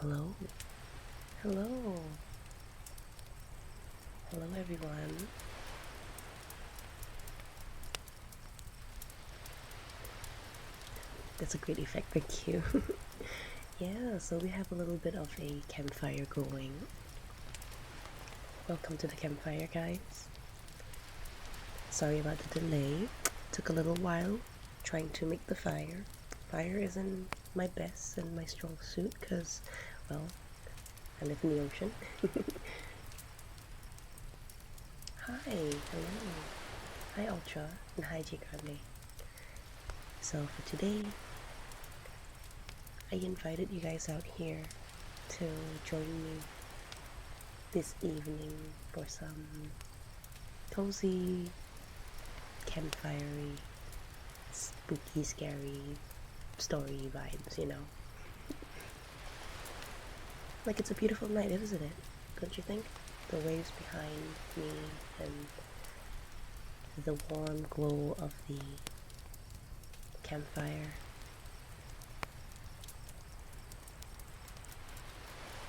Hello, hello, hello everyone. That's a great effect, thank you. Yeah, so we have a little bit of a campfire going. Welcome to the campfire, guys. Sorry about the delay. Took a little while trying to make the fire. Fire isn't my best and my strong suit because, well, I live in the ocean. Hi, hello. Hi, Ultra, and hi, Jigande. So for today, I invited you guys out here to join me this evening for some cozy, campfirey, spooky, scary story vibes, you know? Like it's a beautiful night, isn't it? Don't you think? The waves behind me and the warm glow of the campfire.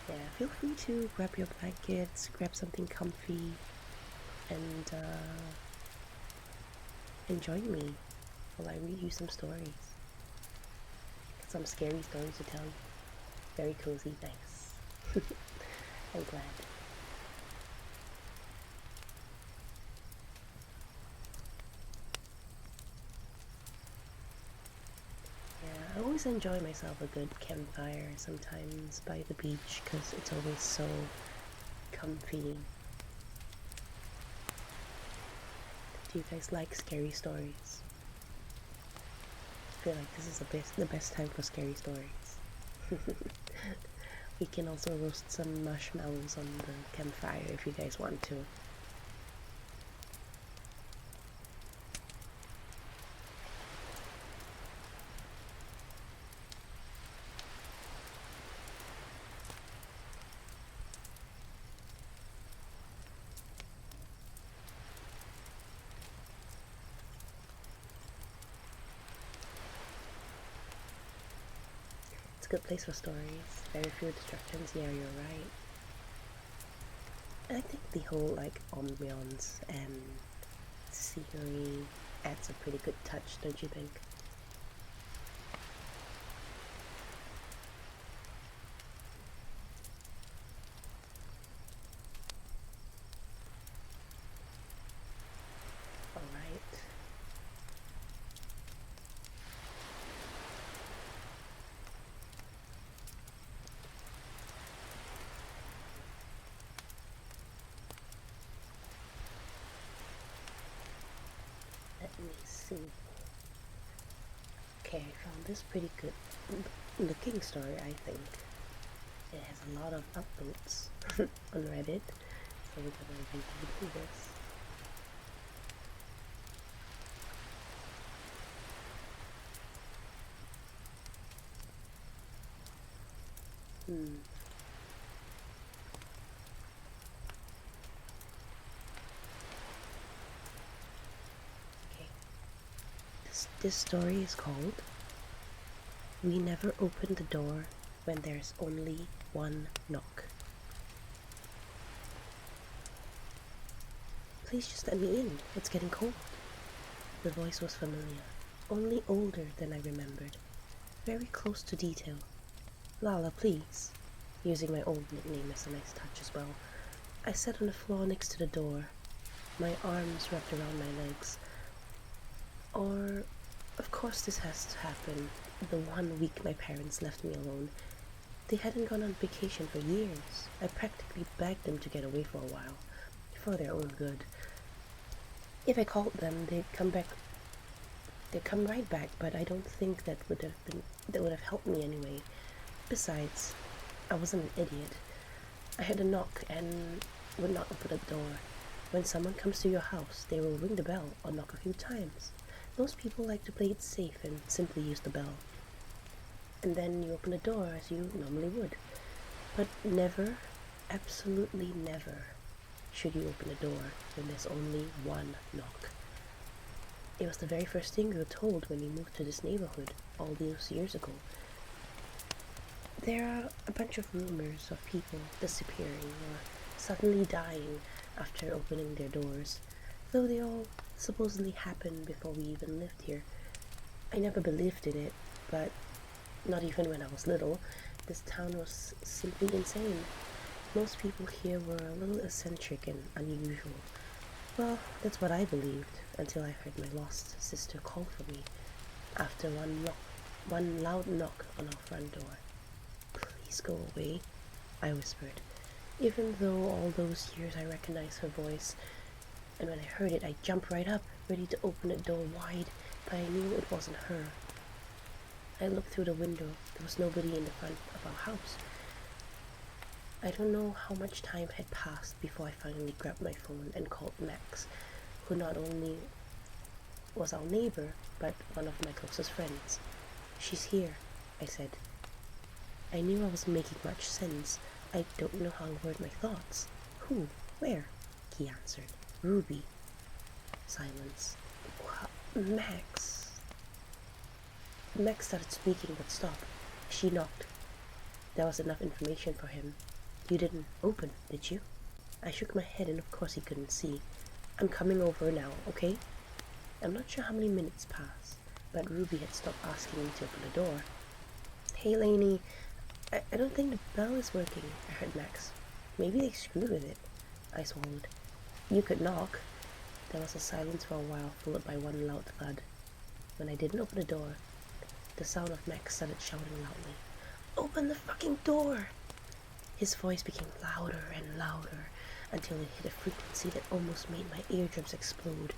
Yeah, feel free to grab your blankets, grab something comfy, and join me while I read you some stories. Some scary stories to tell you. Very cozy, thanks. I'm glad. Yeah, I always enjoy myself a good campfire, sometimes by the beach, because it's always so comfy. Do you guys like scary stories? I feel like this is the best time for scary stories. We can also roast some marshmallows on the campfire if you guys want to. It's a good place for stories. Very few distractions. Yeah, you're right. I think the whole like ambiance and scenery adds a pretty good touch, don't you think? Alright. Let me see. Okay, I found this pretty good looking story, I think. It has a lot of upvotes on Reddit, so we're gonna read through this. Hmm. Okay. This story is called We Never Open the Door When There's Only One Knock. Please just let me in. It's getting cold. The voice was familiar, only older than I remembered. Very close to detail. Lala, please. Using my old nickname as a nice touch as well. I sat on the floor next to the door, my arms wrapped around my legs. Or, of course this has to happen. The 1 week my parents left me alone. They hadn't gone on vacation for years. I practically begged them to get away for a while, for their own good. If I called them, they'd come right back, but I don't think that would have helped me anyway. Besides, I wasn't an idiot. I had a knock and would not open the door. When someone comes to your house, they will ring the bell or knock a few times. Most people like to play it safe and simply use the bell. And then you open the door as you normally would. But never, absolutely never, should you open the door when there's only one knock. It was the very first thing we were told when we moved to this neighborhood all those years ago. There are a bunch of rumors of people disappearing or suddenly dying after opening their doors, though they all supposedly happened before we even lived here. I never believed in it, but not even when I was little. This town was simply insane. Most people here were a little eccentric and unusual. Well, that's what I believed until I heard my lost sister call for me after one loud knock on our front door. Please go away, I whispered, even though all those years I recognized her voice, and when I heard it I jumped right up, ready to open the door wide, but I knew it wasn't her. I looked through the window. There was nobody in the front of our house. I don't know how much time had passed before I finally grabbed my phone and called Max, who not only was our neighbor, but one of my closest friends. She's here, I said. I knew I wasn't making much sense. I don't know how to word my thoughts. Who? Where? He answered. Ruby. Silence. Max. Max started speaking but stopped. She knocked. There was enough information for him. You didn't open, did you? I shook my head and of course he couldn't see. I'm coming over now, okay? I'm not sure how many minutes passed, but Ruby had stopped asking me to open the door. Hey Lainey, I don't think the bell is working, I heard Max. Maybe they screwed with it. I swallowed. You could knock. There was a silence for a while, followed by one loud thud. When I didn't open the door, the sound of Max started shouting loudly. Open the fucking door! His voice became louder and louder until it hit a frequency that almost made my eardrums explode.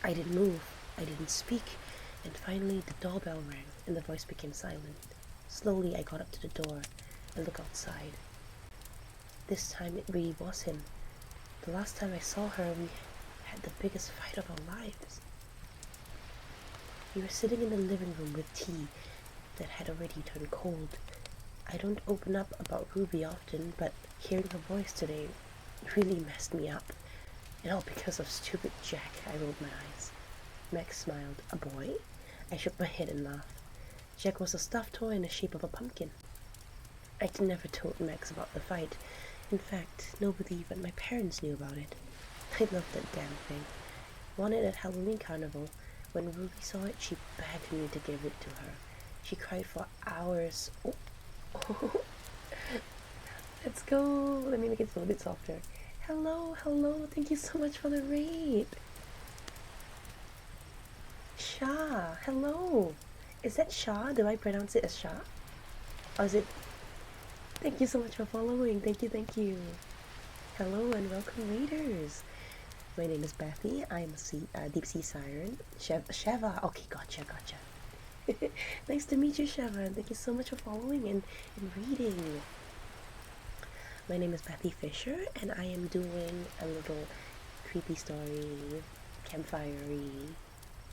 I didn't move, I didn't speak, and finally the doorbell rang and the voice became silent. Slowly I got up to the door and looked outside. This time it really was him. The last time I saw her, we had the biggest fight of our lives. We were sitting in the living room with tea that had already turned cold. I don't open up about Ruby often, but hearing her voice today really messed me up. And all because of stupid Jack, I rolled my eyes. Max smiled. A boy? I shook my head and laughed. Jack was a stuffed toy in the shape of a pumpkin. I'd never told Max about the fight. In fact, nobody but my parents knew about it. I loved that damn thing. Won it at Halloween Carnival. When Ruby saw it, she begged me to give it to her. She cried for hours. Oh. Let's go. Let me make it a little bit softer. Hello, hello. Thank you so much for the raid. Shah, hello. Is that Shah? Do I pronounce it as Shah? Or is it... Thank you so much for following. Thank you, thank you. Hello and welcome raiders. My name is Bethy. I am a deep sea siren. Sheva. Okay, gotcha. Nice to meet you, Sheva. And thank you so much for following and reading. My name is Bethy Fisher, and I am doing a little creepy story, campfire-y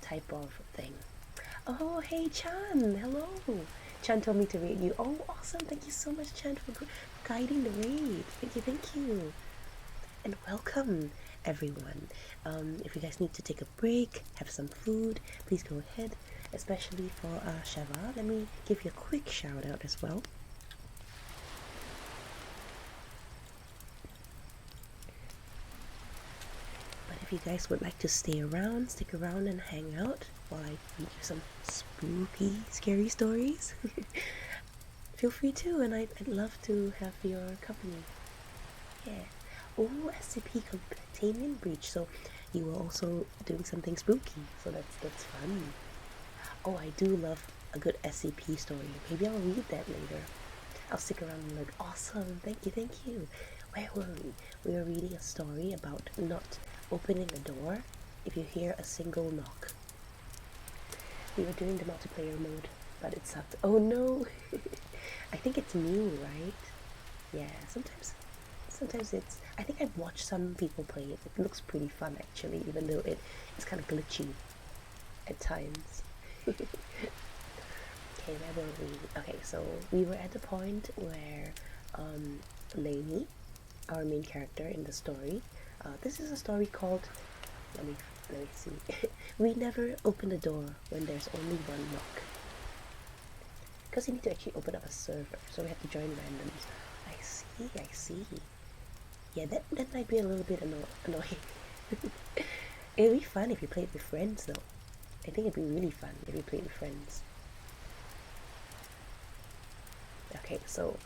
type of thing. Oh, hey, Chan. Hello. Chan told me to read you. Oh, awesome. Thank you so much, Chan, for guiding the raid. Thank you. And welcome, everyone. If you guys need to take a break, have some food, please go ahead. Especially for Sheva, let me give you a quick shout out as well. But if you guys would like to stay around, stick around and hang out while I read you some spooky, scary stories, feel free to, and I'd love to have your company. Yeah. Oh, SCP containment breach. So you were also doing something spooky. So that's fun. Oh, I do love a good SCP story. Maybe I'll read that later. I'll stick around and look. Awesome. Thank you. Where were we? We were reading a story about not opening a door if you hear a single knock. We were doing the multiplayer mode, but it sucked. Oh no! I think it's new, right? Yeah, sometimes it's... I think I've watched some people play it. It looks pretty fun actually, even though it's kind of glitchy at times. Okay, where were we? Okay, so we were at the point where Lainey, our main character in the story, this is a story called, let me see, we never open the door when there's only one knock. because you need to actually open up a server, so we have to join randoms. I see. Yeah, that might be a little bit annoying. It'd be fun if you played with friends, though. I think it'd be really fun if you played with friends. Okay, so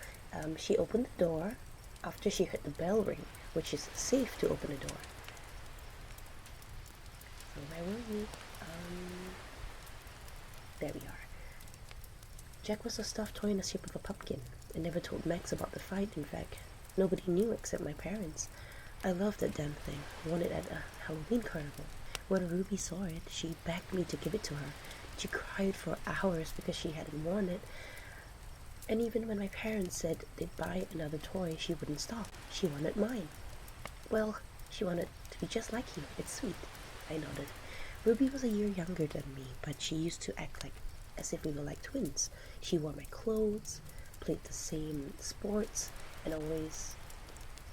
she opened the door after she heard the bell ring, which is safe to open the door. So where were we? There we are. Jack was a stuffed toy in the shape of a pumpkin. I never told Max about the fight, in fact. Nobody knew except my parents. I loved that damn thing. I won it at a Halloween carnival. When Ruby saw it, she begged me to give it to her. She cried for hours because she hadn't worn it. And even when my parents said they'd buy another toy, she wouldn't stop. She wanted mine. Well, she wanted to be just like you. It's sweet. I nodded. Ruby was a year younger than me, but she used to act like as if we were like twins. She wore my clothes, played the same sports, and always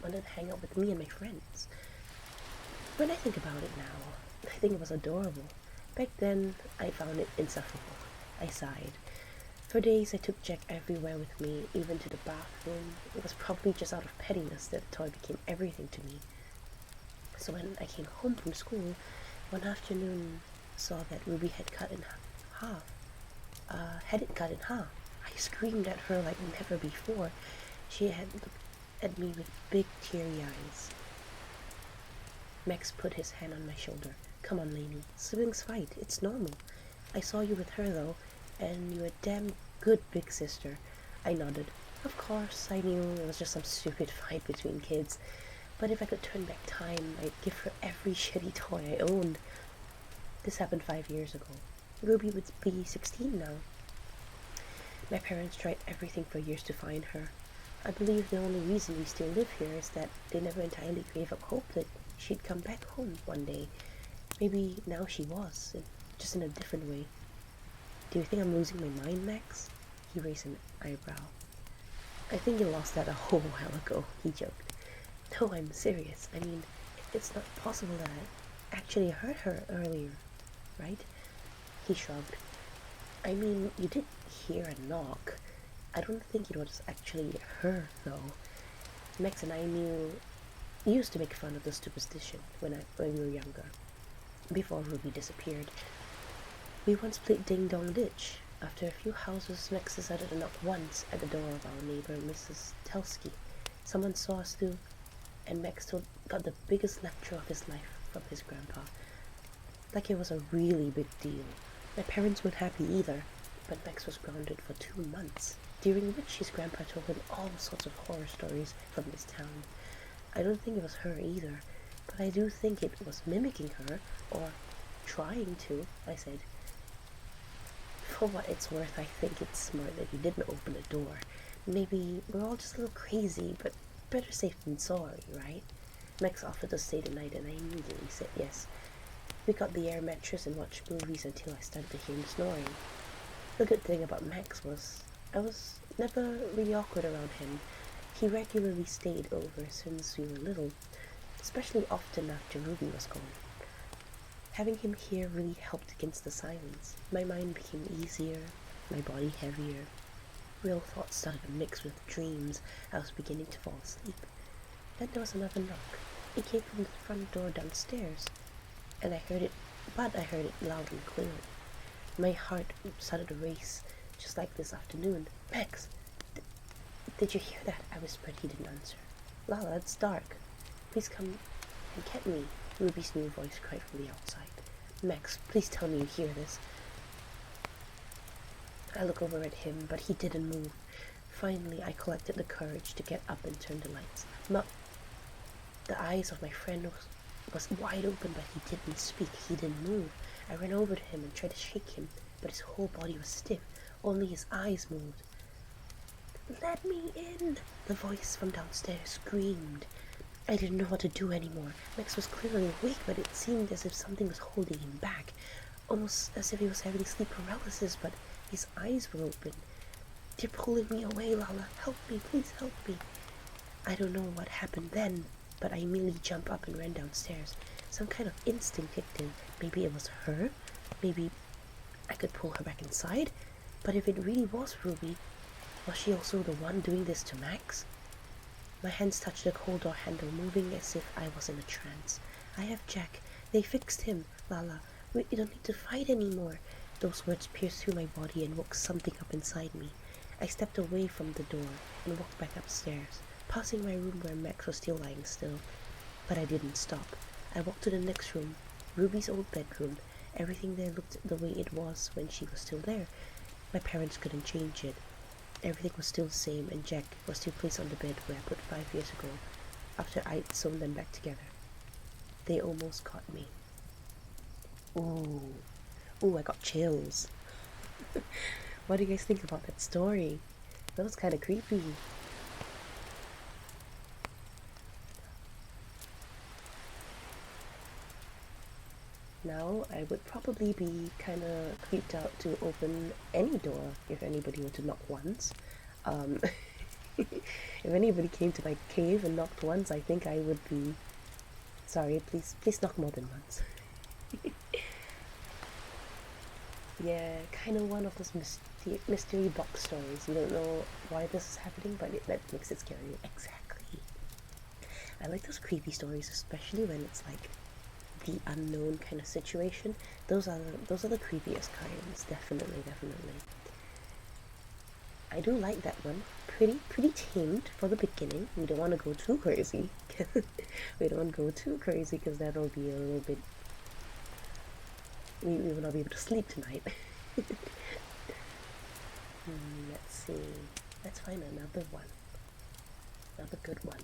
wanted to hang out with me and my friends. When I think about it now, I think it was adorable. Back then, I found it insufferable. I sighed. For days, I took Jack everywhere with me, even to the bathroom. It was probably just out of pettiness that the toy became everything to me. So when I came home from school, one afternoon, saw that Ruby had cut in half. Had it cut in half. I screamed at her like never before. She had looked at me with big teary eyes. Max put his hand on my shoulder. Come on, Lainey. Siblings fight. It's normal. I saw you with her, though, and you're a damn good big sister. I nodded. Of course, I knew it was just some stupid fight between kids. But if I could turn back time, I'd give her every shitty toy I owned. This happened 5 years ago. Ruby would be 16 now. My parents tried everything for years to find her. I believe the only reason we still live here is that they never entirely gave up hope that she'd come back home one day. Maybe now she was, just in a different way. Do you think I'm losing my mind, Max? He raised an eyebrow. I think you lost that a whole while ago, he joked. No, I'm serious. I mean, it's not possible that I actually hurt her earlier, right? He shrugged. I mean, you did hear a knock. I don't think it was actually her, though. Max and I used to make fun of the superstition when we were younger, before Ruby disappeared. We once played Ding Dong Ditch. After a few houses, Max decided to knock once at the door of our neighbor, Mrs. Telsky. Someone saw us too, and Max got the biggest lecture of his life from his grandpa. Like it was a really big deal. My parents weren't happy either, but Max was grounded for 2 months, during which his grandpa told him all sorts of horror stories from this town. I don't think it was her either, but I do think it was mimicking her, or trying to, I said. For what it's worth, I think it's smart that you didn't open the door. Maybe we're all just a little crazy, but better safe than sorry, right? Max offered to stay the night, and I immediately said yes. We got the air mattress and watched movies until I started to hear him snoring. The good thing about Max was I was never really awkward around him. He regularly stayed over since we were little, especially often after Ruby was gone. Having him here really helped against the silence. My mind became easier, my body heavier. Real thoughts started to mix with dreams. I was beginning to fall asleep. Then there was another knock. It came from the front door downstairs, and I heard it loud and clearly. My heart started to race, just like this afternoon. Max, did you hear that? I whispered. He didn't answer. Lala, it's dark. Please come and get me. Ruby's new voice cried from the outside. Max, please tell me you hear this. I looked over at him, but he didn't move. Finally, I collected the courage to get up and turn the lights. The eyes of my friend was wide open, but he didn't speak. He didn't move. I ran over to him and tried to shake him, but his whole body was stiff. Only his eyes moved. Let me in! The voice from downstairs screamed. I didn't know what to do anymore. Max was clearly awake, but it seemed as if something was holding him back. Almost as if he was having sleep paralysis, but his eyes were open. They're pulling me away, Lala. Help me, please help me. I don't know what happened then, but I immediately jumped up and ran downstairs. Some kind of instinct kicked in. Maybe it was her. Maybe I could pull her back inside. But if it really was Ruby, was she also the one doing this to Max? My hands touched the cold door handle, moving as if I was in a trance. I have Jack. They fixed him. Lala, we don't need to fight anymore. Those words pierced through my body and woke something up inside me. I stepped away from the door and walked back upstairs, passing my room where Max was still lying still. But I didn't stop. I walked to the next room, Ruby's old bedroom. Everything there looked the way it was when she was still there. My parents couldn't change it. Everything was still the same, and Jack was still placed on the bed where I put 5 years ago, after I'd sewn them back together. They almost caught me. Ooh. Ooh, I got chills. What do you guys think about that story? That was kind of creepy. Now, I would probably be kind of creeped out to open any door if anybody were to knock once. Um, if anybody came to my cave and knocked once, I think I would be... Sorry, please knock more than once. Yeah, kind of one of those mystery box stories. You don't know why this is happening, but that makes it scary. Exactly. I like those creepy stories, especially when it's like the unknown kind of situation. Those are the creepiest kinds. Definitely, definitely. I do like that one. Pretty tamed for the beginning. We don't want to go too crazy. We don't want to go too crazy because that'll be a little bit... We will not be able to sleep tonight. Let's see. Let's find another one. Another good one.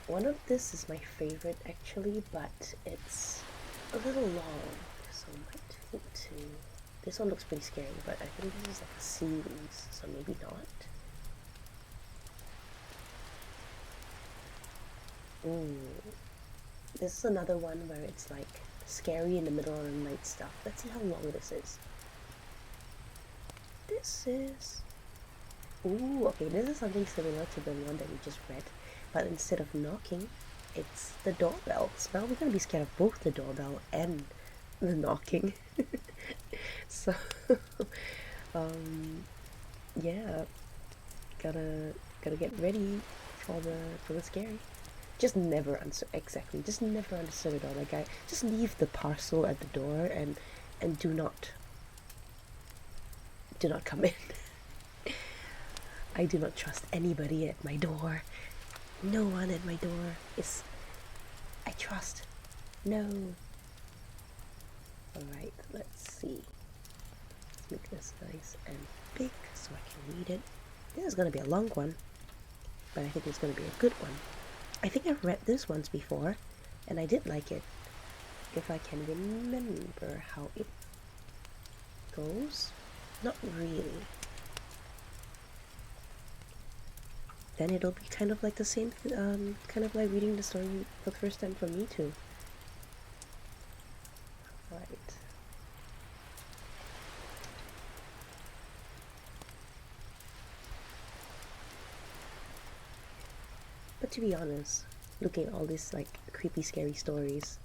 One of this is my favorite actually, but it's a little long, so I might think to... This one looks pretty scary, but I think this is like a series, so maybe not. Ooh. This is another one where it's like scary in the middle of the night stuff. Let's see how long this is. This is... Ooh, okay, this is something similar to the one that we just read, but instead of knocking, it's the doorbell. So now we're gonna be scared of both the doorbell and the knocking. So, yeah, gotta get ready for the scary. Just never answer, exactly, just never answer the door. Like, I just leave the parcel at the door and do not come in. I do not trust anybody at my door. No one at my door is... I trust. No. Alright, let's see. Let's make this nice and big so I can read it. This is gonna be a long one, but I think it's gonna be a good one. I think I've read this once before, and I did like it. If I can remember how it goes. Not really. Then it'll be kind of like the same, kind of like reading the story for the first time for me too. Right. But to be honest, looking at all these like creepy, scary stories,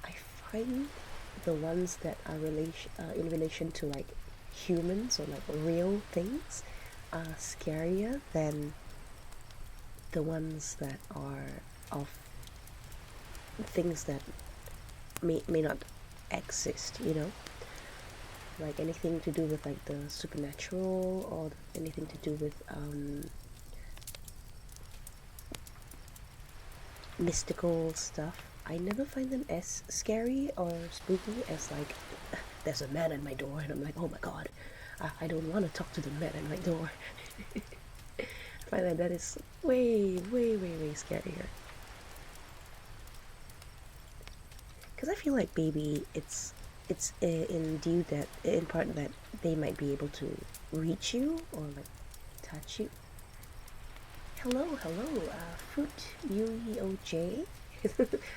I find the ones that are in relation to like humans or like real things are scarier than the ones that are of things that may not exist, you know? Like anything to do with like the supernatural or anything to do with mystical stuff. I never find them as scary or spooky as like there's a man at my door and I'm like, oh my god, I don't want to talk to the man at my door. I find that is way scarier. Because I feel like maybe it's in due that in part that they might be able to reach you or like touch you. Hello, Foot UEOJ.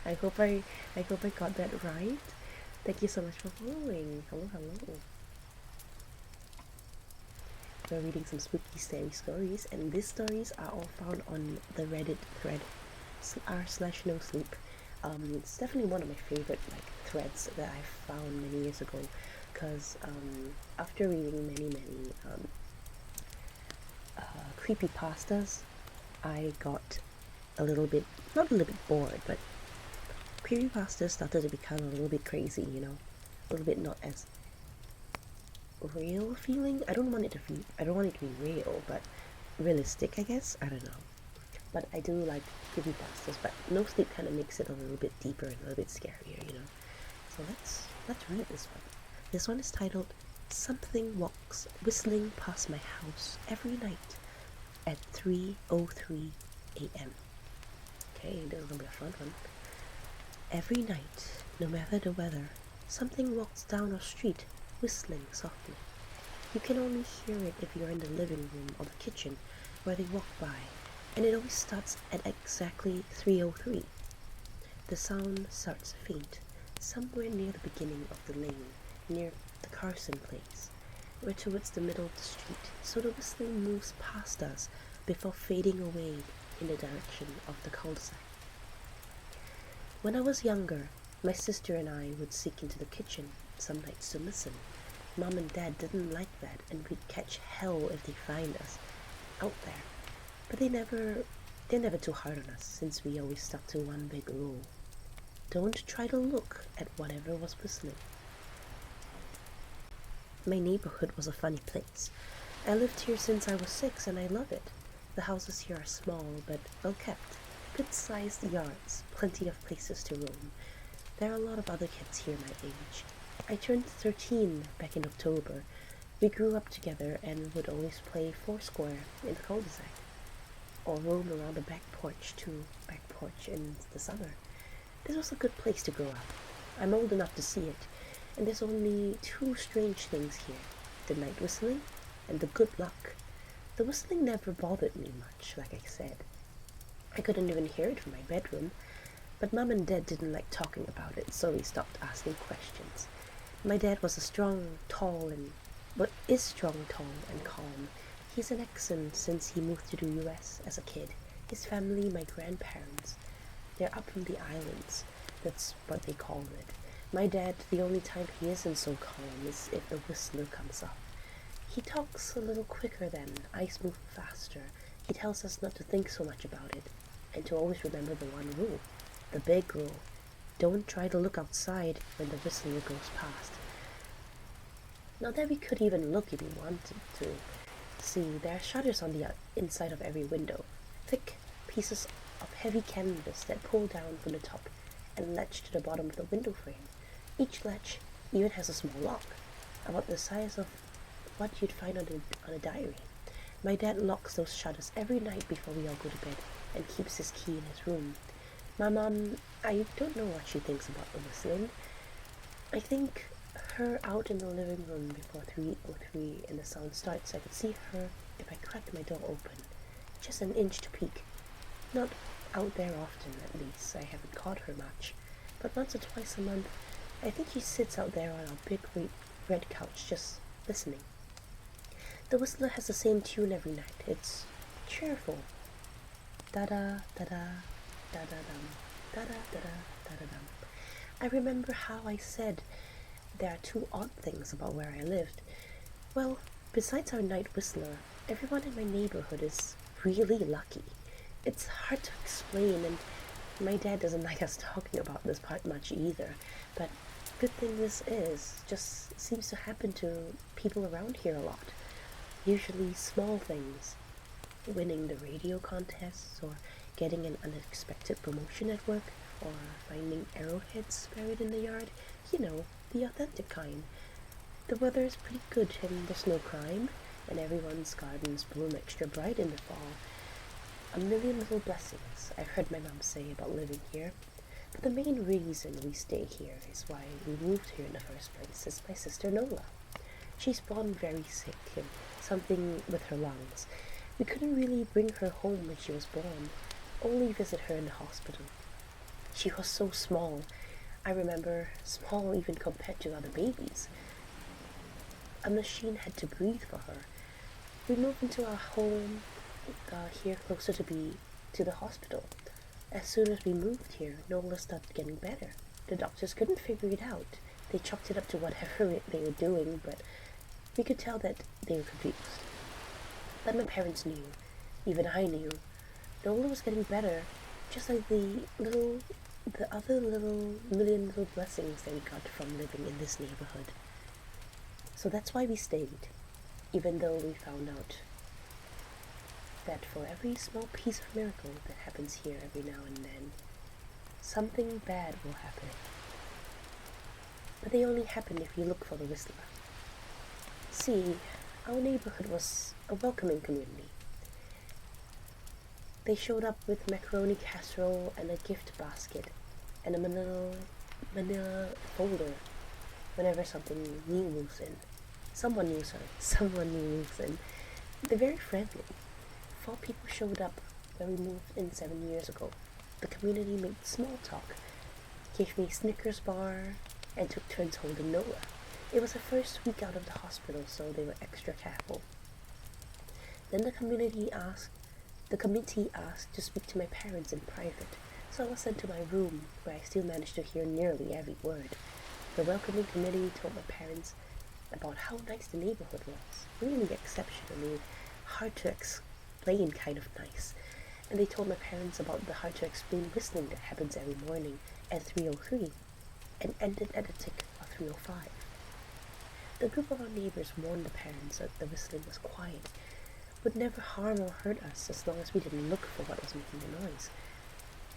I hope I got that right. Thank you so much for following. Hello. We're reading some spooky scary stories, and these stories are all found on the Reddit thread r/no sleep. It's definitely one of my favorite like threads that I found many years ago, because after reading many creepy pastas, I got a little bit, not a little bit bored, but creepypastas started to become a little bit crazy, a little bit not as real feeling. I don't want it to be real, but realistic, I guess. I don't know. But I do like creepypastas, but No Sleep kind of makes it a little bit deeper and a little bit scarier. So let's read this one. This one is titled "Something Walks Whistling Past My House Every Night at 3:03 a.m." Okay, this is gonna be a fun one. Every night, no matter the weather, something walks down our street whistling softly. You can only hear it if you're in the living room or the kitchen where they walk by, and it always starts at exactly 3:03. The sound starts faint, somewhere near the beginning of the lane, near the Carson place, or towards the middle of the street, so the whistling moves past us before fading away in the direction of the cul-de-sac. When I was younger, my sister and I would sneak into the kitchen some nights to listen. Mom and Dad didn't like that, and we'd catch hell if they find us out there. But they're never too hard on us, since we always stuck to one big rule: don't try to look at whatever was whistling. My neighborhood was a funny place. I lived here since I was 6 and I love it. The houses here are small but well kept, good-sized yards, plenty of places to roam. There are a lot of other kids here my age. I turned 13 back in October. We grew up together and would always play foursquare in the cul-de-sac, or roam around the back porch in the summer. This was a good place to grow up. I'm old enough to see it, and there's only two strange things here: the night whistling and the good luck. The whistling never bothered me much, like I said. I couldn't even hear it from my bedroom, but Mom and Dad didn't like talking about it, so we stopped asking questions. My dad was strong, tall, and calm. He's an accent since he moved to the US as a kid. His family, my grandparents, they're up from the islands. That's what they call it. My dad, the only time he isn't so calm is if the whistler comes up. He talks a little quicker than I move faster. He tells us not to think so much about it, and to always remember the one rule, the big rule: don't try to look outside when the whistler goes past. Not that we could even look if we wanted to. See, there are shutters on the inside of every window, thick pieces of heavy canvas that pull down from the top and latch to the bottom of the window frame. Each latch even has a small lock, about the size of what you'd find on a diary. My dad locks those shutters every night before we all go to bed and keeps his key in his room. My mom, I don't know what she thinks about the whistling. I think her out in the living room before 3:03 and the sound starts. I could see her if I cracked my door open, just an inch to peek. Not out there often, at least. I haven't caught her much, but once or twice a month, I think she sits out there on our big red couch just listening. The whistler has the same tune every night. It's cheerful. Da-da, da-da, da-da-dum, da-da, da-da, da-da-dum. I remember how I said there are two odd things about where I lived. Well, besides our night whistler, everyone in my neighborhood is really lucky. It's hard to explain, and my dad doesn't like us talking about this part much either, but good thing this is, just seems to happen to people around here a lot. Usually small things: winning the radio contests, or getting an unexpected promotion at work, or finding arrowheads buried in the yard. The authentic kind. The weather is pretty good and there's no crime, and everyone's gardens bloom extra bright in the fall. A million little blessings, I've heard my mom say about living here. But the main reason we stay here is why we moved here in the first place is my sister Nola. She's born very sick and something with her lungs. We couldn't really bring her home when she was born, only visit her in the hospital. She was so small. I remember small even compared to other babies. A machine had to breathe for her. We moved into our home here closer to the hospital. As soon as we moved here, Nola started getting better. The doctors couldn't figure it out. They chalked it up to whatever they were doing, but we could tell that they were confused. But my parents knew, even I knew, Nola was getting better, just like the other little million little blessings that we got from living in this neighborhood. So that's why we stayed, even though we found out that for every small piece of miracle that happens here every now and then, something bad will happen. But they only happen if you look for the whistler. See, our neighborhood was a welcoming community. They showed up with macaroni casserole and a gift basket and a manila folder whenever something new moves in. Someone new moves in. They're very friendly. 4 people showed up when we moved in 7 years ago. The community made small talk, gave me Snickers bar, and took turns holding Noah. It was the first week out of the hospital, so they were extra careful. Then the committee asked to speak to my parents in private, so I was sent to my room, where I still managed to hear nearly every word. The welcoming committee told my parents about how nice the neighborhood was, really exceptionally hard to explain kind of nice. And they told my parents about the hard to explain whistling that happens every morning at 3:03 and ended at a tick of 3:05. The group of our neighbors warned the parents that the whistling was quiet, would never harm or hurt us as long as we didn't look for what was making the noise.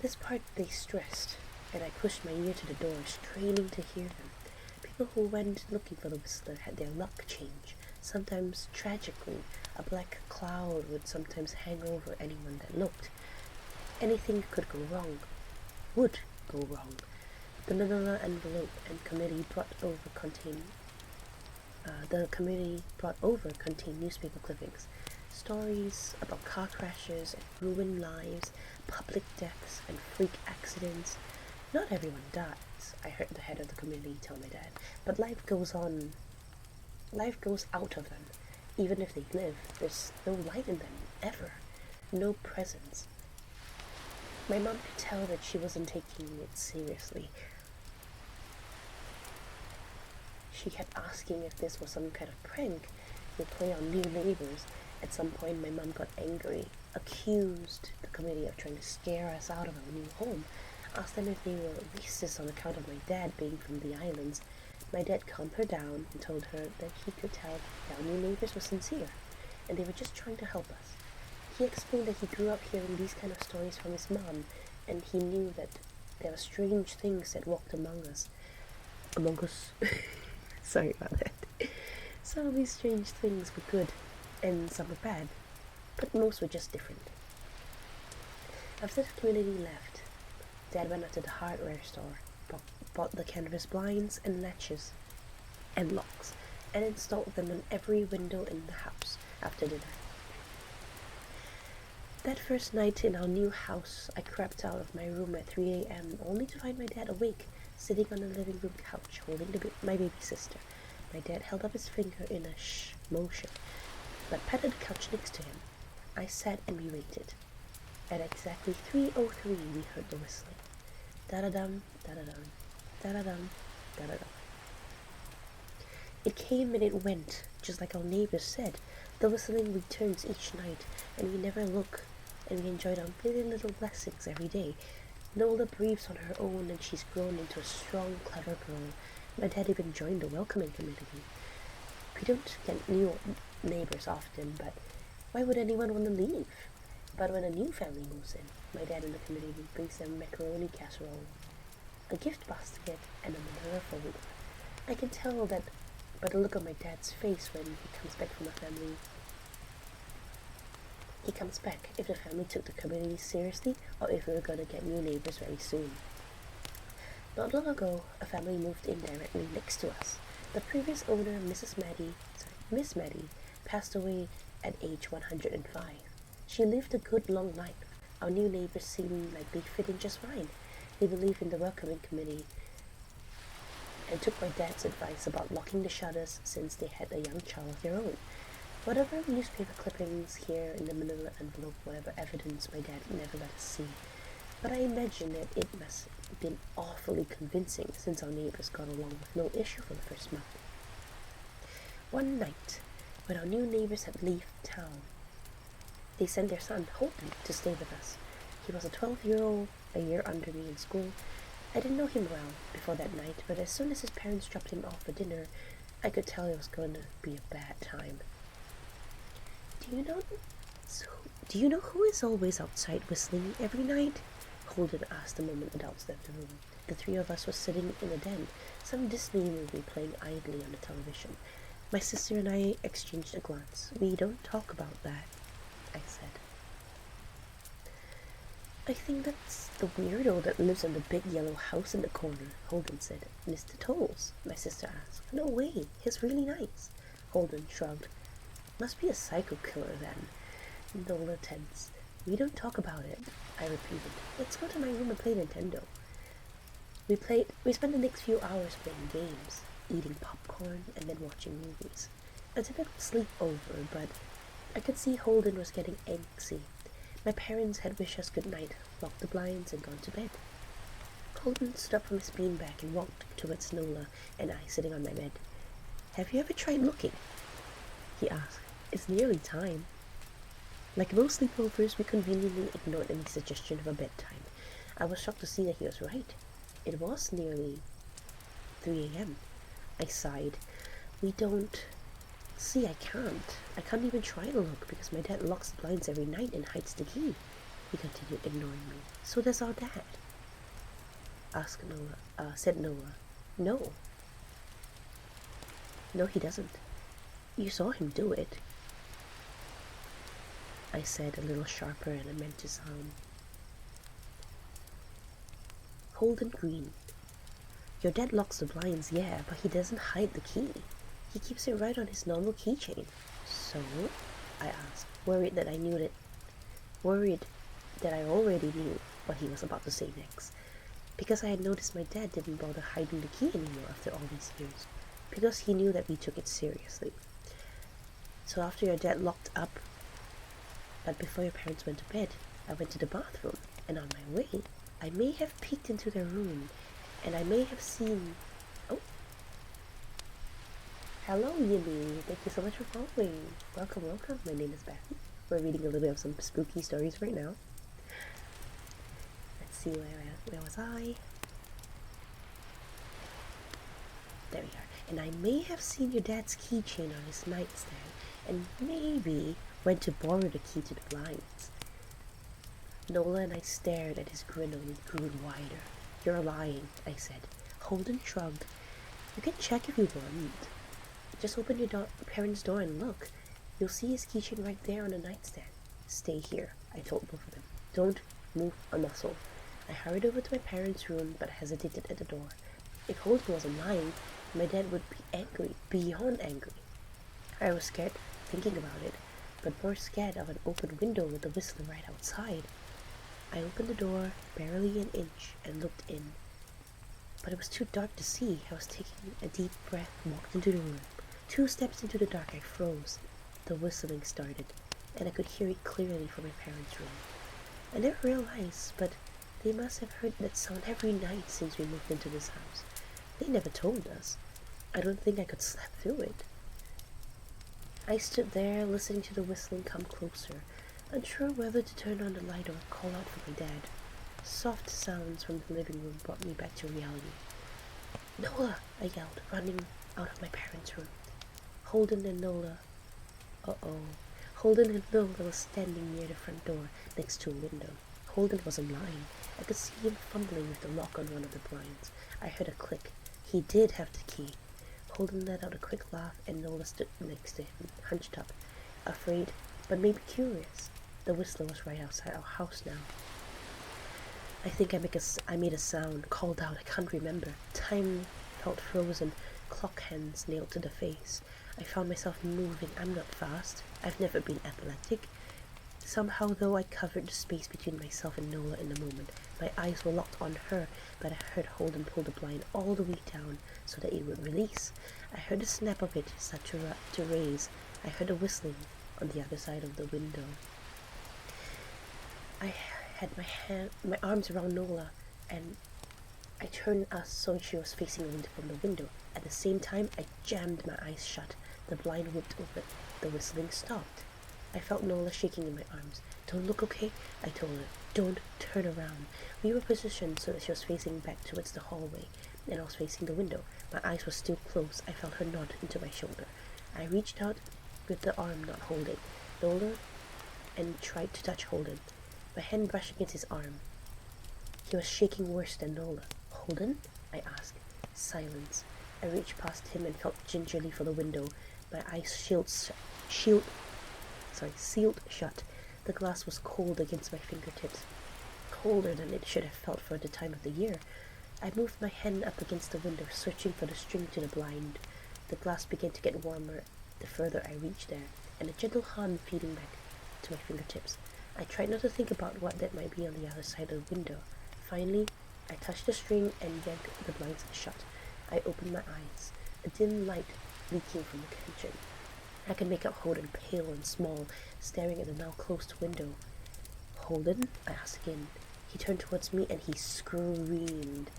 This part they stressed, and I pushed my ear to the door, straining to hear them. People who went looking for the whistler had their luck change. Sometimes, tragically, a black cloud would sometimes hang over anyone that looked. Anything could go wrong. Would go wrong. The manila envelope and committee brought over contained newspaper clippings, stories about car crashes and ruined lives, public deaths and freak accidents. Not everyone dies, I heard the head of the committee tell my dad, but life goes on. Life goes out of them. Even if they live, there's no light in them, ever. No presence. My mom could tell that she wasn't taking it seriously. She kept asking if this was some kind of prank they play on new neighbors. At some point, my mom got angry, accused the committee of trying to scare us out of our new home, asked them if they were racist on account of my dad being from the islands. My dad calmed her down and told her that he could tell that our new neighbors were sincere, and they were just trying to help us. He explained that he grew up hearing these kind of stories from his mom, and he knew that there were strange things that walked among us. Sorry about that. Some of these strange things were good, and some were bad, but most were just different. After the community left, Dad went up to the hardware store, bought the canvas blinds and latches and locks, and installed them on every window in the house after dinner. That first night in our new house, I crept out of my room at 3 a.m. only to find my dad awake, sitting on the living room couch, holding my baby sister. My dad held up his finger in a shh motion, but patted the couch next to him. I sat and we waited. At exactly 3:03, we heard the whistling. Da-da-dum, da-da-dum, da-da-dum, da-da-dum. It came and it went, just like our neighbors said. The whistling returns each night, and we never look, and we enjoyed our million little blessings every day. Nola breathes on her own, and she's grown into a strong, clever girl. My dad even joined the welcoming committee. We don't get new neighbors often, but why would anyone want to leave? But when a new family moves in, my dad and the committee brings them macaroni casserole, a gift basket, and a manila folder. I can tell that by the look on my dad's face when he comes back from a family. He comes back if the family took the community seriously or if we were going to get new neighbors very soon. Not long ago, a family moved in directly next to us. The previous owner, Miss Maddie, passed away at age 105. She lived a good long life. Our new neighbors seemed like they fit in just fine. They believed in the welcoming committee and took my dad's advice about locking the shutters since they had a young child of their own. Whatever newspaper clippings here in the manila envelope, whatever evidence my dad never let us see, but I imagine that it must have been awfully convincing since our neighbors got along with no issue for the first month. One night, when our new neighbors had left town, they sent their son, Holden, to stay with us. He was a 12-year-old, a year under me in school. I didn't know him well before that night, but as soon as his parents dropped him off for dinner, I could tell it was going to be a bad time. Do you know who is always outside whistling every night? Holden asked the moment adults left the room. The three of us were sitting in a den, some Disney movie playing idly on the television. My sister and I exchanged a glance. We don't talk about that, I said. I think that's the weirdo that lives in the big yellow house in the corner, Holden said. Mr. Tolls, my sister asked. No way, he's really nice. Holden shrugged. Must be a psycho killer then. Nola tense. We don't talk about it, I repeated. Let's go to my room and play Nintendo. We spent the next few hours playing games, eating popcorn, and then watching movies. A typical sleepover, but I could see Holden was getting antsy. My parents had wished us good night, locked the blinds, and gone to bed. Holden stood up from his beanbag and walked towards Nola and I sitting on my bed. Have you ever tried looking? He asked. It's nearly time. Like most sleepovers, we conveniently ignored any suggestion of a bedtime. I was shocked to see that he was right. It was nearly 3 a.m. I sighed. We don't... See, I can't even try to look because my dad locks the blinds every night and hides the key. He continued, ignoring me. So does our dad. Said Noah. No. No, he doesn't. You saw him do it. I said, a little sharper and I meant to sound. Holden grinned. Your dad locks the blinds, yeah, but he doesn't hide the key. He keeps it right on his normal keychain. So? I asked, worried that I already knew what he was about to say next. Because I had noticed my dad didn't bother hiding the key anymore after all these years. Because he knew that we took it seriously. So after your dad locked up, but before your parents went to bed, I went to the bathroom, and on my way, I may have peeked into their room, and I may have seen... Oh. Hello, Yimmy. Thank you so much for following. Welcome, welcome. My name is Becky. We're reading a little bit of some spooky stories right now. Let's see, where was I? There we are. And I may have seen your dad's keychain on his nightstand, and maybe went to borrow the key to the blinds. Nola and I stared at his grin and it grew wider. You're lying, I said. Holden shrugged. You can check if you want. Just open your parents' door and look. You'll see his keychain right there on the nightstand. Stay here, I told both of them. Don't move a muscle. I hurried over to my parents' room but hesitated at the door. If Holden wasn't lying, my dad would be angry, beyond angry. I was scared thinking about it, but more scared of an open window with the whistler right outside. I opened the door, barely an inch, and looked in. But it was too dark to see. I was taking a deep breath and walked into the room. 2 steps into the dark, I froze. The whistling started, and I could hear it clearly from my parents' room. I never realized, but they must have heard that sound every night since we moved into this house. They never told us. I don't think I could sleep through it. I stood there, listening to the whistling come closer, unsure whether to turn on the light or call out for my dad. Soft sounds from the living room brought me back to reality. Nola! I yelled, running out of my parents' room. Holden and Nola... Holden and Nola were standing near the front door, next to a window. Holden wasn't lying. I could see him fumbling with the lock on one of the blinds. I heard a click. He did have the key. Holden let out a quick laugh, and Nola stood next to him, hunched up, afraid, but maybe curious. The whistler was right outside our house now. I think I made a sound, called out, I can't remember. Time felt frozen, clock hands nailed to the face. I found myself moving. I'm not fast. I've never been athletic. Somehow, though, I covered the space between myself and Nola in the moment. My eyes were locked on her, but I heard Holden pull the blind all the way down so that it would release. I heard the snap of it start to raise. I heard the whistling on the other side of the window. I had my arms around Nola, and I turned us so she was facing away from the window. At the same time, I jammed my eyes shut. The blind whipped open. The whistling stopped. I felt Nola shaking in my arms. "Don't look, okay?" I told her. "Don't turn around." We were positioned so that she was facing back towards the hallway, and I was facing the window. My eyes were still closed. I felt her nod into my shoulder. I reached out with the arm not holding Nola and tried to touch Holden. My hand brushed against his arm. He was shaking worse than Nola. "Holden?" I asked. Silence. I reached past him and felt gingerly for the window. My eyes sealed shut. The glass was cold against my fingertips, colder than it should have felt for the time of the year. I moved my hand up against the window, searching for the string to the blind. The glass began to get warmer the further I reached there, and a gentle hum feeding back to my fingertips. I tried not to think about what that might be on the other side of the window. Finally, I touched the string and yanked the blinds shut. I opened my eyes, a dim light leaking from the kitchen. I could make out Holden, pale and small, staring at the now closed window. "Holden?" I asked again. He turned towards me and he screamed.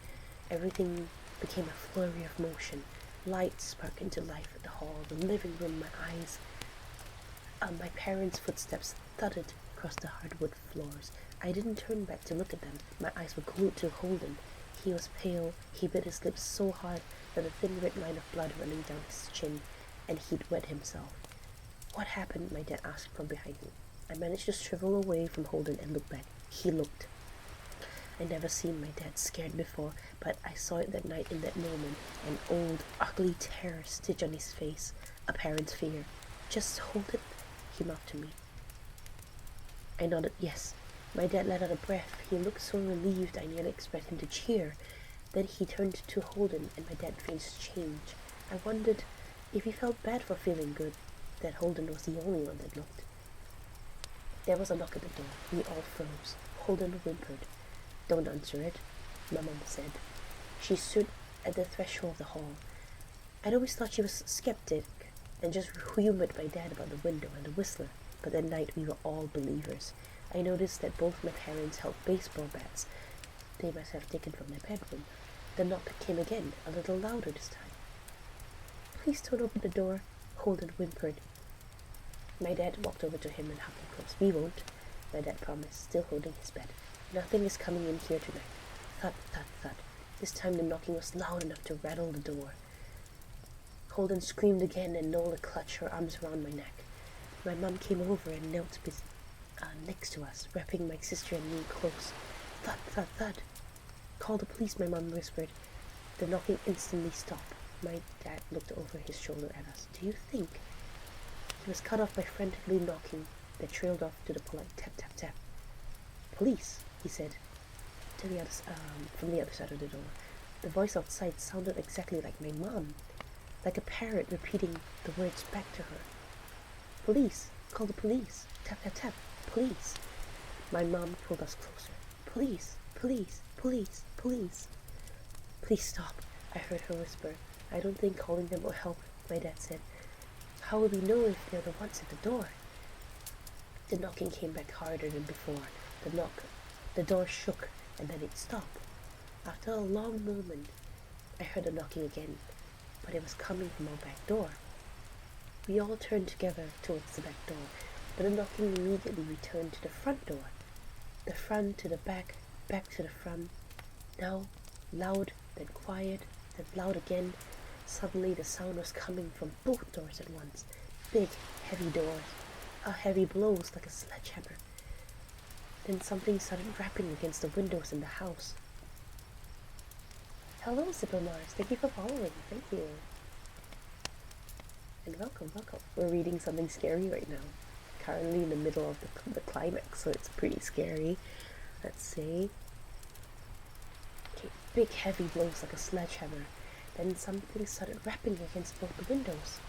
Everything became a flurry of motion. Lights sparked into life at the hall, the living room. My parents' footsteps thudded across the hardwood floors. I didn't turn back to look at them. My eyes were glued to Holden. He was pale. He bit his lips so hard that a thin red line of blood running down his chin, and he'd wet himself. "What happened?" my dad asked from behind me. I managed to shrivel away from Holden and look back. He looked. I'd never seen my dad scared before, but I saw it that night in that moment, an old, ugly terror stitched on his face, a parent's fear. "Just hold it," he mouthed to me. I nodded yes. My dad let out a breath. He looked so relieved I nearly expected him to cheer. Then he turned to Holden, and my dad's face changed. I wondered if he felt bad for feeling good, that Holden was the only one that looked. There was a knock at the door. We all froze. Holden whimpered. "Don't answer it," my mom said. She stood at the threshold of the hall. I'd always thought she was skeptic and just humored my dad about the window and the whistler, but that night we were all believers. I noticed that both my parents held baseball bats. They must have taken from their bedroom. The knock came again, a little louder this time. "Please don't open the door," Holden whimpered. My dad walked over to him and hugged him close. "We won't," my dad promised, still holding his bat. "Nothing is coming in here tonight." Thud, thud, thud. This time the knocking was loud enough to rattle the door. Holden screamed again, and Nola clutched her arms around my neck. My mom came over and knelt next to us, wrapping my sister and me close. Thud, thud, thud. "Call the police," my mom whispered. The knocking instantly stopped. My dad looked over his shoulder at us. "Do you think?" He was cut off by frantically knocking that trailed off to the polite tap, tap, tap. "Police," he said, to the from the other side of the door. The voice outside sounded exactly like my mom, like a parrot repeating the words back to her. "Police, call the police, tap, tap, tap, police." My mom pulled us closer. "Police, police, police, police." "Please stop," I heard her whisper. "I don't think calling them will help," my dad said. "How will we know if they're the ones at the door?" The knocking came back harder than before. The door shook, and then it stopped. After a long moment, I heard the knocking again, but it was coming from our back door. We all turned together towards the back door, but the knocking immediately returned to the front door. The front to the back, back to the front. Now loud, then quiet, then loud again. Suddenly the sound was coming from both doors at once. Big, heavy doors. Heavy blows like a sledgehammer. Then something started rapping against the windows in the house. Hello, Zipper Mars. Thank you for following. Thank you. And welcome, welcome. We're reading something scary right now. Currently in the middle of the climax, so it's pretty scary. Let's see. Okay, big heavy blows like a sledgehammer. Then something started rapping against both the windows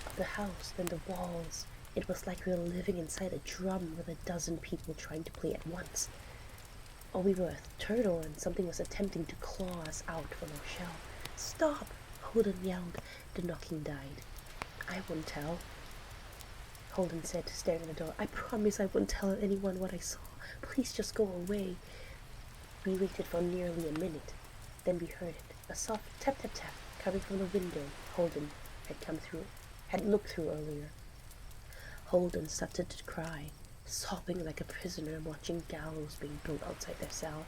of the house, then the walls. It was like we were living inside a drum with a dozen people trying to play at once. Or we were a turtle and something was attempting to claw us out from our shell. "Stop!" Holden yelled. The knocking died. "I won't tell." Holden said, staring at the door. I promise I wouldn't tell anyone what I saw. Please just go away. We waited for nearly a minute. Then we heard it. A soft tap tap tap coming from the window Holden had looked through earlier. Holden started to cry, sobbing like a prisoner watching gallows being built outside their cell.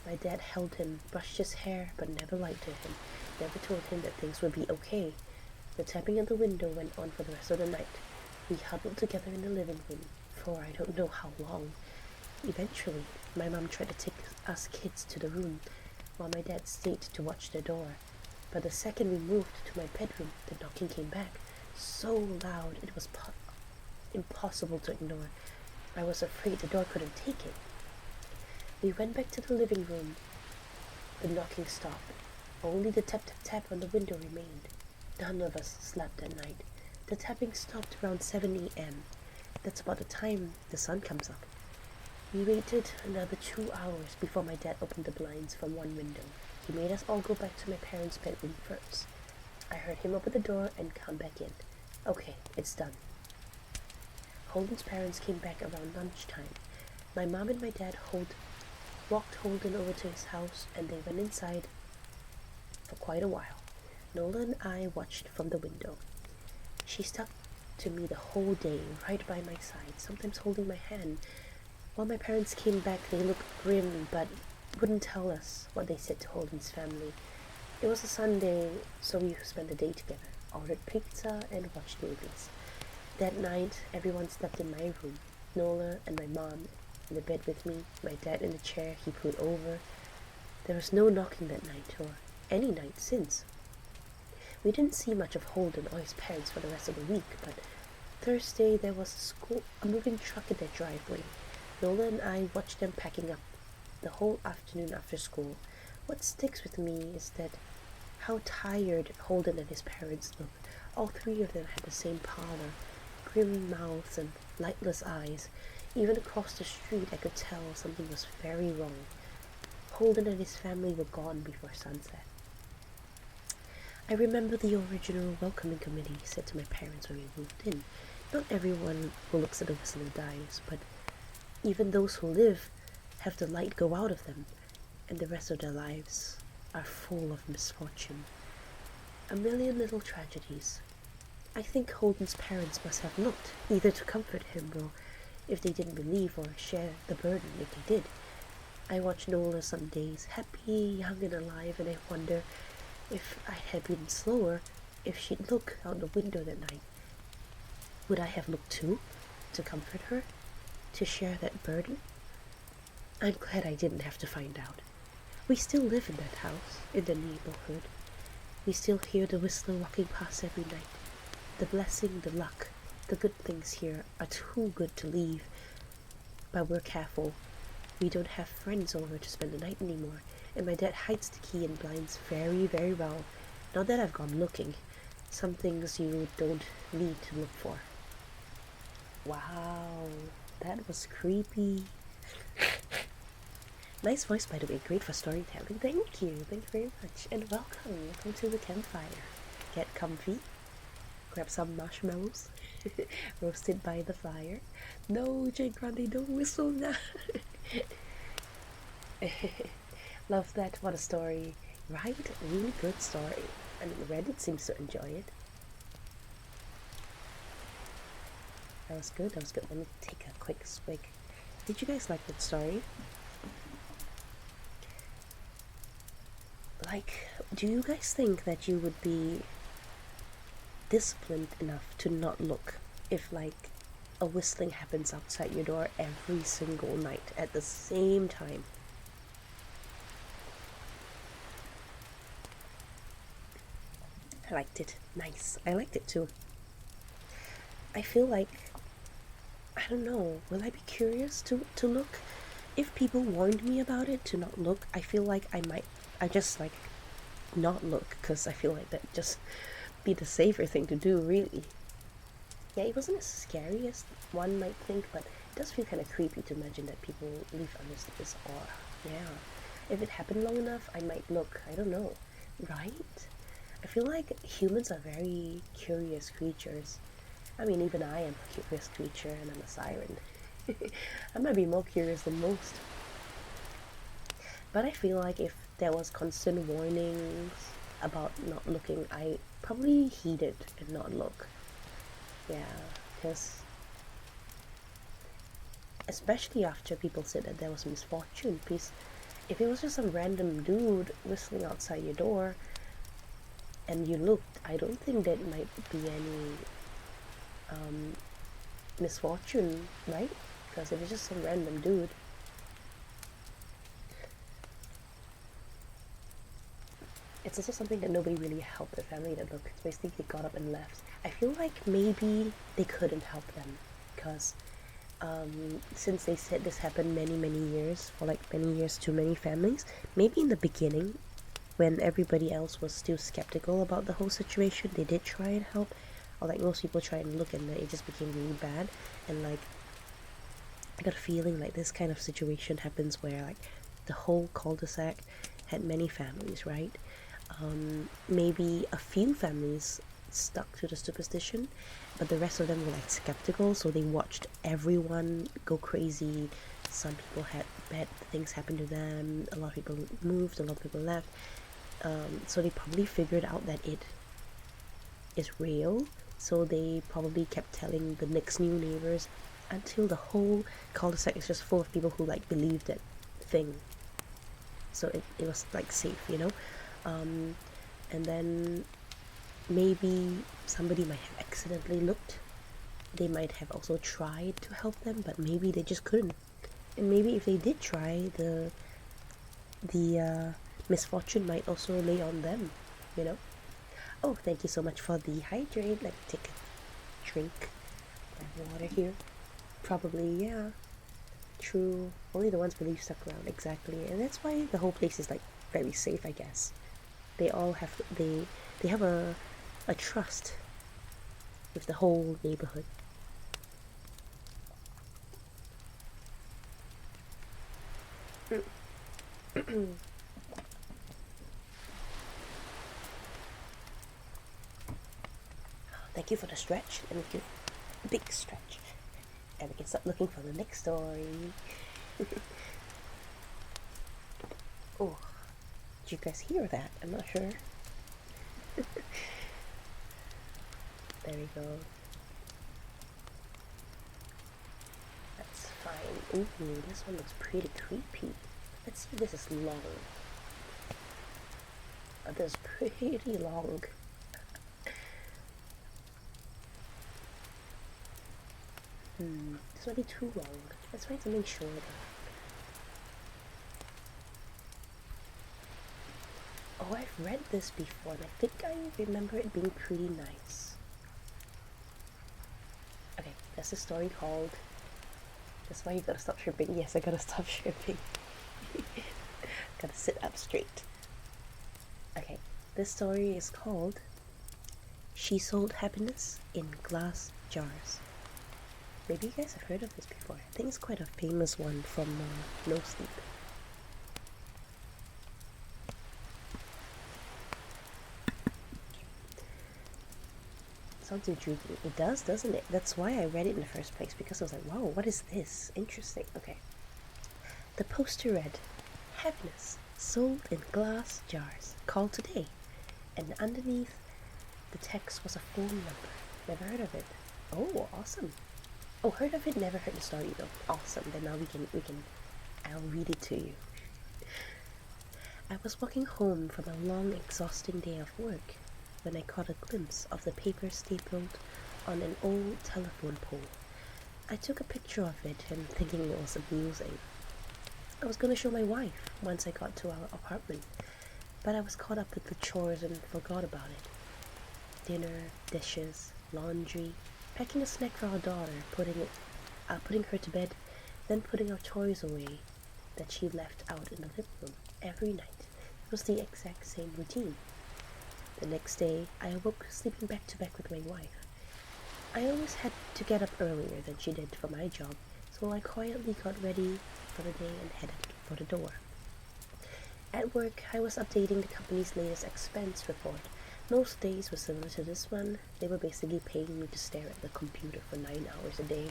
My dad held him, brushed his hair, but never lied to him, never told him that things would be okay. The tapping at the window went on for the rest of the night. We huddled together in the living room for I don't know how long. Eventually, my mom tried to take us kids to the room, while my dad stayed to watch the door. But the second we moved to my bedroom, the knocking came back, so loud it was impossible to ignore. I was afraid the door couldn't take it. We went back to the living room. The knocking stopped. Only the tap tap tap on the window remained. None of us slept that night. The tapping stopped around 7 a.m. That's about the time the sun comes up. We waited another 2 hours before my dad opened the blinds from one window. He made us all go back to my parents' bedroom first. I heard him open the door and come back in. Okay, it's done. Holden's parents came back around lunchtime. My mom and my dad walked Holden over to his house, and they went inside for quite a while. Nola and I watched from the window. She stuck to me the whole day, right by my side, sometimes holding my hand. While my parents came back, they looked grim, but wouldn't tell us what they said to Holden's family. It was a Sunday, so we spent the day together, ordered pizza, and watched movies. That night, everyone slept in my room. Nola and my mom in the bed with me, my dad in the chair he put over. There was no knocking that night, or any night since. We didn't see much of Holden or his parents for the rest of the week, but Thursday there was a moving truck in their driveway. Nola and I watched them packing up the whole afternoon after school. What sticks with me is that how tired Holden and his parents looked. All three of them had the same pallor, grim mouths and lightless eyes. Even across the street I could tell something was very wrong. Holden and his family were gone before sunset. I remember the original welcoming committee said to my parents when we moved in, not everyone who looks at a whistler dies, but even those who live have the light go out of them, and the rest of their lives are full of misfortune. A million little tragedies. I think Holden's parents must have looked, either to comfort him or if they didn't believe or share the burden if they did. I watch Nola some days, happy, young and alive, and I wonder if I had been slower, if she'd look out the window that night. Would I have looked too, to comfort her, to share that burden? I'm glad I didn't have to find out. We still live in that house, in the neighborhood. We still hear the whistler walking past every night. The blessing, the luck, the good things here are too good to leave. But we're careful. We don't have friends over to spend the night anymore, and my dad hides the key and blinds very, very well. Not that I've gone looking. Some things you don't need to look for. Wow, that was creepy. Nice voice, by the way. Great for storytelling. Thank you very much. And welcome to the campfire. Get comfy. Grab some marshmallows. Roasted by the fire. No, J. Grande, don't whistle now. Love that. What a story. Right? Really good story. I mean, Reddit seems to enjoy it. That was good. Let me take a quick swig. Did you guys like that story? Like, do you guys think that you would be disciplined enough to not look if, like, a whistling happens outside your door every single night at the same time? I liked it. Nice. I liked it too. I feel like, I don't know, will I be curious to look? If people warned me about it, to not look, I feel like I just like not look, because I feel like that just be the safer thing to do, really. Yeah, it wasn't as scary as one might think, but it does feel kind of creepy to imagine that people live under this aura. Yeah. If it happened long enough, I might look. I don't know. Right? I feel like humans are very curious creatures. I mean, even I am a curious creature and I'm a siren. I might be more curious than most. But I feel like if there was constant warnings about not looking, I probably heed it and not look. Yeah, because especially after people said that there was misfortune, because if it was just some random dude whistling outside your door and you looked, I don't think there might be any misfortune, right? Because if it's just some random dude, it's also something that nobody really helped the family to look. It's basically they got up and left. I feel like maybe they couldn't help them because since they said this happened many years, for like many years to many families, maybe in the beginning when everybody else was still skeptical about the whole situation, they did try and help, or like most people try and look, and then it just became really bad. And like I got a feeling like this kind of situation happens where like the whole cul-de-sac had many families, right? Maybe a few families stuck to the superstition, but the rest of them were like skeptical, so they watched everyone go crazy. Some people had bad things happen to them, a lot of people moved, a lot of people left. So they probably figured out that it is real, so they probably kept telling the next new neighbors until the whole cul-de-sac is just full of people who like believed that thing. So it was like safe, you know? And then maybe somebody might have accidentally looked. They might have also tried to help them, but maybe they just couldn't. And maybe if they did try, the misfortune might also lay on them, you know? Oh, thank you so much for the hydrate. Let me take a drink of water here. Probably, yeah. True. Only the ones really stuck around, exactly. And that's why the whole place is like very safe, I guess. They all have they have a trust with the whole neighborhood. Thank you for the stretch. Let me give a big stretch. And we can start looking for the next story. Oh, did you guys hear that? I'm not sure. There we go. That's fine. Ooh, this one looks pretty creepy. Let's see if this is long. Oh, this is pretty long. This might be too long. Let's find something shorter. Oh, I've read this before, and I think I remember it being pretty nice. Okay, that's a story called... That's why you gotta stop shrimping. Yes, I gotta stop shrimping. Gotta sit up straight. Okay, this story is called She Sold Happiness in Glass Jars. Maybe you guys have heard of this before. I think it's quite a famous one from No Sleep. Sounds intriguing. It does, doesn't it? That's why I read it in the first place, because I was like, wow, what is this? Interesting. Okay. The poster read, Happiness sold in glass jars. Call today. And underneath the text was a phone number. Never heard of it. Oh, awesome. Oh, heard of it, never heard the story though. Awesome. Then now I'll read it to you. I was walking home from a long, exhausting day of work when I caught a glimpse of the paper stapled on an old telephone pole. I took a picture of it and thinking it was amusing. I was going to show my wife once I got to our apartment, but I was caught up with the chores and forgot about it. Dinner, dishes, laundry, packing a snack for our daughter, putting her to bed, then putting our toys away that she left out in the living room every night. It was the exact same routine. The next day, I awoke sleeping back to back with my wife. I always had to get up earlier than she did for my job, so I quietly got ready for the day and headed for the door. At work, I was updating the company's latest expense report, Most days were similar to this one. They were basically paying me to stare at the computer for 9 hours a day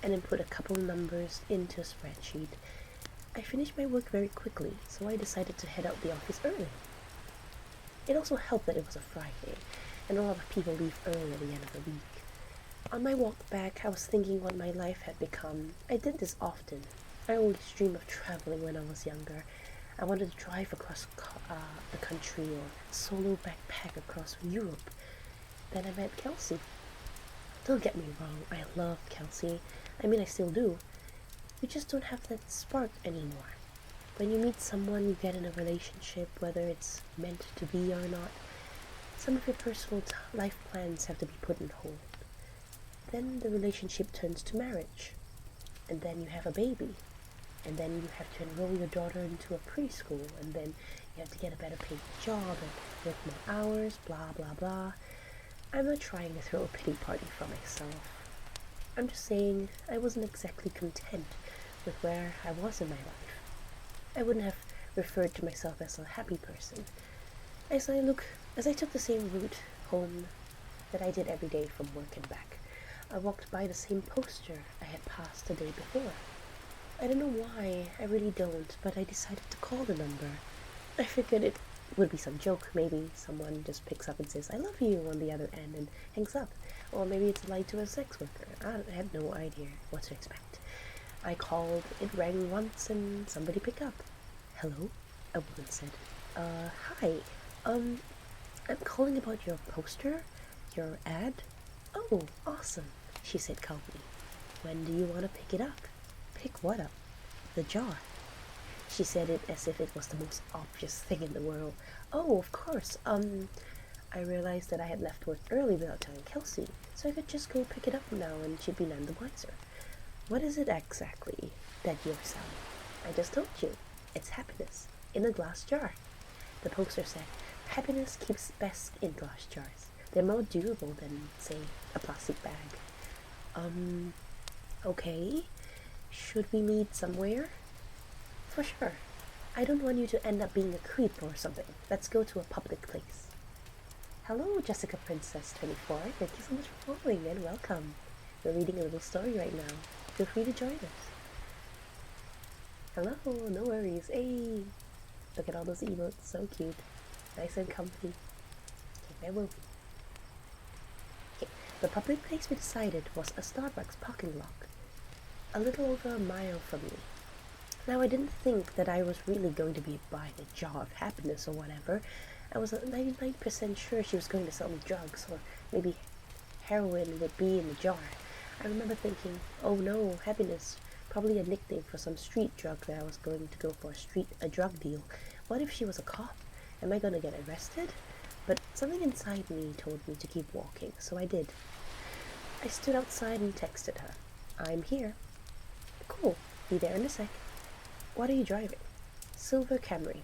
and then put a couple numbers into a spreadsheet. I finished my work very quickly, so I decided to head out the office early. It also helped that it was a Friday, and a lot of people leave early at the end of the week. On my walk back, I was thinking what my life had become. I did this often. I always dreamed of traveling when I was younger. I wanted to drive across the country or solo backpack across Europe. Then I met Kelsey. Don't get me wrong, I love Kelsey. I mean, I still do. We just don't have that spark anymore. When you meet someone, you get in a relationship, whether it's meant to be or not. Some of your personal life plans have to be put on hold. Then the relationship turns to marriage. And then you have a baby. And then you have to enroll your daughter into a preschool. And then you have to get a better paid job and work more hours, blah, blah, blah. I'm not trying to throw a pity party for myself. I'm just saying I wasn't exactly content with where I was in my life. I wouldn't have referred to myself as a happy person. As I took the same route home that I did every day from work and back, I walked by the same poster I had passed the day before. I don't know why, I really don't, but I decided to call the number. I figured it would be some joke. Maybe someone just picks up and says, "I love you" on the other end and hangs up. Or maybe it's a lie to a sex worker. I had no idea what to expect. I called, it rang once, and somebody picked up. "Hello?" a woman said. Hi. I'm calling about your poster, your ad." "Oh, awesome," she said calmly. "When do you want to pick it up?" "Pick what up?" "The jar." She said it as if it was the most obvious thing in the world. "Oh, of course. I realized that I had left work early without telling Kelsey, so I could just go pick it up now and she'd be none the wiser." "What is it exactly that you're selling?" "I just told you. It's happiness in a glass jar." The poster said, "Happiness keeps best in glass jars. They're more durable than, say, a plastic bag." Okay. Should we meet somewhere?" "For sure. I don't want you to end up being a creep or something. Let's go to a public place." "Hello, Jessica Princess 24. Thank you so much for following and welcome. We're reading a little story right now. Feel free to join us." "Hello, no worries. Hey, look at all those emotes. So cute. Nice and comfy. Okay, there will be. Okay, the public place we decided was a Starbucks parking lot, a little over a mile from me. Now, I didn't think that I was really going to be buying a jar of happiness or whatever. I was 99% sure she was going to sell me drugs, or maybe heroin would be in the jar. I remember thinking, oh no, happiness, probably a nickname for some street drug that I was going to go for a drug deal. What if she was a cop? Am I going to get arrested? But something inside me told me to keep walking, so I did. I stood outside and texted her. "I'm here." "Cool, be there in a sec." "What are you driving?" "Silver Camry."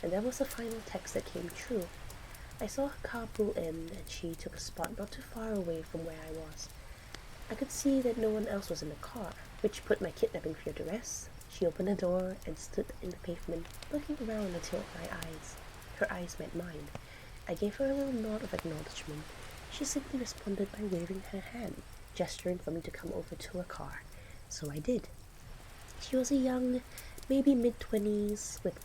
And that was the final text that came true. I saw her car pull in, and she took a spot not too far away from where I was. I could see that no one else was in the car, which put my kidnapping fear to rest. She opened the door and stood in the pavement, looking around until her eyes met mine. I gave her a little nod of acknowledgement. She simply responded by waving her hand, gesturing for me to come over to her car. So I did. She was a young, maybe mid-20s, with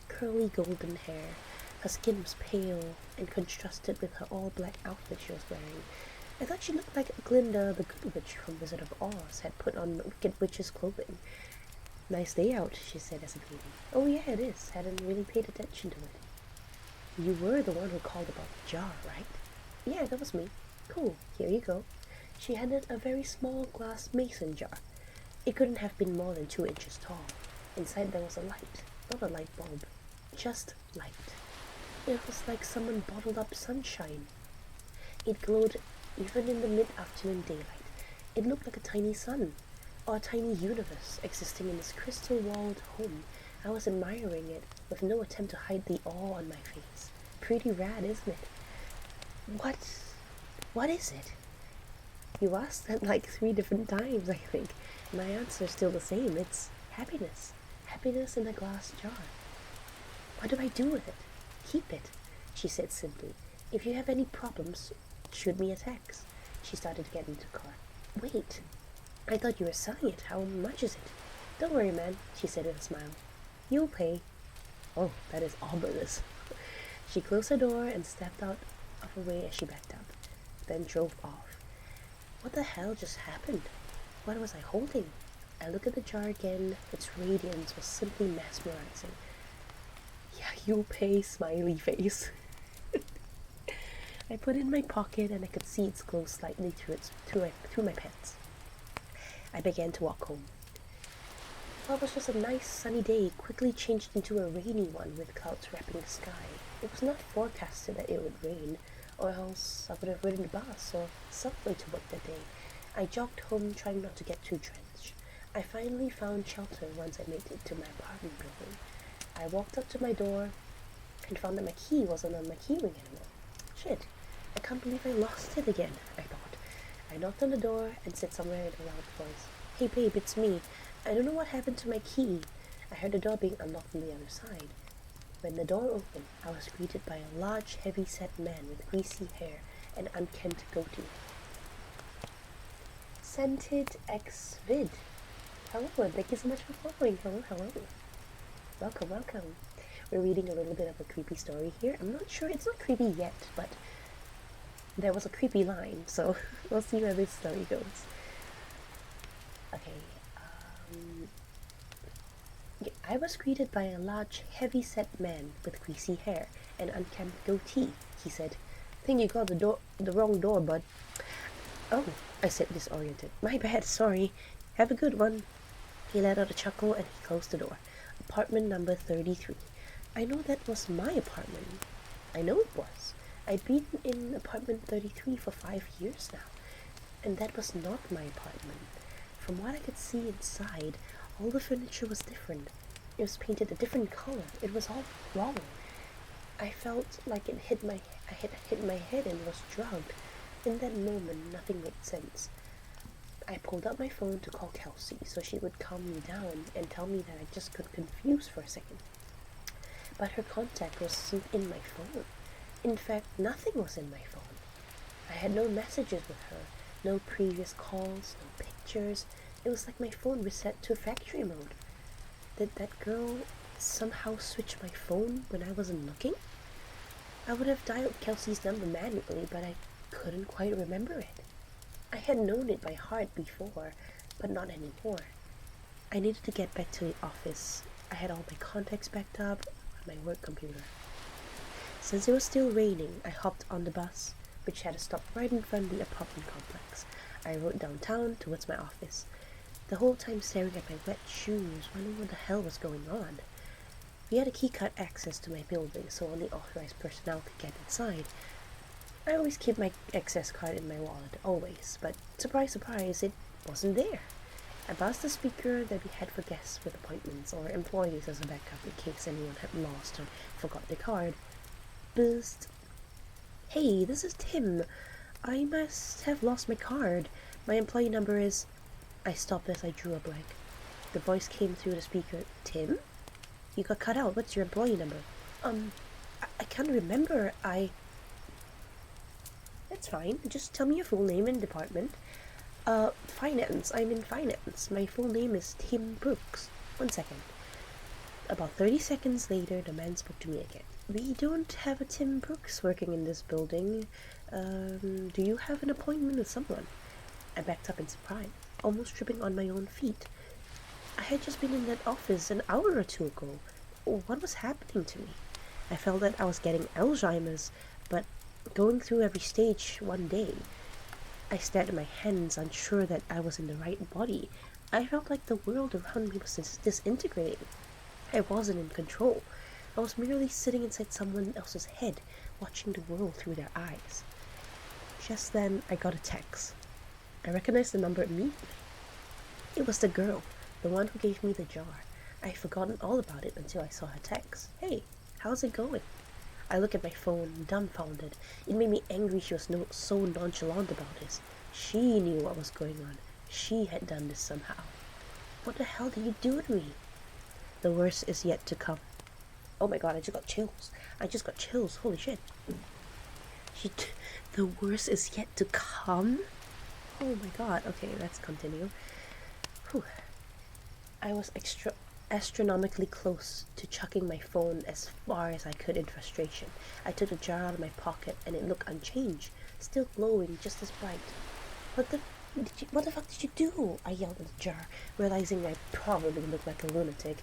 curly golden hair. Her skin was pale and contrasted with her all-black outfit she was wearing. I thought she looked like Glinda, the Good Witch from Wizard of Oz, had put on the Wicked Witch's clothing. "Nice day out," she said as a greeting. "Oh yeah, it is. Hadn't really paid attention to it." "You were the one who called about the jar, right?" "Yeah, that was me." "Cool, here you go." She handed a very small glass mason jar. It couldn't have been more than 2 inches tall. Inside there was a light, not a light bulb, just light. It was like someone bottled up sunshine. It glowed even in the mid-afternoon daylight. It looked like a tiny sun, or a tiny universe existing in this crystal-walled home. I was admiring it, with no attempt to hide the awe on my face. Pretty rad, isn't it? What is it?" You asked that like 3 different times, I think. My answer's still the same. It's happiness. Happiness in a glass jar. "What do I do with it?" "Keep it," she said simply. If you have any problems, shoot me a text. She started to get into the car. Wait, I thought you were selling it. How much is it? Don't worry, man, she said with a smile. You'll pay. Oh, that is ominous. She closed the door and stepped out of her way as she backed up, then drove off. What the hell just happened? What was I holding? I looked at the jar again. Its radiance was simply mesmerizing. Yeah, you'll pay, smiley face. I put it in my pocket and I could see its glow slightly through my pants. I began to walk home. What was just a nice sunny day quickly changed into a rainy one with clouds wrapping the sky. It was not forecasted that it would rain, or else I would have ridden the bus or subway to work that day. I jogged home trying not to get too drenched. I finally found shelter once I made it to my apartment building. I walked up to my door and found that my key wasn't on my keyring anymore. Shit, I can't believe I lost it again, I thought. I knocked on the door and said somewhere in a loud voice, Hey babe, it's me. I don't know what happened to my key. I heard the door being unlocked on the other side. When the door opened, I was greeted by a large, heavy-set man with greasy hair and unkempt goatee. Scented X Vid. Hello, and thank you so much for following. Hello. Welcome. We're reading a little bit of a creepy story here. I'm not sure, it's not creepy yet, but there was a creepy line, so we'll see where this story goes. Okay, I was greeted by a large, heavy-set man with greasy hair and unkempt goatee. He said, Think you got the wrong door, bud. Oh, I said, disoriented. My bad, sorry. Have a good one. He let out a chuckle and he closed the door. Apartment number 33. I know that was my apartment. I know it was. I'd been in apartment 33 for 5 years now. And that was not my apartment. From what I could see inside, all the furniture was different. It was painted a different color. It was all wrong. I felt like I had hit my head and was drugged. In that moment, nothing made sense. I pulled out my phone to call Kelsey so she would calm me down and tell me that I just got confused for a second. But her contact wasn't in my phone. In fact, nothing was in my phone. I had no messages with her, no previous calls, no pictures. It was like my phone reset to factory mode. Did that girl somehow switch my phone when I wasn't looking? I would have dialed Kelsey's number manually, but I couldn't quite remember it. I had known it by heart before, but not anymore. I needed to get back to the office. I had all my contacts backed up on my work computer. Since it was still raining, I hopped on the bus, which had to stop right in front of the apartment complex. I rode downtown towards my office, the whole time staring at my wet shoes, wondering what the hell was going on. We had a keycard access to my building, so only authorized personnel could get inside. I always keep my access card in my wallet, always, but surprise, surprise, it wasn't there. I buzzed the speaker that we had for guests with appointments or employees as a backup in case anyone had lost or forgot their card. Buzzed. Hey, this is Tim. I must have lost my card. My employee number is... I stopped as I drew a blank. The voice came through the speaker. Tim? You got cut out. What's your employee number? I can't remember. That's fine. Just tell me your full name and department. Finance. I'm in finance. My full name is Tim Brooks. 1 second. About 30 seconds later, the man spoke to me again. We don't have a Tim Brooks working in this building. Do you have an appointment with someone? I backed up in surprise, almost tripping on my own feet. I had just been in that office an hour or two ago. What was happening to me? I felt that I was getting Alzheimer's, but going through every stage one day. I stared at my hands, unsure that I was in the right body. I felt like the world around me was disintegrating. I wasn't in control. I was merely sitting inside someone else's head, watching the world through their eyes. Just then, I got a text. I recognized the number immediately. It was the girl, the one who gave me the jar. I had forgotten all about it until I saw her text. Hey, how's it going? I looked at my phone, dumbfounded. It made me angry she was so nonchalant about this. She knew what was going on. She had done this somehow. What the hell did you do to me? The worst is yet to come. Oh my god, I just got chills. Holy shit. You the worst is yet to come? Oh my god. Okay, let's continue. Whew. I was astronomically close to chucking my phone as far as I could in frustration. I took the jar out of my pocket and it looked unchanged, still glowing just as bright. What the fuck did you do? I yelled at the jar, realizing I probably looked like a lunatic.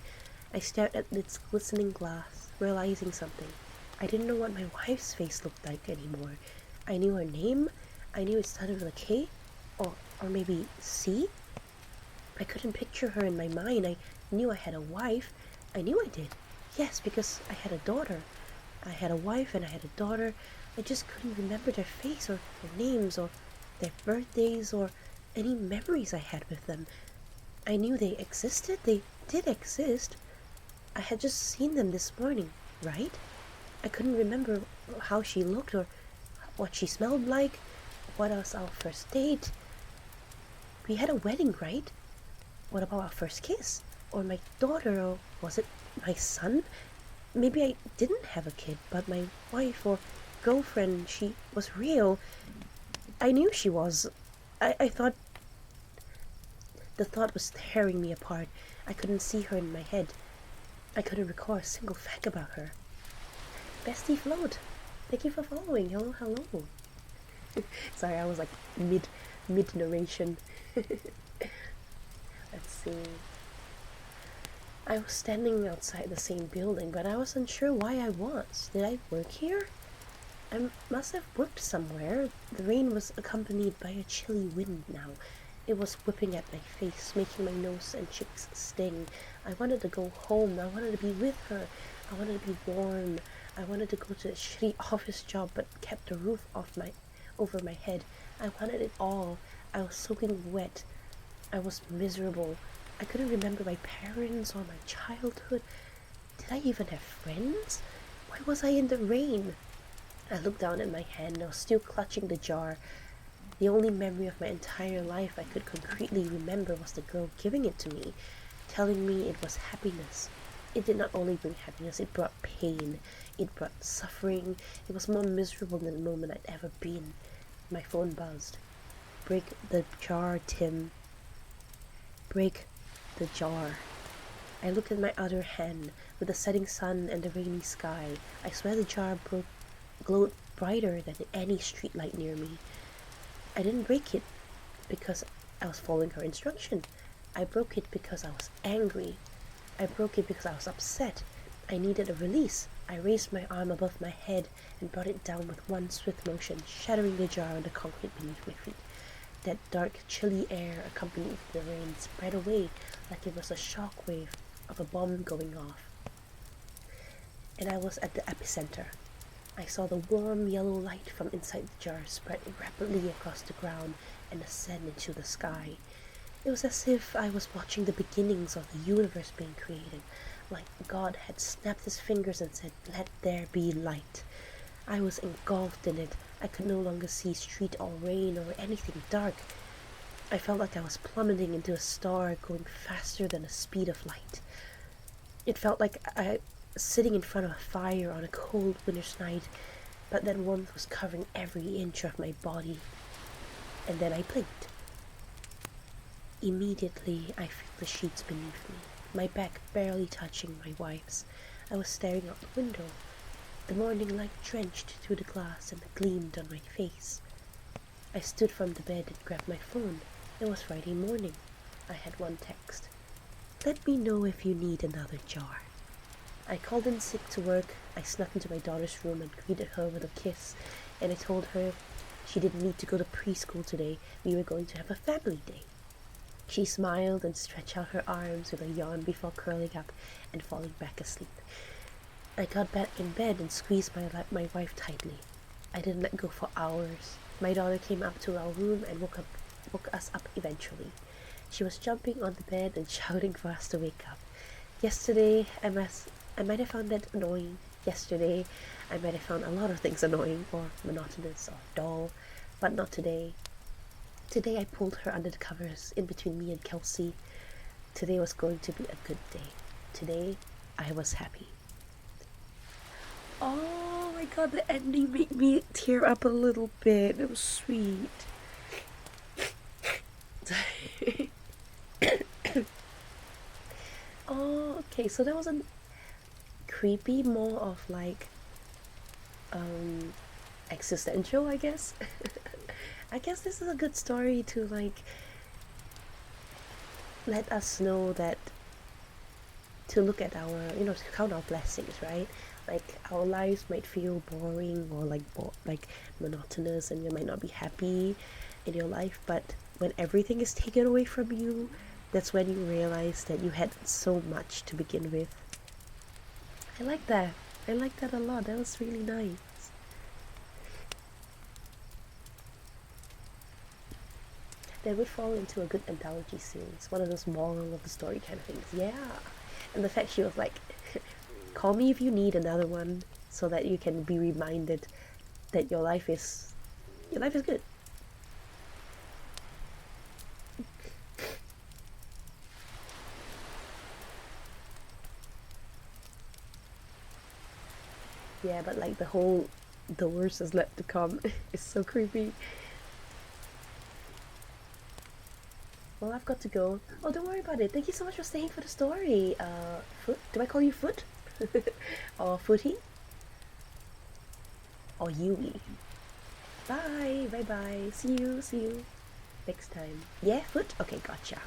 I stared at its glistening glass, realizing something. I didn't know what my wife's face looked like anymore. I knew her name. I knew it started with a K, or maybe C. I couldn't picture her in my mind. I knew I had a wife. I knew I did. Yes, because I had a daughter. I had a wife and I had a daughter. I just couldn't remember their face or their names or their birthdays or any memories I had with them. I knew they existed. They did exist. I had just seen them this morning, right? I couldn't remember how she looked or what she smelled like. What was our first date? We had a wedding, right? What about our first kiss? Or my daughter, or was it my son? Maybe I didn't have a kid, but my wife or girlfriend, she was real. I knew she was. I thought the thought was tearing me apart. I couldn't see her in my head. I couldn't recall a single fact about her. Bestie Float, thank you for following. Hello, hello. Sorry, I was like mid narration. Let's see. I was standing outside the same building, but I was unsure why I was. Did I work here? I must have worked somewhere. The rain was accompanied by a chilly wind now. It was whipping at my face, making my nose and cheeks sting. I wanted to go home. I wanted to be with her. I wanted to be warm. I wanted to go to a shitty office job, but kept the roof over my head. I wanted it all. I was soaking wet. I was miserable. I couldn't remember my parents or my childhood. Did I even have friends? Why was I in the rain? I looked down at my hand and I was still clutching the jar. The only memory of my entire life I could concretely remember was the girl giving it to me, telling me it was happiness. It did not only bring happiness, it brought pain. It brought suffering. It was more miserable than the moment I'd ever been. My phone buzzed. Break the jar, Tim. Break the jar. I looked at my other hand. With the setting sun and the rainy sky, I swear the jar glowed brighter than any streetlight near me. I didn't break it because I was following her instruction. I broke it because I was angry. I broke it because I was upset. I needed a release. I raised my arm above my head and brought it down with one swift motion, shattering the jar on the concrete beneath my feet. That dark, chilly air accompanied the rain spread away like it was a shock wave of a bomb going off. And I was at the epicenter. I saw the warm yellow light from inside the jar spread rapidly across the ground and ascend into the sky. It was as if I was watching the beginnings of the universe being created, like God had snapped his fingers and said, "Let there be light." I was engulfed in it. I could no longer see street or rain or anything dark. I felt like I was plummeting into a star going faster than the speed of light. It felt like I was sitting in front of a fire on a cold winter's night, but that warmth was covering every inch of my body. And then I blinked. Immediately, I felt the sheets beneath me, my back barely touching my wife's. I was staring out the window. The morning light drenched through the glass and gleamed on my face. I stood from the bed and grabbed my phone. It was Friday morning. I had one text. "Let me know if you need another jar." I called in sick to work. I snuck into my daughter's room and greeted her with a kiss, and I told her she didn't need to go to preschool today. We were going to have a family day. She smiled and stretched out her arms with a yawn before curling up and falling back asleep. I got back in bed and squeezed my wife tightly. I didn't let go for hours. My daughter came up to our room and woke us up eventually. She was jumping on the bed and shouting for us to wake up. Yesterday, I might have found that annoying. Yesterday, I might have found a lot of things annoying or monotonous or dull, but not today. Today I pulled her under the covers in between me and Kelsey. Today was going to be a good day. Today I was happy. Oh my god, the ending made me tear up a little bit. It was sweet. Oh, okay, so that wasn't creepy, more of like existential, I guess. I guess this is a good story to like let us know that to look at our, to count our blessings, right? Like our lives might feel boring or like like monotonous, and you might not be happy in your life, but when everything is taken away from you, that's when you realize that you had so much to begin with. I like that. I like that a lot. That was really nice. That would fall into a good anthology series, one of those moral of the story kind of things. Yeah. And the fact she was like, call me if you need another one, so that you can be reminded that your life is good. Yeah, but like the worst is left to come. It's so creepy. Well, I've got to go. Oh, don't worry about it. Thank you so much for staying for the story. Foot? Do I call you Foot? Or Footy? Or Yui? Bye, bye bye. See you next time. Yeah, Foot? Okay, gotcha.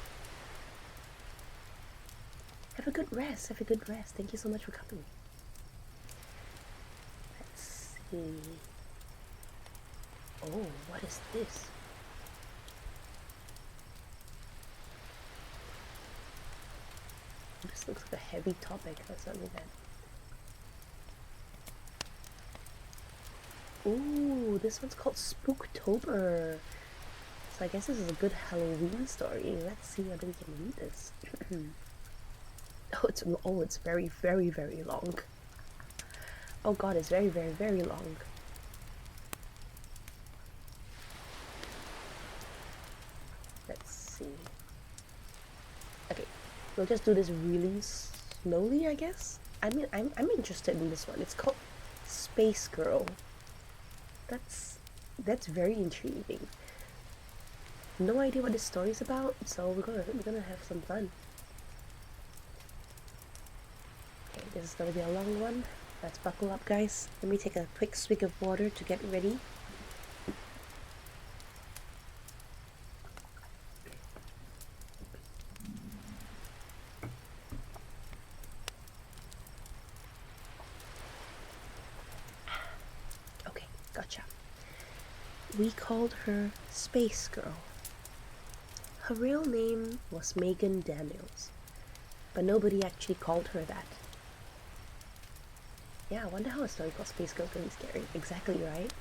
Have a good rest, Thank you so much for coming. Let's see. Oh, what is this? This looks like a heavy topic. Let's not do that. Ooh, this one's called Spooktober. So I guess this is a good Halloween story. Let's see whether we can read this. It's very, very, very long. Oh god, it's very, very, very long. Let's see. Okay, we'll just do this really slowly, I guess. I mean, I'm interested in this one. It's called Space Girl. That's very intriguing. No idea what this story's about, so we're gonna have some fun. Okay, this is gonna be a long one. Let's buckle up, guys. Let me take a quick swig of water to get ready. Okay, gotcha. We called her Space Girl. Her real name was Megan Daniels, but nobody actually called her that. Yeah, I wonder how a story called Space Girl can be scary. Exactly right.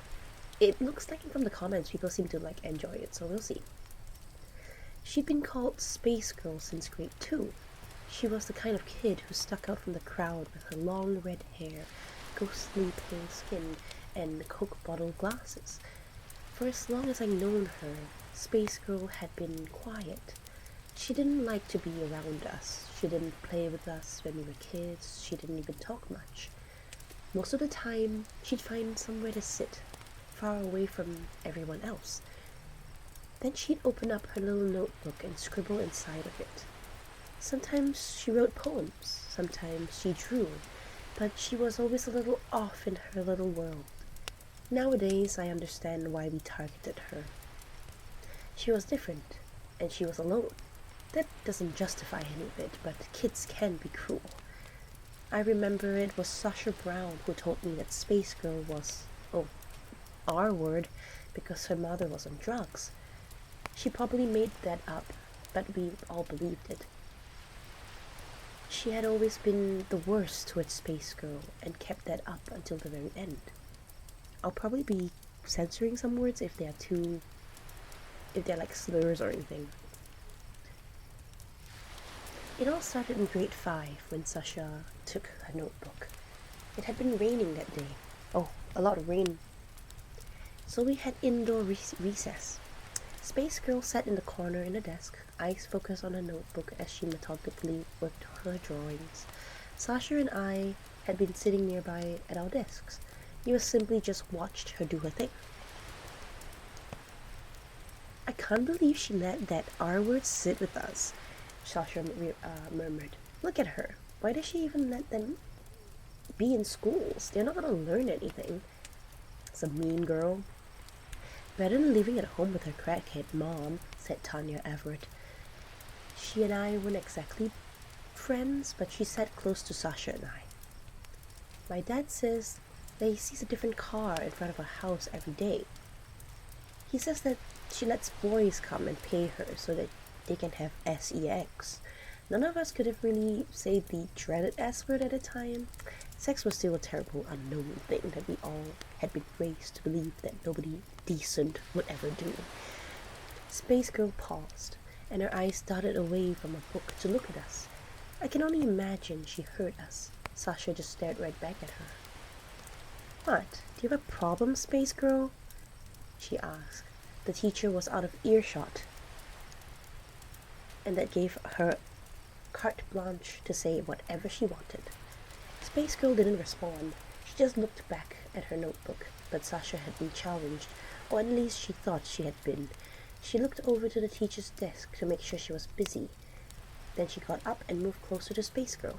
It looks like from the comments people seem to like enjoy it, so we'll see. She'd been called Space Girl since grade 2. She was the kind of kid who stuck out from the crowd with her long red hair, ghostly pale skin, and Coke bottle glasses. For as long as I'd known her, Space Girl had been quiet. She didn't like to be around us. She didn't play with us when we were kids. She didn't even talk much. Most of the time, she'd find somewhere to sit, far away from everyone else. Then she'd open up her little notebook and scribble inside of it. Sometimes she wrote poems, sometimes she drew, but she was always a little off in her little world. Nowadays, I understand why we targeted her. She was different, and she was alone. That doesn't justify any of it, but kids can be cruel. I remember it was Sasha Brown who told me that Space Girl was, our word, because her mother was on drugs. She probably made that up, but we all believed it. She had always been the worst towards Space Girl and kept that up until the very end. I'll probably be censoring some words if they're like slurs or anything. It all started in grade 5 when Sasha took her notebook. It had been raining that day. Oh, a lot of rain. So we had indoor recess. Space Girl sat in the corner in the desk, eyes focused on her notebook as she methodically worked her drawings. Sasha and I had been sitting nearby at our desks. You simply just watched her do her thing. I can't believe she let that R word sit with us, Sasha murmured. Look at her. Why does she even let them be in schools? They're not gonna learn anything. It's a mean girl. Better than living at home with her crackhead mom, said Tanya Everett. She and I weren't exactly friends, but she sat close to Sasha and I. My dad says that he sees a different car in front of her house every day. He says that she lets boys come and pay her so that they can have sex. None of us could have really said the dreaded S word at the time. Sex was still a terrible unknown thing that we all had been raised to believe that nobody decent would ever do. Space Girl paused, and her eyes darted away from a book to look at us. I can only imagine she heard us. Sasha just stared right back at her. What? Do you have a problem, Space Girl? She asked. The teacher was out of earshot, and that gave her carte blanche to say whatever she wanted. Space Girl didn't respond. She just looked back at her notebook, but Sasha had been challenged, or at least she thought she had been. She looked over to the teacher's desk to make sure she was busy. Then she got up and moved closer to Space Girl.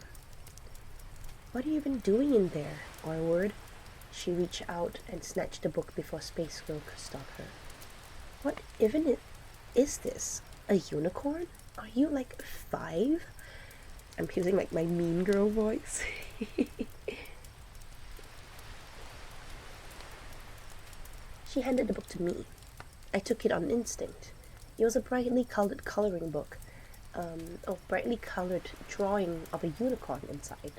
What have you been doing in there, R-word? She reached out and snatched the book before Space Girl could stop her. What even is this? A unicorn? Are you like 5? I'm using like my mean girl voice. She handed the book to me. I took it on instinct. It was a brightly colored coloring book, brightly colored drawing of a unicorn inside.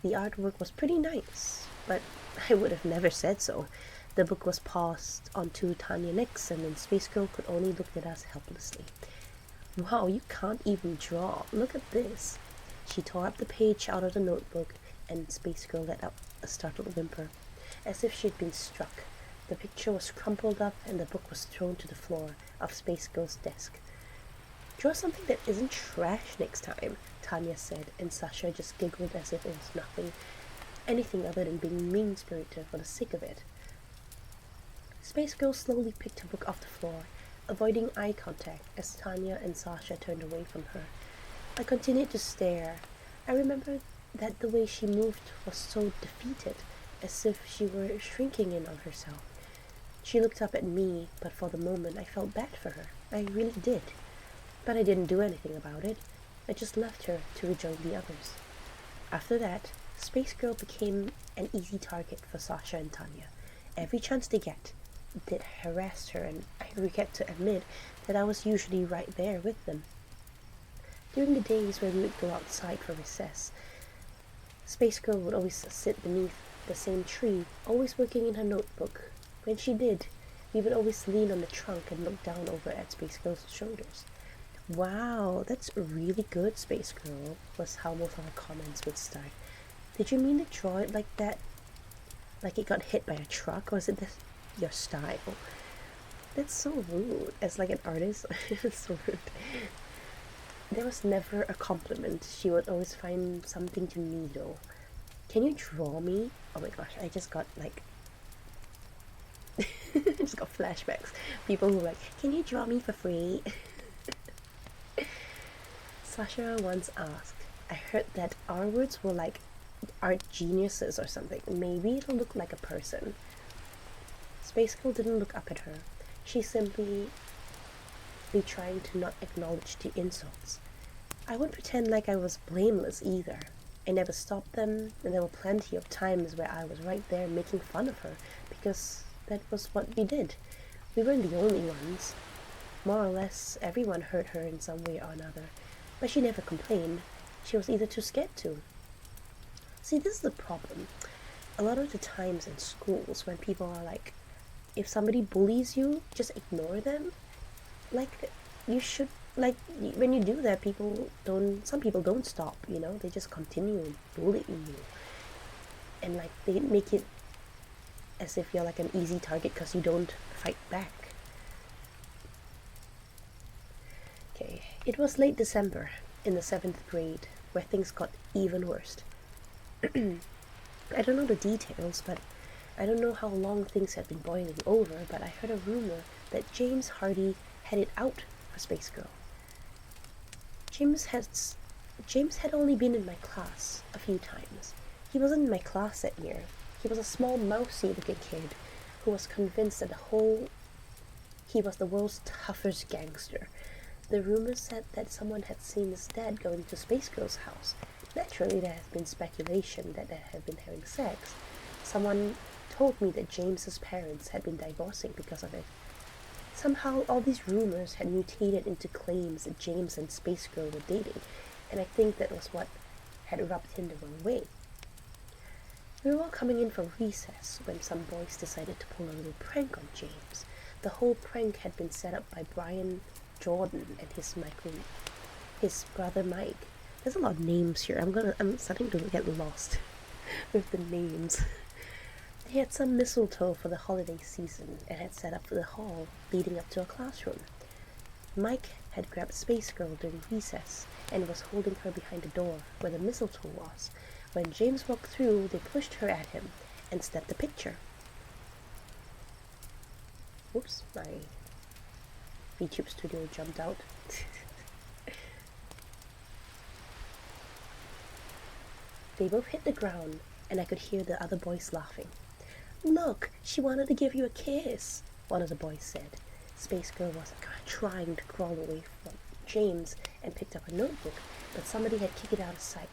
The artwork was pretty nice, but I would have never said so. The book was passed on to Tanya next, and then Space Girl could only look at us helplessly. Wow, you can't even draw. Look at this. She tore up the page out of the notebook, and Space Girl let out a startled whimper, as if she had been struck. The picture was crumpled up, and the book was thrown to the floor of Space Girl's desk. Draw something that isn't trash next time, Tanya said, and Sasha just giggled as if it was anything other than being mean-spirited for the sake of it. Space Girl slowly picked her book off the floor, avoiding eye contact as Tanya and Sasha turned away from her. I continued to stare. I remembered that the way she moved was so defeated, as if she were shrinking in on herself. She looked up at me, but for the moment I felt bad for her. I really did. But I didn't do anything about it. I just left her to rejoin the others. After that, Space Girl became an easy target for Sasha and Tanya. Every chance they harassed her, and I regret to admit that I was usually right there with them. During the days when we would go outside for recess, Space Girl would always sit beneath the same tree, always working in her notebook. When she did, we would always lean on the trunk and look down over at Space Girl's shoulders. Wow, that's really good, Space Girl, was how most of our comments would start. Did you mean to draw it like that? Like it got hit by a truck? Or is it your style? That's so rude. As like an artist, it's so rude. There was never a compliment. She would always find something to needle. Can you draw me? Oh my gosh, I just got like just got flashbacks. People who were like, can you draw me for free? Sasha once asked, I heard that our words were like art geniuses or something. Maybe it'll look like a person. Space Girl didn't look up at her. She simply be trying to not acknowledge the insults. I wouldn't pretend like I was blameless either. I never stopped them, and there were plenty of times where I was right there making fun of her, because that was what we did. We weren't the only ones. More or less, everyone hurt her in some way or another, but she never complained. She was either too scared to. See, this is the problem. A lot of the times in schools when people are like, if somebody bullies you, just ignore them. Like, you should, like, when you do that, some people don't stop, you know, they just continue bullying you. And like, they make it as if you're like an easy target because you don't fight back. Okay, it was late December in the 7th grade where things got even worse. I don't know the details, but I don't know how long things had been boiling over, but I heard a rumor that James Hardy headed out for Space Girl. James had James had only been in my class a few times. He wasn't in my class that year. He was a small, mousy-looking kid who was convinced that he was the world's toughest gangster. The rumors said that someone had seen his dad going to Space Girl's house. Naturally, there has been speculation that they had been having sex. Someone told me that James's parents had been divorcing because of it. Somehow, all these rumors had mutated into claims that James and Space Girl were dating, and I think that was what had rubbed him the wrong way. We were all coming in from recess when some boys decided to pull a little prank on James. The whole prank had been set up by Brian Jordan and his brother Mike. There's a lot of names here. I'm starting to get lost with the names. They had some mistletoe for the holiday season and had set up the hall leading up to a classroom. Mike had grabbed Space Girl during recess and was holding her behind the door where the mistletoe was. When James walked through, they pushed her at him and snapped the picture. Oops, my VTube Studio jumped out. They both hit the ground, and I could hear the other boys laughing. "Look, she wanted to give you a kiss," one of the boys said. Space Girl was trying to crawl away from James and picked up a notebook, but somebody had kicked it out of sight.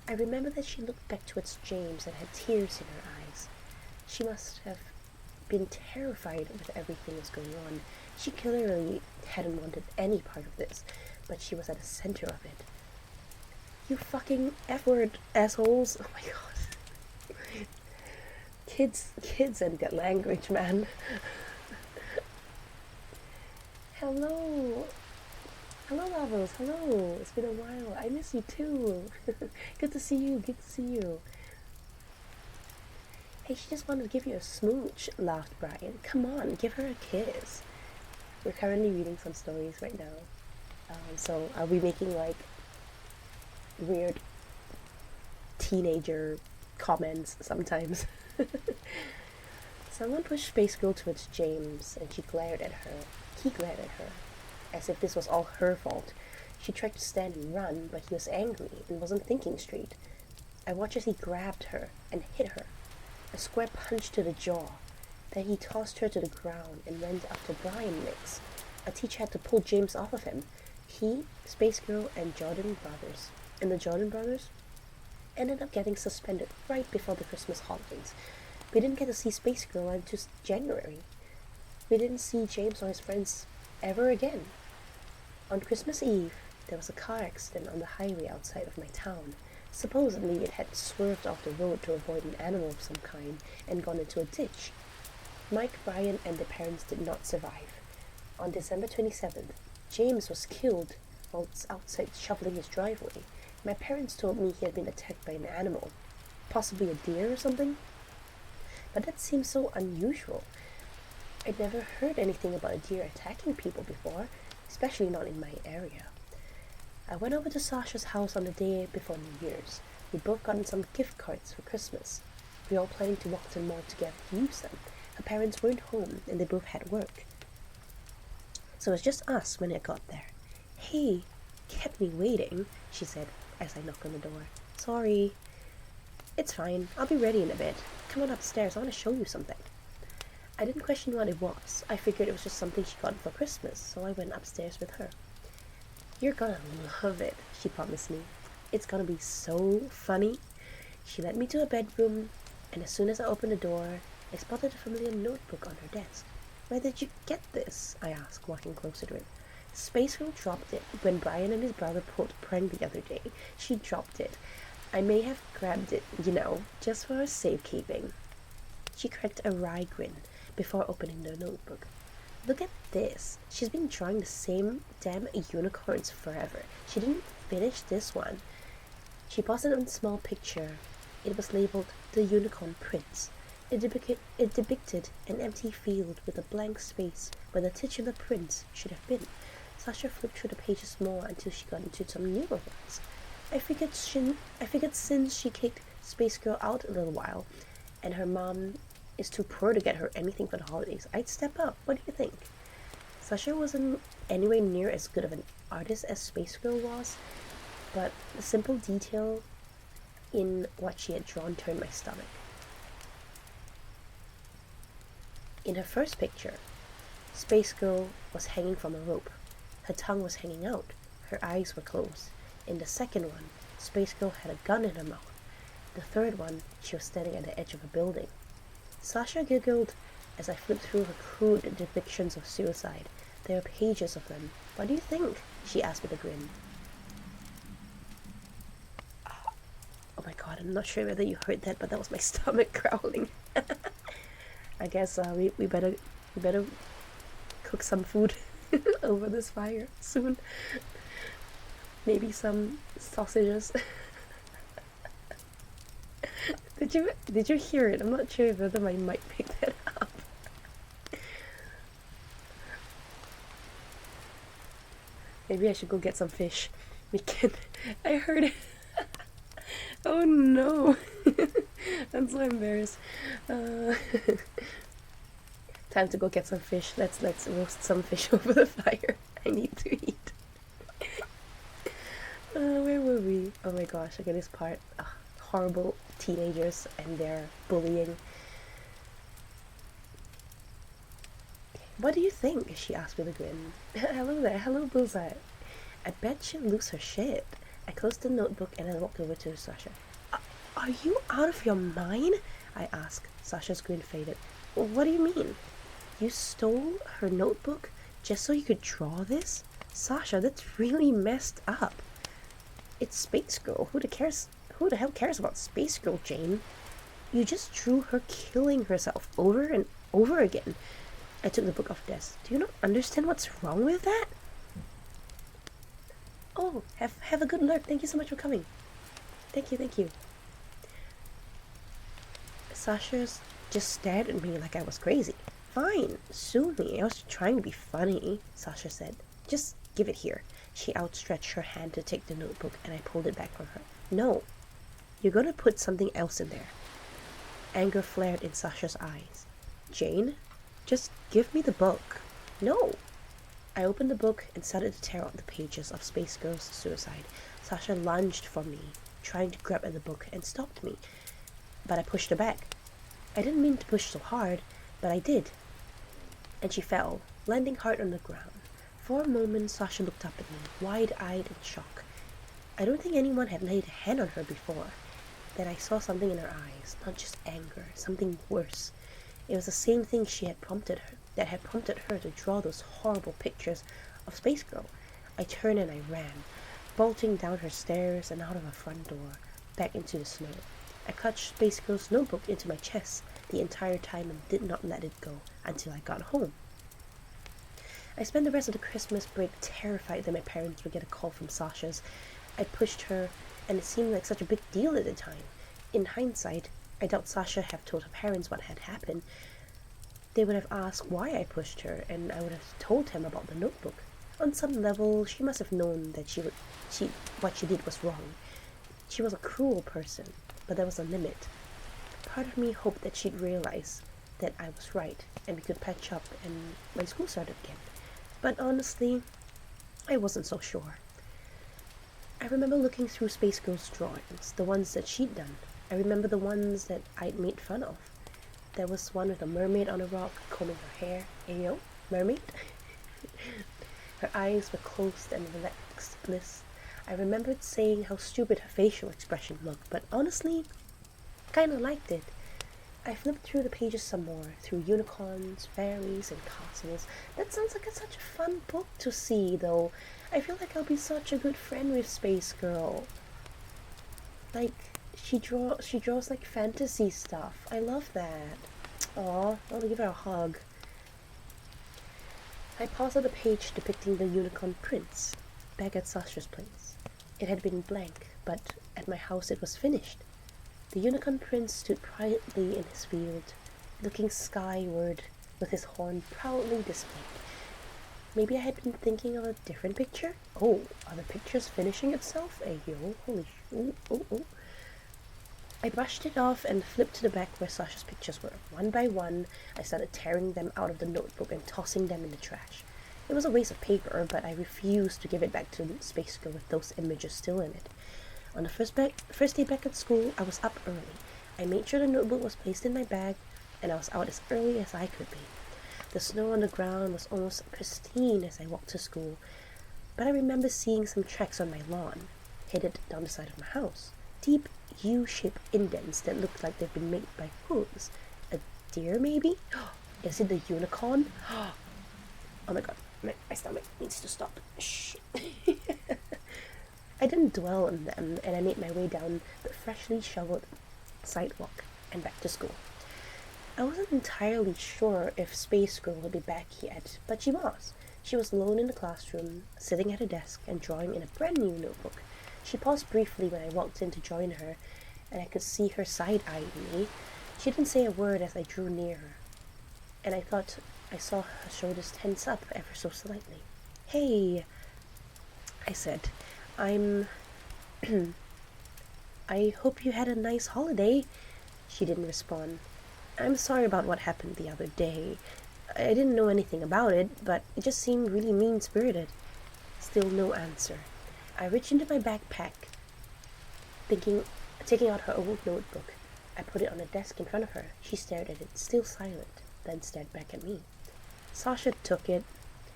I remember that she looked back towards James and had tears in her eyes. She must have been terrified with everything that was going on. She clearly hadn't wanted any part of this, but she was at the center of it. "You fucking F-word, assholes." Oh my god. Kids and that language, man. Hello, Lavos, hello. It's been a while. I miss you too. Good to see you, Hey, she just wanted to give you a smooch, laughed Brian. Come on, give her a kiss. We're currently reading some stories right now. So I'll be making like weird teenager comments sometimes. Someone pushed Space Girl towards James and he glared at her, as if this was all her fault. She tried to stand and run, but he was angry and wasn't thinking straight. I watched as he grabbed her and hit her. A square punch to the jaw. Then he tossed her to the ground and went after Brian next. A teacher had to pull James off of him. He, Space Girl, and the Jordan brothers ended up getting suspended right before the Christmas holidays. We didn't get to see Space Girl until January. We didn't see James or his friends ever again. On Christmas Eve, there was a car accident on the highway outside of my town. Supposedly, it had swerved off the road to avoid an animal of some kind and gone into a ditch. Mike, Brian, and their parents did not survive. On December 27th, James was killed while outside shoveling his driveway. My parents told me he had been attacked by an animal, possibly a deer or something. But that seems so unusual. I'd never heard anything about a deer attacking people before, especially not in my area. I went over to Sasha's house on the day before New Year's. We'd both gotten some gift cards for Christmas. We were all planning to walk to the mall together to use them. Her parents weren't home, and they both had work. So it was just us when I got there. "Hey, kept me waiting," she said as I knocked on the door. "Sorry." "It's fine. I'll be ready in a bit. Come on upstairs. I want to show you something." I didn't question what it was. I figured it was just something she got for Christmas, so I went upstairs with her. "You're gonna love it," she promised me. "It's gonna be so funny." She led me to a bedroom, and as soon as I opened the door, I spotted a familiar notebook on her desk. "Where did you get this?" I asked, walking closer to it. Space Girl dropped it when Brian and his brother pulled a prank the other day. She dropped it. I may have grabbed it, just for safekeeping. She cracked a wry grin before opening the notebook. "Look at this. She's been drawing the same damn unicorns forever. She didn't finish this one." She paused on a small picture. It was labeled "The Unicorn Prince." It depicted an empty field with a blank space where the titular prince should have been. Sasha flipped through the pages more until she got into some newer ones. I figured since she kicked Space Girl out a little while, and her mom is too poor to get her anything for the holidays, I'd step up. What do you think? Sasha wasn't anywhere near as good of an artist as Space Girl was, but the simple detail in what she had drawn turned my stomach. In her first picture, Space Girl was hanging from a rope. Her tongue was hanging out. Her eyes were closed. In the second one, Space Girl had a gun in her mouth. The third one, she was standing at the edge of a building. Sasha giggled as I flipped through her crude depictions of suicide. There were pages of them. What do you think? She asked with a grin. Oh my god, I'm not sure whether you heard that, but that was my stomach growling. I guess we better cook some food over this fire soon. Maybe some sausages. Did you hear it? I'm not sure whether my mic picked that up. Maybe I should go get some fish. I heard it. Oh no. I'm so embarrassed. Time to go get some fish. Let's roast some fish over the fire. I need to eat. Where were we? Oh my gosh, look at this part. Horrible teenagers and their bullying. What do you think? She asked with a grin. Hello there, hello Bullseye. I bet she'll lose her shit. I closed the notebook and I walked over to Sasha. Are you out of your mind? I asked. Sasha's grin faded. What do you mean? You stole her notebook just so you could draw this? Sasha, that's really messed up. It's Space Girl. Who the hell cares about Space Girl, Jane? You just drew her killing herself over and over again. I took the book off the desk. Do you not understand what's wrong with that? Oh, have a good lurk. Thank you so much for coming. Thank you. Sasha just stared at me like I was crazy. Fine, sue me. I was trying to be funny, Sasha said. Just give it here. She outstretched her hand to take the notebook and I pulled it back from her. No, you're gonna put something else in there. Anger flared in Sasha's eyes. Jane, just give me the book. No. I opened the book and started to tear out the pages of Space Girl's suicide. Sasha lunged for me, trying to grab at the book, and stopped me. But I pushed her back. I didn't mean to push so hard, but I did. And she fell, landing hard on the ground. For a moment, Sasha looked up at me, wide-eyed in shock. I don't think anyone had laid a hand on her before. Then I saw something in her eyes, not just anger, something worse. It was the same thing that had prompted her to draw those horrible pictures of Space Girl. I turned and I ran, bolting down her stairs and out of her front door, back into the snow. I clutched Space Girl's notebook into my chest the entire time and did not let it go until I got home. I spent the rest of the Christmas break terrified that my parents would get a call from Sasha's. I pushed her, and it seemed like such a big deal at the time. In hindsight, I doubt Sasha had told her parents what had happened. They would have asked why I pushed her, and I would have told him about the notebook. On some level, she must have known that what she did was wrong. She was a cruel person, but there was a limit. Part of me hoped that she'd realize that I was right, and we could patch up and when school started again. But honestly, I wasn't so sure. I remember looking through Space Girl's drawings, the ones that she'd done. I remember the ones that I'd made fun of. There was one with a mermaid on a rock, combing her hair. Ayo, mermaid? Her eyes were closed and relaxed bliss. I remembered saying how stupid her facial expression looked, but honestly, kinda liked it. I flipped through the pages some more, through unicorns, fairies, and castles. That sounds like such a fun book to see, though. I feel like I'll be such a good friend with Space Girl. Like, she draws like fantasy stuff. I love that. Aw, I want to give her a hug. I paused at the page depicting the unicorn prince, back at Sasha's place. It had been blank, but at my house it was finished. The unicorn prince stood proudly in his field, looking skyward with his horn proudly displayed. Maybe I had been thinking of a different picture? Oh, are the pictures finishing itself? Ayo, holy ooh. I brushed it off and flipped to the back where Sasha's pictures were. One by one, I started tearing them out of the notebook and tossing them in the trash. It was a waste of paper, but I refused to give it back to Space Girl with those images still in it. On the first day back at school, I was up early. I made sure the notebook was placed in my bag, and I was out as early as I could be. The snow on the ground was almost pristine as I walked to school, but I remember seeing some tracks on my lawn, headed down the side of my house. Deep U-shaped indents that looked like they'd been made by hooves. A deer, maybe? Is it the unicorn? Oh my god, my stomach needs to stop. Shh. I didn't dwell on them, and I made my way down the freshly shoveled sidewalk and back to school. I wasn't entirely sure if Space Girl would be back yet, but she was. She was alone in the classroom, sitting at her desk and drawing in a brand new notebook. She paused briefly when I walked in to join her, and I could see her side-eyeing me. She didn't say a word as I drew near her, and I thought I saw her shoulders tense up ever so slightly. "Hey," I said. I hope you had a nice holiday." She didn't respond. "I'm sorry about what happened the other day. I didn't know anything about it, but it just seemed really mean-spirited." Still no answer. I reached into my backpack, taking out her old notebook. I put it on the desk in front of her. She stared at it, still silent, then stared back at me. Sasha took it.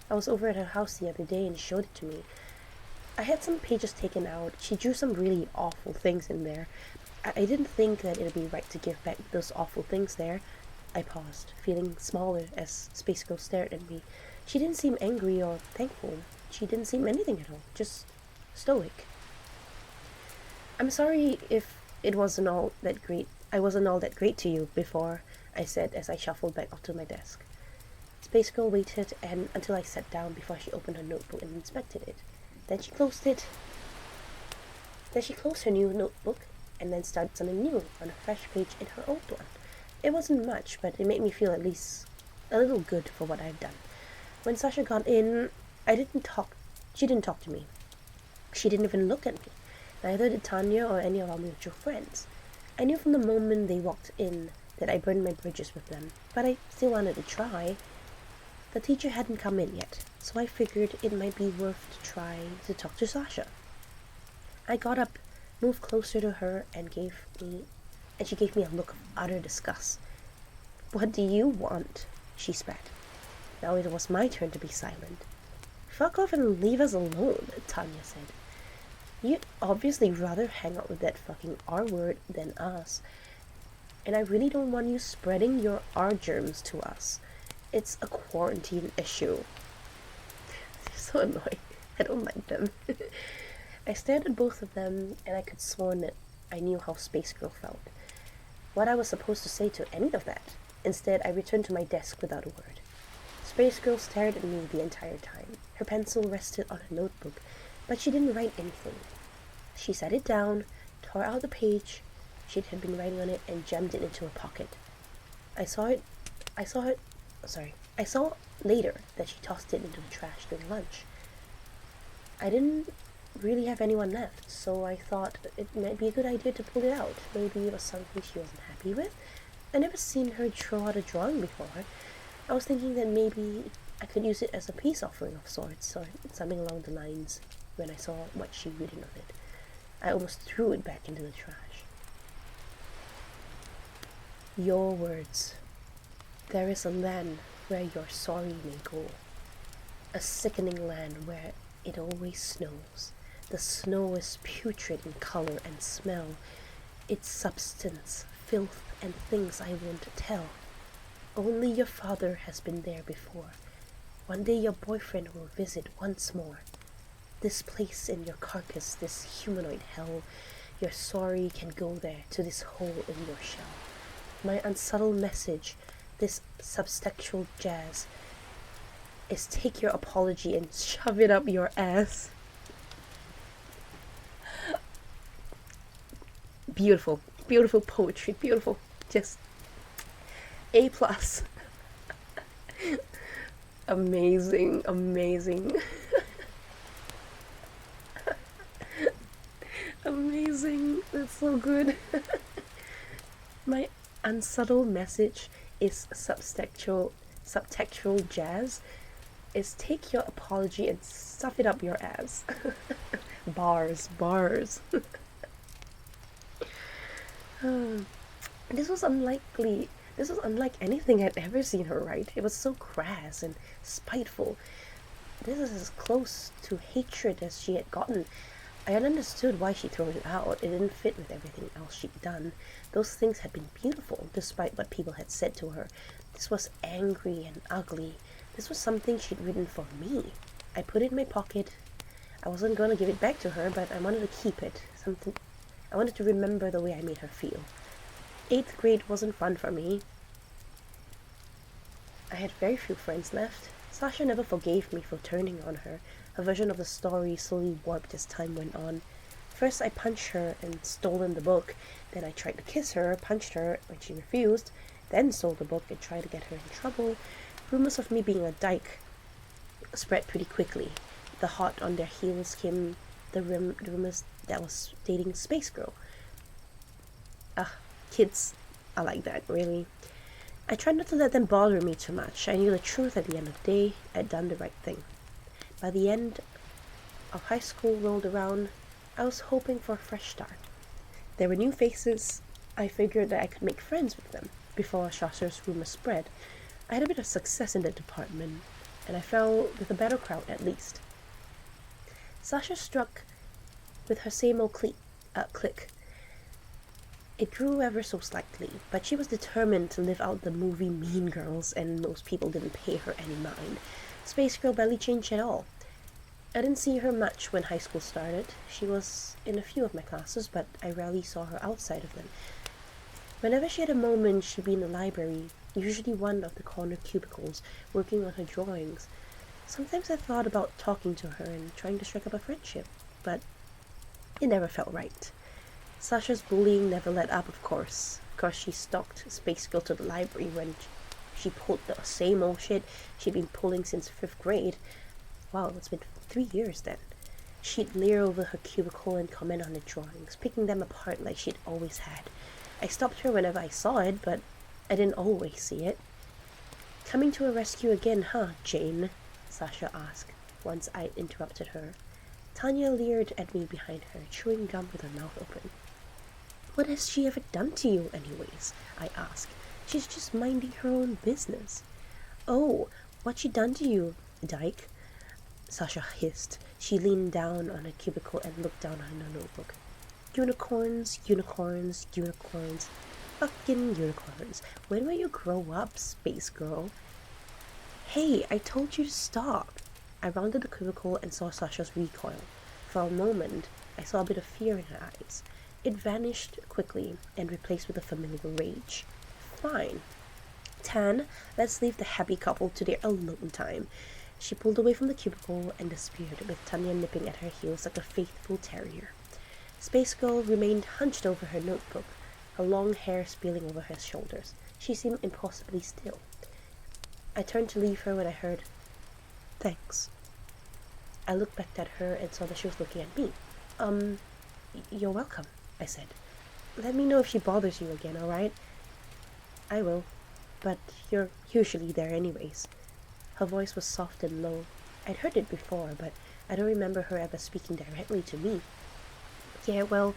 I was over at her house the other day and showed it to me. I had some pages taken out. She drew some really awful things in there. I didn't think that it would be right to give back those awful things there. I paused, feeling smaller as Space Girl stared at me. She didn't seem angry or thankful. She didn't seem anything at all, just stoic. "I'm sorry if it wasn't all that great. I wasn't all that great to you before," I said as I shuffled back onto my desk. Space Girl waited until I sat down before she opened her notebook and inspected it. Then she closed her new notebook and then started something new on a fresh page in her old one. It wasn't much, but it made me feel at least a little good for what I'd done. When Sasha got in, she didn't talk to me. She didn't even look at me. Neither did Tanya or any of our mutual friends. I knew from the moment they walked in that I burned my bridges with them, but I still wanted to try. The teacher hadn't come in yet, so I figured it might be worth to try to talk to Sasha. I got up, moved closer to her, and she gave me a look of utter disgust. "What do you want?" she spat. Now it was my turn to be silent. "Fuck off and leave us alone," Tanya said. "You'd obviously rather hang out with that fucking R-word than us, and I really don't want you spreading your R-germs to us. It's a quarantine issue." They're so annoying. I don't like them. I stared at both of them, and I could sworn that I knew how Space Girl felt. What I was supposed to say to any of that? Instead, I returned to my desk without a word. Space Girl stared at me the entire time. Her pencil rested on her notebook, but she didn't write anything. She set it down, tore out the page she had been writing on it, and jammed it into a pocket. I saw later that she tossed it into the trash during lunch. I didn't really have anyone left, so I thought it might be a good idea to pull it out. Maybe it was something she wasn't happy with. I never seen her draw out a drawing before. I was thinking that maybe I could use it as a peace offering of sorts, or something along the lines. When I saw what she'd written of it, I almost threw it back into the trash. "Your words. There is a land where your sorry may go. A sickening land where it always snows. The snow is putrid in color and smell. Its substance, filth, and things I won't tell. Only your father has been there before. One day your boyfriend will visit once more. This place in your carcass, this humanoid hell, your sorry can go there to this hole in your shell. My unsubtle message, this subtextual jazz, is take your apology and shove it up your ass." Beautiful, beautiful poetry, beautiful, just A+. Amazing, amazing. Amazing, that's so good. My unsubtle message is subtextual jazz. Is take your apology and stuff it up your ass. Bars, bars. This was unlikely. This was unlike anything I'd ever seen her write. It was so crass and spiteful. This is as close to hatred as she had gotten. I had understood why she'd thrown it out. It didn't fit with everything else she'd done. Those things had been beautiful, despite what people had said to her. This was angry and ugly. This was something she'd written for me. I put it in my pocket. I wasn't going to give it back to her, but I wanted to keep it. I wanted to remember the way I made her feel. 8th grade wasn't fun for me. I had very few friends left. Sasha never forgave me for turning on her. Her version of the story slowly warped as time went on. First I punched her and stolen the book. Then I tried to kiss her, punched her when she refused, then stole the book and tried to get her in trouble. Rumors of me being a dyke spread pretty quickly. The hot on their heels came the rumors that I was dating Space Girl. Kids are like that, really. I tried not to let them bother me too much. I knew the truth at the end of the day. I'd done the right thing. By the end of high school rolled around, I was hoping for a fresh start. There were new faces. I figured that I could make friends with them before Sasha's rumors spread. I had a bit of success in that department, and I fell with a better crowd at least. Sasha struck with her same old clique. It grew ever so slightly, but she was determined to live out the movie Mean Girls, and most people didn't pay her any mind. Space Girl barely changed at all. I didn't see her much when high school started. She was in a few of my classes, but I rarely saw her outside of them. Whenever she had a moment, she'd be in the library, usually one of the corner cubicles, working on her drawings. Sometimes I thought about talking to her and trying to strike up a friendship, but it never felt right. Sasha's bullying never let up, of course. She stalked Space Girl to the library when she pulled the same old shit she'd been pulling since 5th grade. Wow, it's been 3 years then. She'd leer over her cubicle and comment on the drawings, picking them apart like she'd always had. I stopped her whenever I saw it, but I didn't always see it. Coming to her rescue again, huh, Jane? Sasha asked, once I interrupted her. Tanya leered at me behind her, chewing gum with her mouth open. What has she ever done to you, anyways? I asked. She's just minding her own business. Oh, what she done to you, dyke? Sasha hissed. She leaned down on her cubicle and looked down on her notebook. Unicorns, unicorns, unicorns. Fucking unicorns. When will you grow up, Space Girl? Hey, I told you to stop. I rounded the cubicle and saw Sasha's recoil. For a moment, I saw a bit of fear in her eyes. It vanished quickly and replaced with a familiar rage. Fine. Tan, let's leave the happy couple to their alone time. She pulled away from the cubicle and disappeared, with Tanya nipping at her heels like a faithful terrier. Space Girl remained hunched over her notebook, her long hair spilling over her shoulders. She seemed impossibly still. I turned to leave her when I heard, "Thanks." I looked back at her and saw that she was looking at me. You're welcome," I said. "Let me know if she bothers you again, alright?" "I will, but you're usually there anyways." Her voice was soft and low. I'd heard it before, but I don't remember her ever speaking directly to me. "Yeah, well,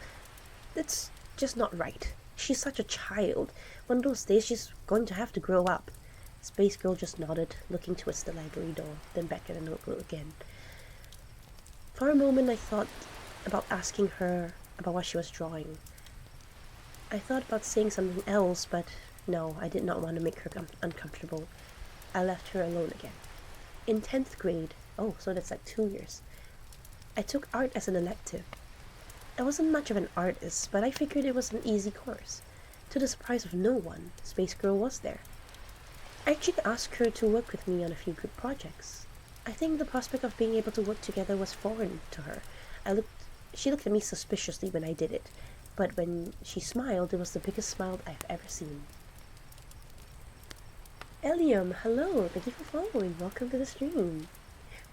that's just not right. She's such a child. One of those days she's going to have to grow up." Space Girl just nodded, looking towards the library door, then back at the notebook again. For a moment I thought about asking her about what she was drawing. I thought about saying something else, but no, I did not want to make her uncomfortable. I left her alone again. In 10th grade, oh, so that's like 2 years, I took art as an elective. I wasn't much of an artist, but I figured it was an easy course. To the surprise of no one, Space Girl was there. I actually asked her to work with me on a few group projects. I think the prospect of being able to work together was foreign to her. She looked at me suspiciously when I did it, but when she smiled, it was the biggest smile I've ever seen. Eliam, hello, thank you for following. Welcome to the stream.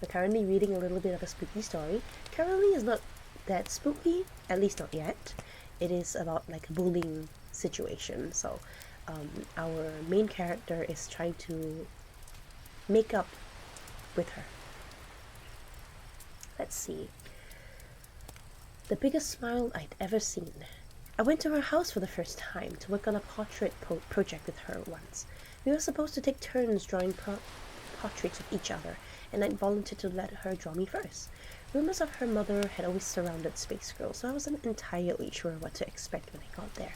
We're currently reading a little bit of a spooky story. Currently is not that spooky, at least not yet. It is about like a bullying situation. So our main character is trying to make up with her. Let's see. The biggest smile I'd ever seen. I went to her house for the first time to work on a portrait project with her once. We were supposed to take turns drawing portraits of each other, and I'd volunteered to let her draw me first. Rumors of her mother had always surrounded Space Girl, so I wasn't entirely sure what to expect when I got there.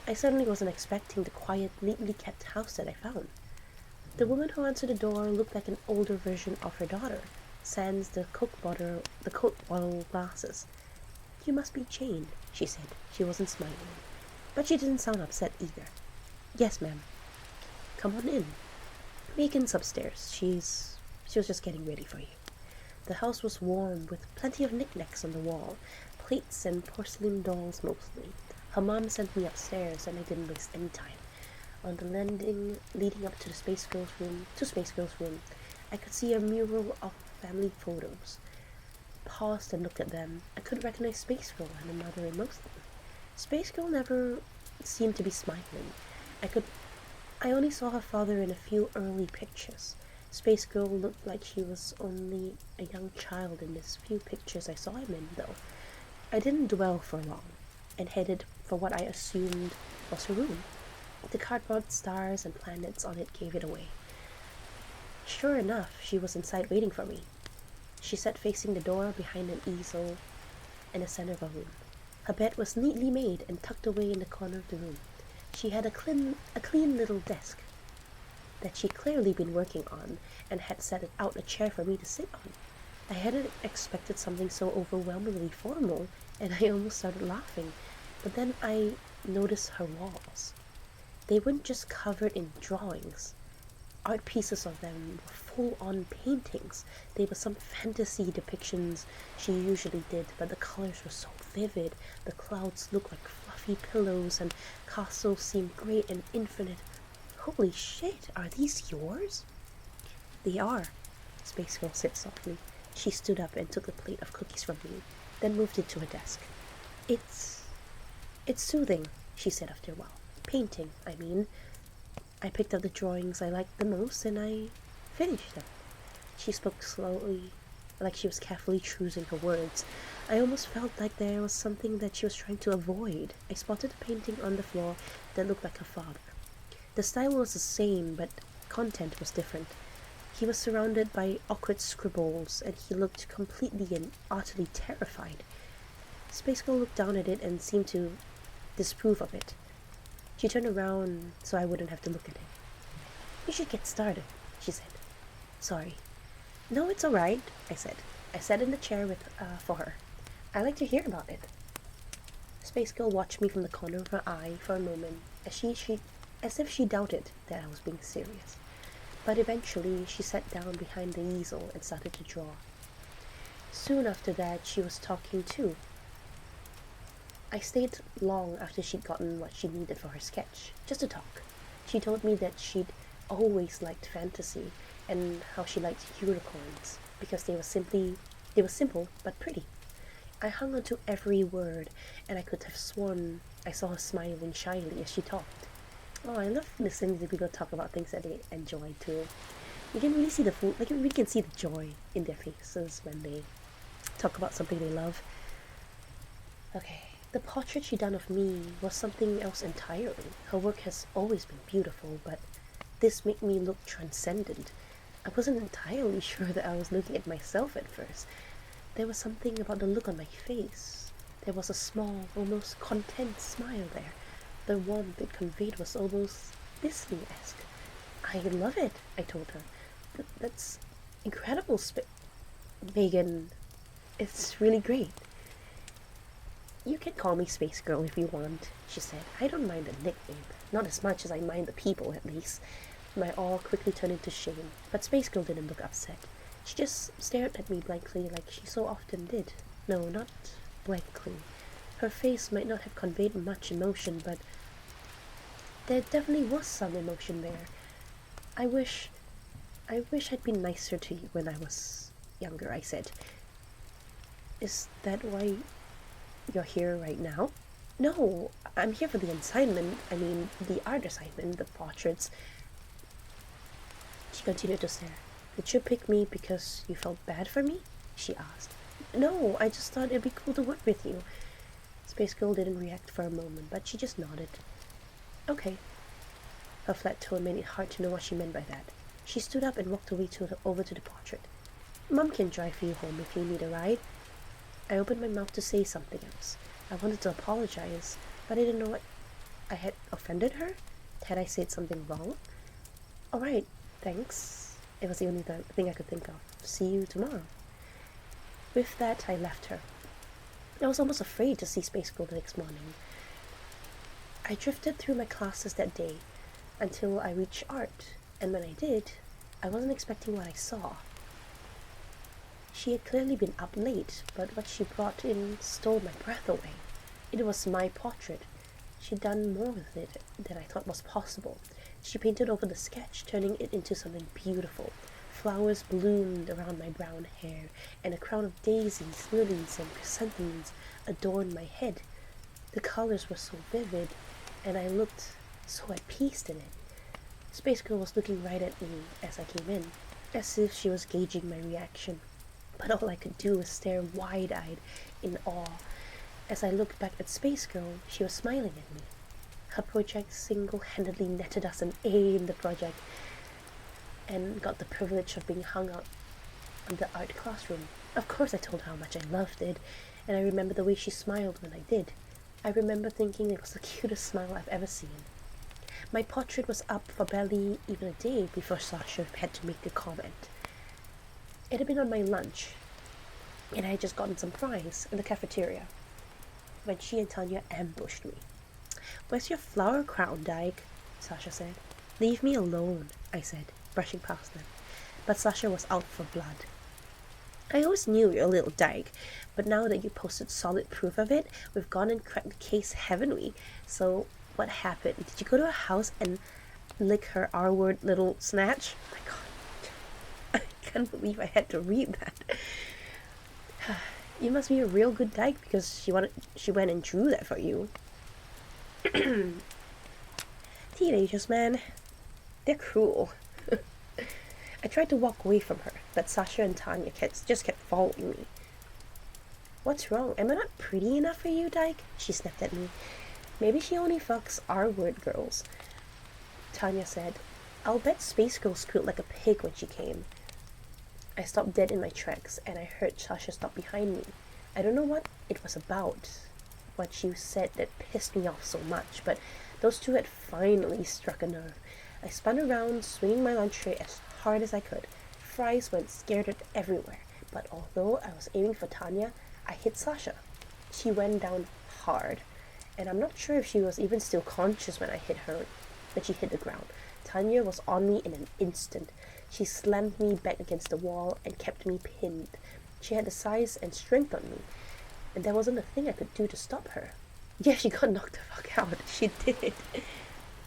I certainly wasn't expecting the quiet, neatly kept house that I found. The woman who answered the door looked like an older version of her daughter, sans the Coke bottle glasses. "You must be Jane," she said. She wasn't smiling, but she didn't sound upset either. "Yes, ma'am." "Come on in. Megan's upstairs. She was just getting ready for you." The house was warm, with plenty of knickknacks on the wall, plates and porcelain dolls mostly. Her mom sent me upstairs, and I didn't waste any time. On the landing leading up to Space Girl's room, I could see a mural of family photos. Paused and looked at them. I could recognize Space Girl and her mother in most of them. Space Girl never seemed to be smiling. I only saw her father in a few early pictures. Space Girl looked like she was only a young child in these few pictures I saw him in, though. I didn't dwell for long, and headed for what I assumed was her room. The cardboard stars and planets on it gave it away. Sure enough, she was inside waiting for me. She sat facing the door behind an easel in the center of the room. Her bed was neatly made and tucked away in the corner of the room. She had a clean little desk that she'd clearly been working on, and had set out a chair for me to sit on. I hadn't expected something so overwhelmingly formal, and I almost started laughing. But then I noticed her walls. They weren't just covered in drawings. Art pieces of them were full-on paintings. They were some fantasy depictions she usually did, but the colors were so vivid. The clouds looked like fluffy pillows, and castles seemed great and infinite. "Holy shit, are these yours?" "They are," Space Girl said softly. She stood up and took a plate of cookies from me, then moved it to her desk. It's soothing," she said after a while. "Painting, I mean. I picked up the drawings I liked the most, and I finished them." She spoke slowly, like she was carefully choosing her words. I almost felt like there was something that she was trying to avoid. I spotted a painting on the floor that looked like her father. The style was the same, but content was different. He was surrounded by awkward scribbles, and he looked completely and utterly terrified. Space Girl looked down at it and seemed to disapprove of it. She turned around so I wouldn't have to look at it. "You should get started," she said. "Sorry." "No, it's all right," I said. I sat in the chair for her. "I like to hear about it." Space Girl watched me from the corner of her eye for a moment, as if she doubted that I was being serious. But eventually she sat down behind the easel and started to draw. Soon after that, she was talking too. I stayed long after she'd gotten what she needed for her sketch, just to talk. She told me that she'd always liked fantasy, and how she liked unicorns, because they were simple but pretty. I hung on to every word, and I could have sworn I saw her smiling shyly as she talked. Oh, I love listening to people talk about things that they enjoy too. You can really see you can see the joy in their faces when they talk about something they love. Okay. The portrait she'd done of me was something else entirely. Her work has always been beautiful, but this made me look transcendent. I wasn't entirely sure that I was looking at myself at first. There was something about the look on my face. There was a small, almost content smile there. The warmth it conveyed was almost Disney-esque. "I love it," I told her. That's incredible, Megan. It's really great." "You can call me Space Girl if you want," she said. "I don't mind the nickname. Not as much as I mind the people, at least." My awe quickly turned into shame, but Space Girl didn't look upset. She just stared at me blankly like she so often did. No, not blankly. Her face might not have conveyed much emotion, but there definitely was some emotion there. I wish I'd been nicer to you when I was younger," I said. "Is that why you're here right now?" No, I'm here for the assignment. I mean, the art assignment, the portraits. She continued to stare. Did you pick me because you felt bad for me? She asked. No, I just thought it'd be cool to work with you. Space Girl didn't react for a moment, but she just nodded. Okay. Her flat tone made it hard to know what she meant by that. She stood up and walked over to the portrait. Mom can drive you home if you need a ride. I opened my mouth to say something else. I wanted to apologize, but I didn't know what I had offended her. Had I said something wrong? Alright, thanks. It was the only thing I could think of. See you tomorrow. With that, I left her. I was almost afraid to see Space Girl the next morning. I drifted through my classes that day until I reached art, and when I did, I wasn't expecting what I saw. She had clearly been up late, but what she brought in stole my breath away. It was my portrait. She'd done more with it than I thought was possible. She painted over the sketch, turning it into something beautiful. Flowers bloomed around my brown hair, and a crown of daisies, lilies, and chrysanthemums adorned my head. The colors were so vivid, and I looked so at peace in it. Space Girl was looking right at me as I came in, as if she was gauging my reaction. But all I could do was stare wide-eyed in awe. As I looked back at Space Girl, she was smiling at me. Her project single-handedly netted us an A in the project and got the privilege of being hung out in the art classroom. Of course I told her how much I loved it, and I remember the way she smiled when I did. I remember thinking it was the cutest smile I've ever seen. My portrait was up for barely even a day before Sasha had to make a comment. It had been on my lunch, and I had just gotten some fries in the cafeteria when she and Tanya ambushed me. Where's your flower crown, Dyke? Sasha said. Leave me alone, I said, brushing past them. But Sasha was out for blood. I always knew you're a little dyke, but now that you posted solid proof of it, we've gone and cracked the case, haven't we? So, what happened? Did you go to her house and lick her R-word little snatch? Oh my god. I can't believe I had to read that. You must be a real good dyke because she went and drew that for you. Teenagers, man. They're cruel. I tried to walk away from her, but Sasha and Tanya just kept following me. What's wrong? Am I not pretty enough for you, Dyke? She snapped at me. Maybe she only fucks R-word girls. Tanya said, I'll bet Space Girl squealed like a pig when she came. I stopped dead in my tracks, and I heard Sasha stop behind me. I don't know what it was about, what she said that pissed me off so much, but those two had finally struck a nerve. I spun around, swinging my lunch tray as hard as I could. Fries went scattered everywhere, but although I was aiming for Tanya, I hit Sasha. She went down hard, and I'm not sure if she was even still conscious when she hit the ground. Tanya was on me in an instant. She slammed me back against the wall and kept me pinned. She had the size and strength on me, and there wasn't a thing I could do to stop her. Yeah, she got knocked the fuck out. She did.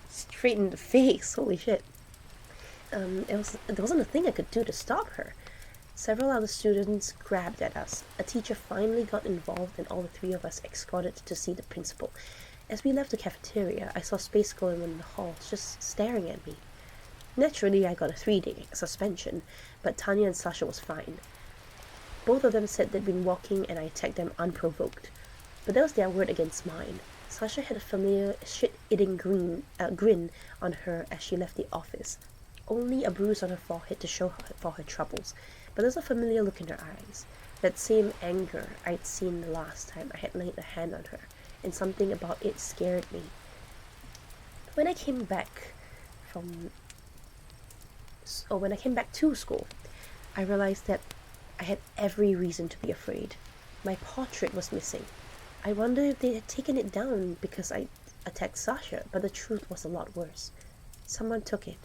Straight in the face. Holy shit. There wasn't a thing I could do to stop her. Several other students grabbed at us. A teacher finally got involved, and all the three of us escorted to see the principal. As we left the cafeteria, I saw Space Girl in the halls, just staring at me. Naturally, I got a 3-day suspension, but Tanya and Sasha was fine. Both of them said they'd been walking, and I attacked them unprovoked. But that was their word against mine. Sasha had a familiar shit-eating grin on her as she left the office. Only a bruise on her forehead to show her for her troubles, but there's a familiar look in her eyes. That same anger I'd seen the last time I had laid a hand on her, and something about it scared me. When I came back to school, I realized that I had every reason to be afraid. My portrait was missing. I wonder if they had taken it down because I attacked Sasha, but the truth was a lot worse. Someone took it,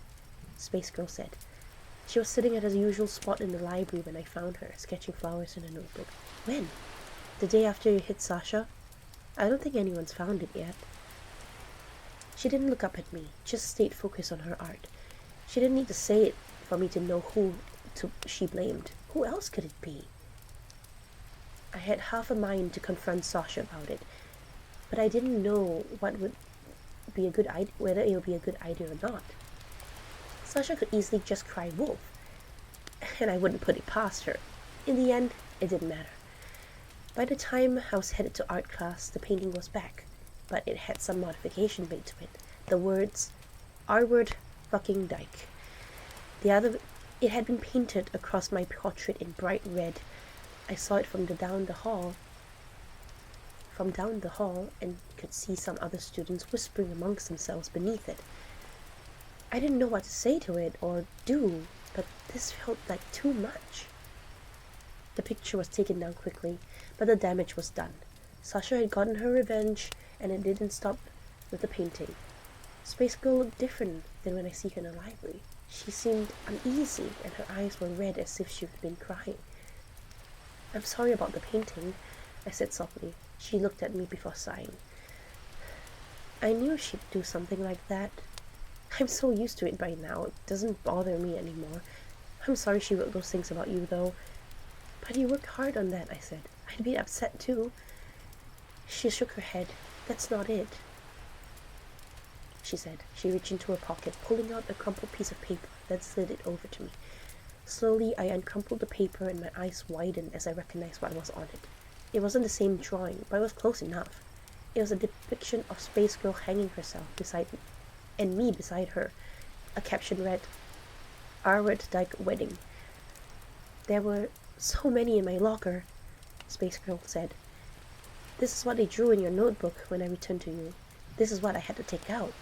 Space Girl said. She was sitting at her usual spot in the library when I found her, sketching flowers in a notebook. When? The day after you hit Sasha? I don't think anyone's found it yet. She didn't look up at me, just stayed focused on her art. She didn't need to say it for me to know who she blamed. Who else could it be? I had half a mind to confront Sasha about it, but I didn't know what would be a good idea, whether it would be a good idea or not. Sasha could easily just cry wolf, and I wouldn't put it past her. In the end, it didn't matter. By the time I was headed to art class, the painting was back, but it had some modification made to it. The words, R-word fucking dyke. It had been painted across my portrait in bright red. I saw it from down the hall, and could see some other students whispering amongst themselves beneath it. I didn't know what to say to it or do, but this felt like too much. The picture was taken down quickly, but the damage was done. Sasha had gotten her revenge, and it didn't stop with the painting. Space Girl looked different than when I see her in the library. She seemed uneasy, and her eyes were red as if she'd been crying. "I'm sorry about the painting," I said softly. She looked at me before sighing. "I knew she'd do something like that. I'm so used to it by now, it doesn't bother me anymore. I'm sorry she wrote those things about you, though." "But you worked hard on that," I said. "I'd be upset too." She shook her head. "That's not it," she said. She reached into her pocket, pulling out a crumpled piece of paper, then slid it over to me. Slowly, I uncrumpled the paper, and my eyes widened as I recognized what was on it. It wasn't the same drawing, but it was close enough. It was a depiction of Space Girl hanging herself beside me, and me beside her. A caption read, "R-word dyke wedding." "There were so many in my locker," Space Girl said. "This is what they drew in your notebook when I returned to you. This is what I had to take out."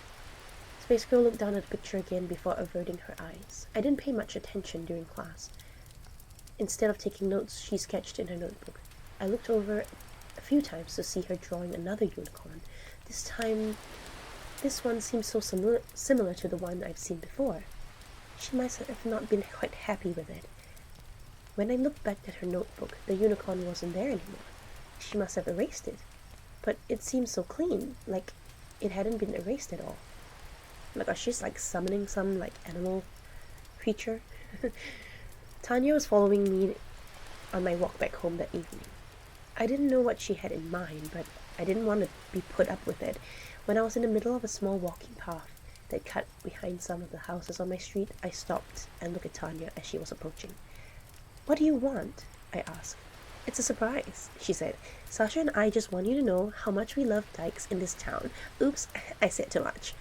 Space Girl looked down at the picture again before averting her eyes. I didn't pay much attention during class. Instead of taking notes, she sketched in her notebook. I looked over a few times to see her drawing another unicorn. This time, this one seemed so similar to the one I've seen before. She must have not been quite happy with it. When I looked back at her notebook, the unicorn wasn't there anymore. She must have erased it. But it seemed so clean, like it hadn't been erased at all. Oh my gosh, she's like summoning some like animal creature. Tanya was following me on my walk back home that evening. I didn't know what she had in mind, but I didn't want to be put up with it. When I was in the middle of a small walking path that cut behind some of the houses on my street, I stopped and looked at Tanya as she was approaching. "What do you want?" I asked. "It's a surprise," she said. "Sasha and I just want you to know how much we love dykes in this town." Oops, I said too much.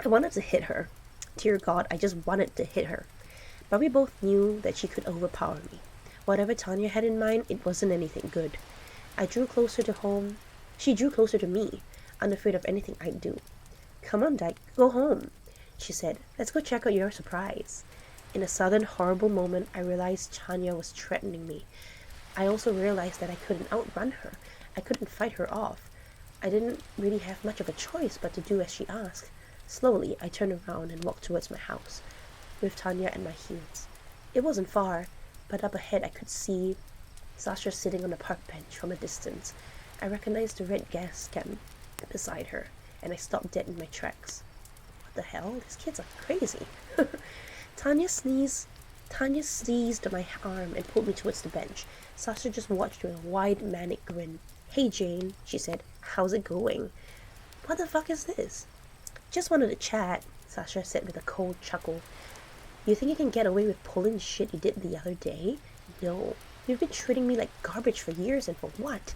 I wanted to hit her. Dear God, I just wanted to hit her. But we both knew that she could overpower me. Whatever Tanya had in mind, it wasn't anything good. I drew closer to home. She drew closer to me, unafraid of anything I'd do. "Come on, Dyke, go home," she said. "Let's go check out your surprise." In a sudden, horrible moment, I realized Tanya was threatening me. I also realized that I couldn't outrun her. I couldn't fight her off. I didn't really have much of a choice but to do as she asked. Slowly, I turned around and walked towards my house, with Tanya at my heels. It wasn't far, but up ahead I could see Sasha sitting on a park bench from a distance. I recognized the red gas can beside her, and I stopped dead in my tracks. What the hell? These kids are crazy. Tanya seized my arm and pulled me towards the bench. Sasha just watched with a wide, manic grin. "Hey, Jane," she said. "How's it going?" "What the fuck is this?" "Just wanted to chat," Sasha said with a cold chuckle. "You think you can get away with pulling the shit you did the other day? No. You've been treating me like garbage for years, and for what?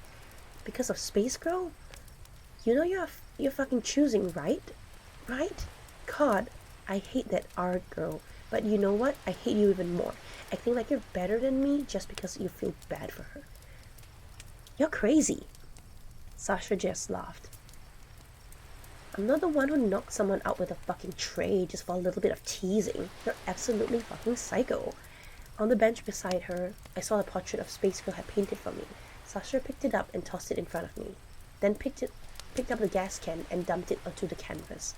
Because of Space Girl? You know you're fucking choosing, right? Right? God, I hate that R girl. But you know what? I hate you even more. Acting like you're better than me just because you feel bad for her. You're crazy." Sasha just laughed. "I'm not the one who knocked someone out with a fucking tray just for a little bit of teasing. You're absolutely fucking psycho." On the bench beside her, I saw the portrait of Space Girl had painted for me. Sasha picked it up and tossed it in front of me, then picked up the gas can and dumped it onto the canvas.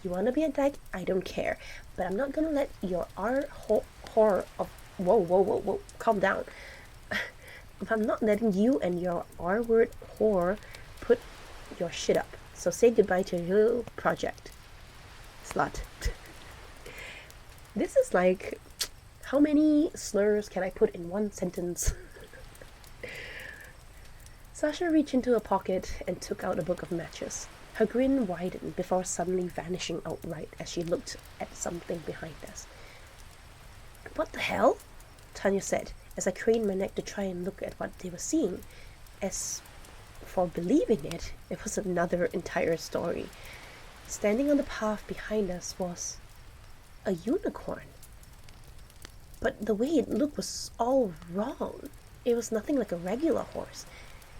"You wanna be a dyke? I don't care. But I'm not gonna let your horror of... Whoa, calm down. I'm not letting you and your R-word whore put your shit up. So say goodbye to your little project. Slut." This is like... How many slurs can I put in one sentence? Sasha reached into her pocket and took out a book of matches. Her grin widened before suddenly vanishing outright as she looked at something behind us. What the hell? Tanya said, as I craned my neck to try and look at what they were seeing. As for believing it, it was another entire story. Standing on the path behind us was a unicorn. But the way it looked was all wrong. It was nothing like a regular horse.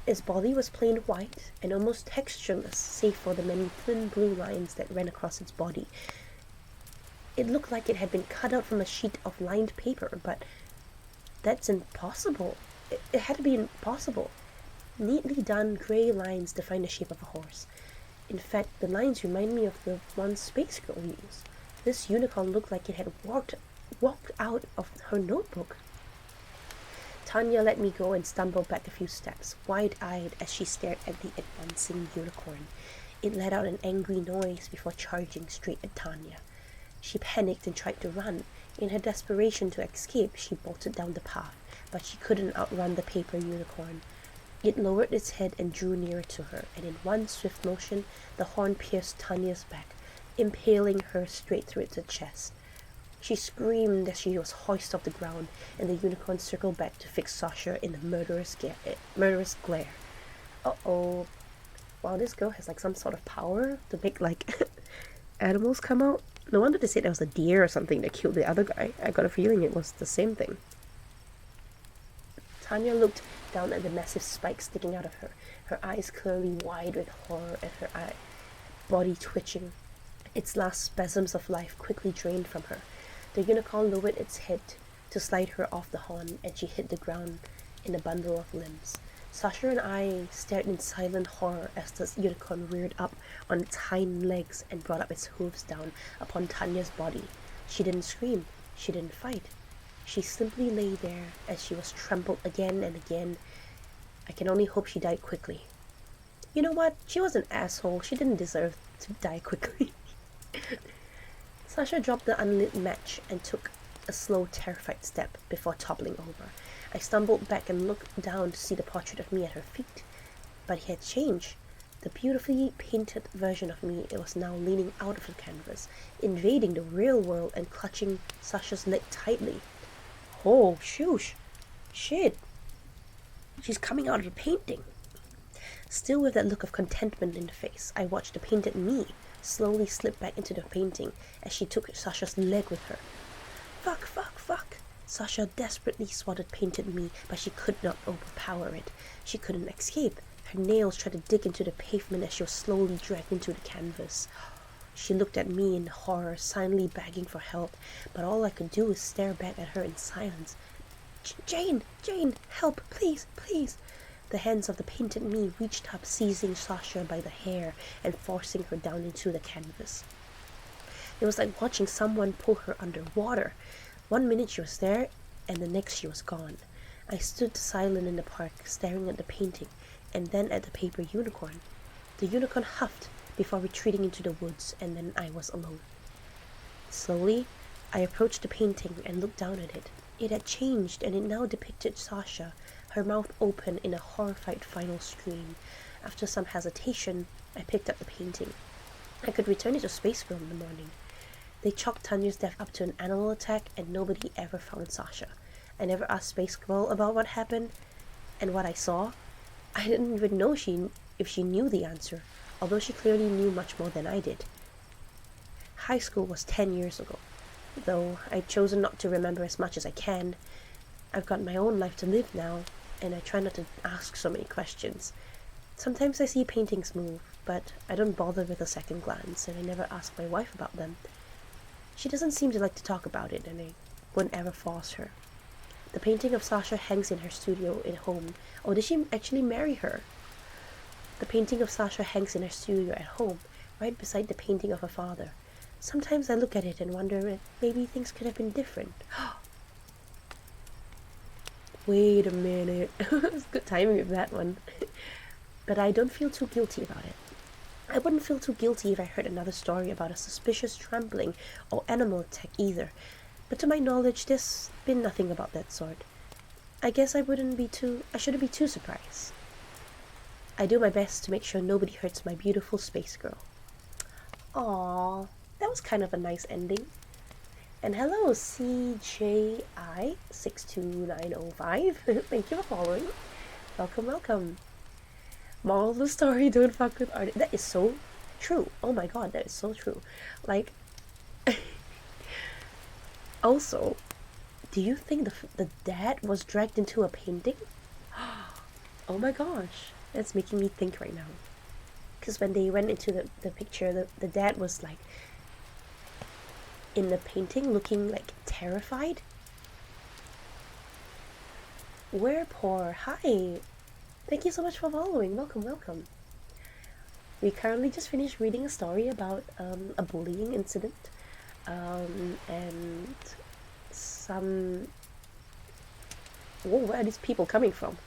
Its body was plain white and almost textureless, save for the many thin blue lines that ran across its body. It looked like it had been cut out from a sheet of lined paper, but that's impossible. It had to be impossible. Neatly done grey lines define the shape of a horse. In fact, the lines remind me of the ones Space Girl used. This unicorn looked like it had walked out of her notebook. Tanya let me go and stumbled back a few steps, wide-eyed as she stared at the advancing unicorn. It let out an angry noise before charging straight at Tanya. She panicked and tried to run. In her desperation to escape, she bolted down the path, but she couldn't outrun the paper unicorn. It lowered its head and drew nearer to her, and in one swift motion, the horn pierced Tanya's back, impaling her straight through its chest. She screamed as she was hoisted off the ground, and the unicorn circled back to fix Sasha in a murderous glare. Uh-oh. Wow, this girl has like some sort of power to make like animals come out. No wonder they said it was a deer or something that killed the other guy. I got a feeling it was the same thing. Tanya looked down at the massive spike sticking out of her eyes clearly wide with horror and her body twitching. Its last spasms of life quickly drained from her. The unicorn lowered its head to slide her off the horn, and she hit the ground in a bundle of limbs. Sasha and I stared in silent horror as the unicorn reared up on its hind legs and brought up its hooves down upon Tanya's body. She didn't scream. She didn't fight. She simply lay there as she was trampled again and again. I can only hope she died quickly. You know what? She was an asshole. She didn't deserve to die quickly. Sasha dropped the unlit match and took a slow, terrified step before toppling over. I stumbled back and looked down to see the portrait of me at her feet. But it had changed. The beautifully painted version of me was now leaning out of the canvas, invading the real world and clutching Sasha's leg tightly. Oh, shoosh. Shit. She's coming out of the painting. Still with that look of contentment in the face, I watched the painted me slowly slip back into the painting as she took Sasha's leg with her. Fuck, fuck, fuck. Sasha desperately swatted painted me, but she could not overpower it. She couldn't escape. Her nails tried to dig into the pavement as she was slowly dragged into the canvas. She looked at me in horror, silently begging for help, but all I could do was stare back at her in silence. Jane, help, please, please. The hands of the painted me reached up, seizing Sasha by the hair and forcing her down into the canvas. It was like watching someone pull her underwater. 1 minute she was there, and the next she was gone. I stood silent in the park, staring at the painting, and then at the paper unicorn. The unicorn huffed before retreating into the woods, and then I was alone. Slowly, I approached the painting and looked down at it. It had changed, and it now depicted Sasha, her mouth open in a horrified final scream. After some hesitation, I picked up the painting. I could return it to Space Girl in the morning. They chalked Tanya's death up to an animal attack, and nobody ever found Sasha. I never asked Space Girl about what happened and what I saw. I didn't even know if she knew the answer, although she clearly knew much more than I did. High school was 10 years ago, though I've chosen not to remember as much as I can. I've got my own life to live now, and I try not to ask so many questions. Sometimes I see paintings move, but I don't bother with a second glance, and I never ask my wife about them. She doesn't seem to like to talk about it, and I wouldn't ever force her. The painting of Sasha hangs in her studio at home. Oh, did she actually marry her? The painting of Sasha hangs in her studio at home, right beside the painting of her father. Sometimes I look at it and wonder if maybe things could have been different. Wait a minute. It's good timing with that one. But I don't feel too guilty about it. I wouldn't feel too guilty if I heard another story about a suspicious trampling or animal attack either. But to my knowledge, there's been nothing about that sort. I guess I shouldn't be too surprised. I do my best to make sure nobody hurts my beautiful space girl. Aww, that was kind of a nice ending. And hello, CJI62905. Thank you for following. Welcome, welcome. Moral of the story, don't fuck with art. That is so true. Oh my god, that is so true. Like, also, do you think the dad was dragged into a painting? Oh my gosh, that's making me think right now. Because when they went into the picture, the dad was like in the painting looking like terrified. We're poor. Hi. Thank you so much for following. Welcome, welcome. We currently just finished reading a story about a bullying incident and some... Whoa, where are these people coming from?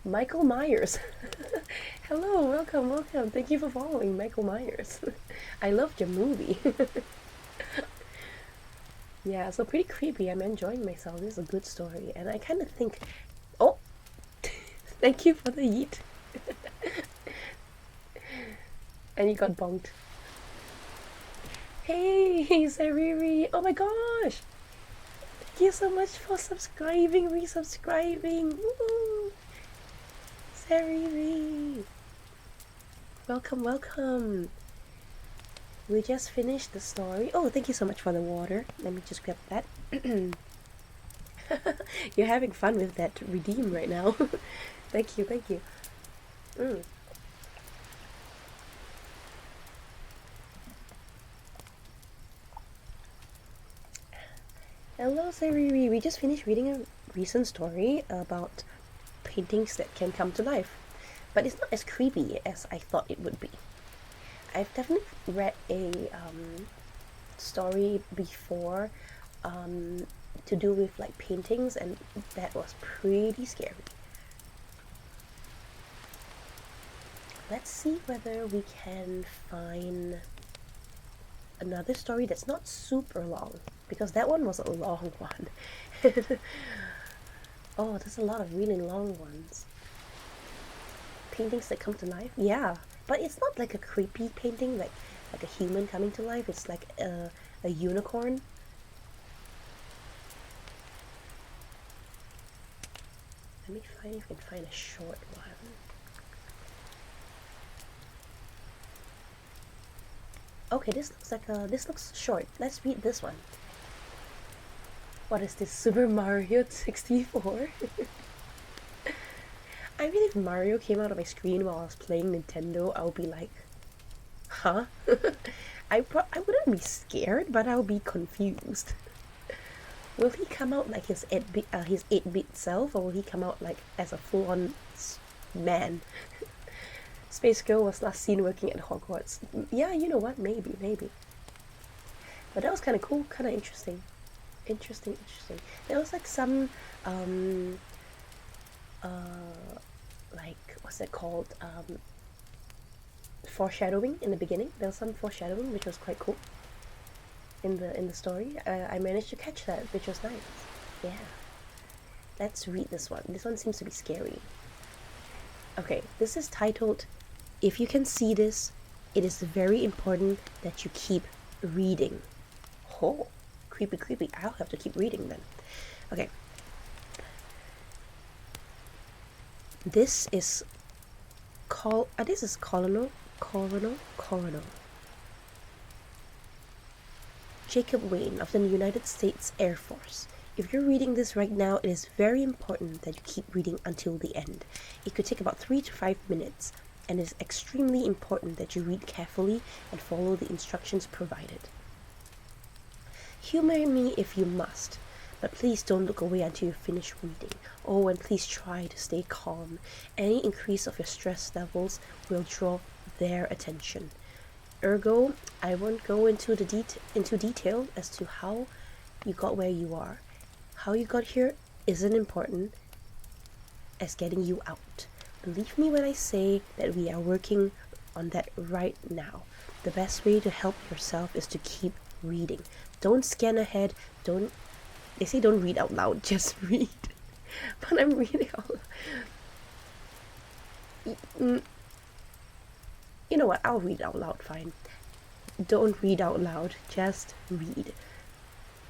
Michael Myers. Hello, welcome, welcome. Thank you for following Michael Myers. I loved your movie. Yeah, so pretty creepy. I'm enjoying myself. This is a good story. And I kind of think... Oh! Thank you for the yeet. And you got bonked. Hey, Sariri! Oh my gosh! Thank you so much for subscribing, resubscribing! Woo! Sariri! Welcome, welcome! We just finished the story. Oh, thank you so much for the water. Let me just grab that. You're having fun with that redeem right now. Thank you, thank you. Hello, Sariri. We just finished reading a recent story about paintings that can come to life. But it's not as creepy as I thought it would be. I've definitely read a story before to do with like paintings, and that was pretty scary. Let's see whether we can find another story that's not super long, because that one was a long one. Oh, there's a lot of really long ones. Paintings that come to life? Yeah. But it's not like a creepy painting, like a human coming to life. It's like a unicorn. Let me find if I can find a short one. Okay, this looks short. Let's read this one. What is this? Super Mario 64? I mean, if Mario came out of my screen while I was playing Nintendo, I would be like, huh? I wouldn't be scared, but I would be confused. Will he come out like his 8-bit self, or will he come out like as a full-on man? Space Girl was last seen working at Hogwarts. Yeah, you know what? Maybe. But that was kind of cool, kind of interesting. Interesting. There was like some like, what's it called, foreshadowing in the beginning. There was some foreshadowing which was quite cool in the story. I managed to catch that, which was nice. Yeah, let's read this one. This one seems to be scary. Okay, this is titled, "If you can see this, it is very important that you keep reading." Oh, creepy. I'll have to keep reading then. Okay. This is Colonel Jacob Wayne of the United States Air Force. If you're reading this right now, it is very important that you keep reading until the end. It could take about 3 to 5 minutes, and it is extremely important that you read carefully and follow the instructions provided. Humor me if you must, but please don't look away until you finish reading. Oh, and please try to stay calm. Any increase of your stress levels will draw their attention. Ergo, I won't go into detail as to how you got where you are. How you got here isn't important as getting you out. Believe me when I say that we are working on that right now. The best way to help yourself is to keep reading. Don't scan ahead. They say don't read out loud, just read. but I'm reading out loud. You know what? I'll read out loud, fine. Don't read out loud, just read.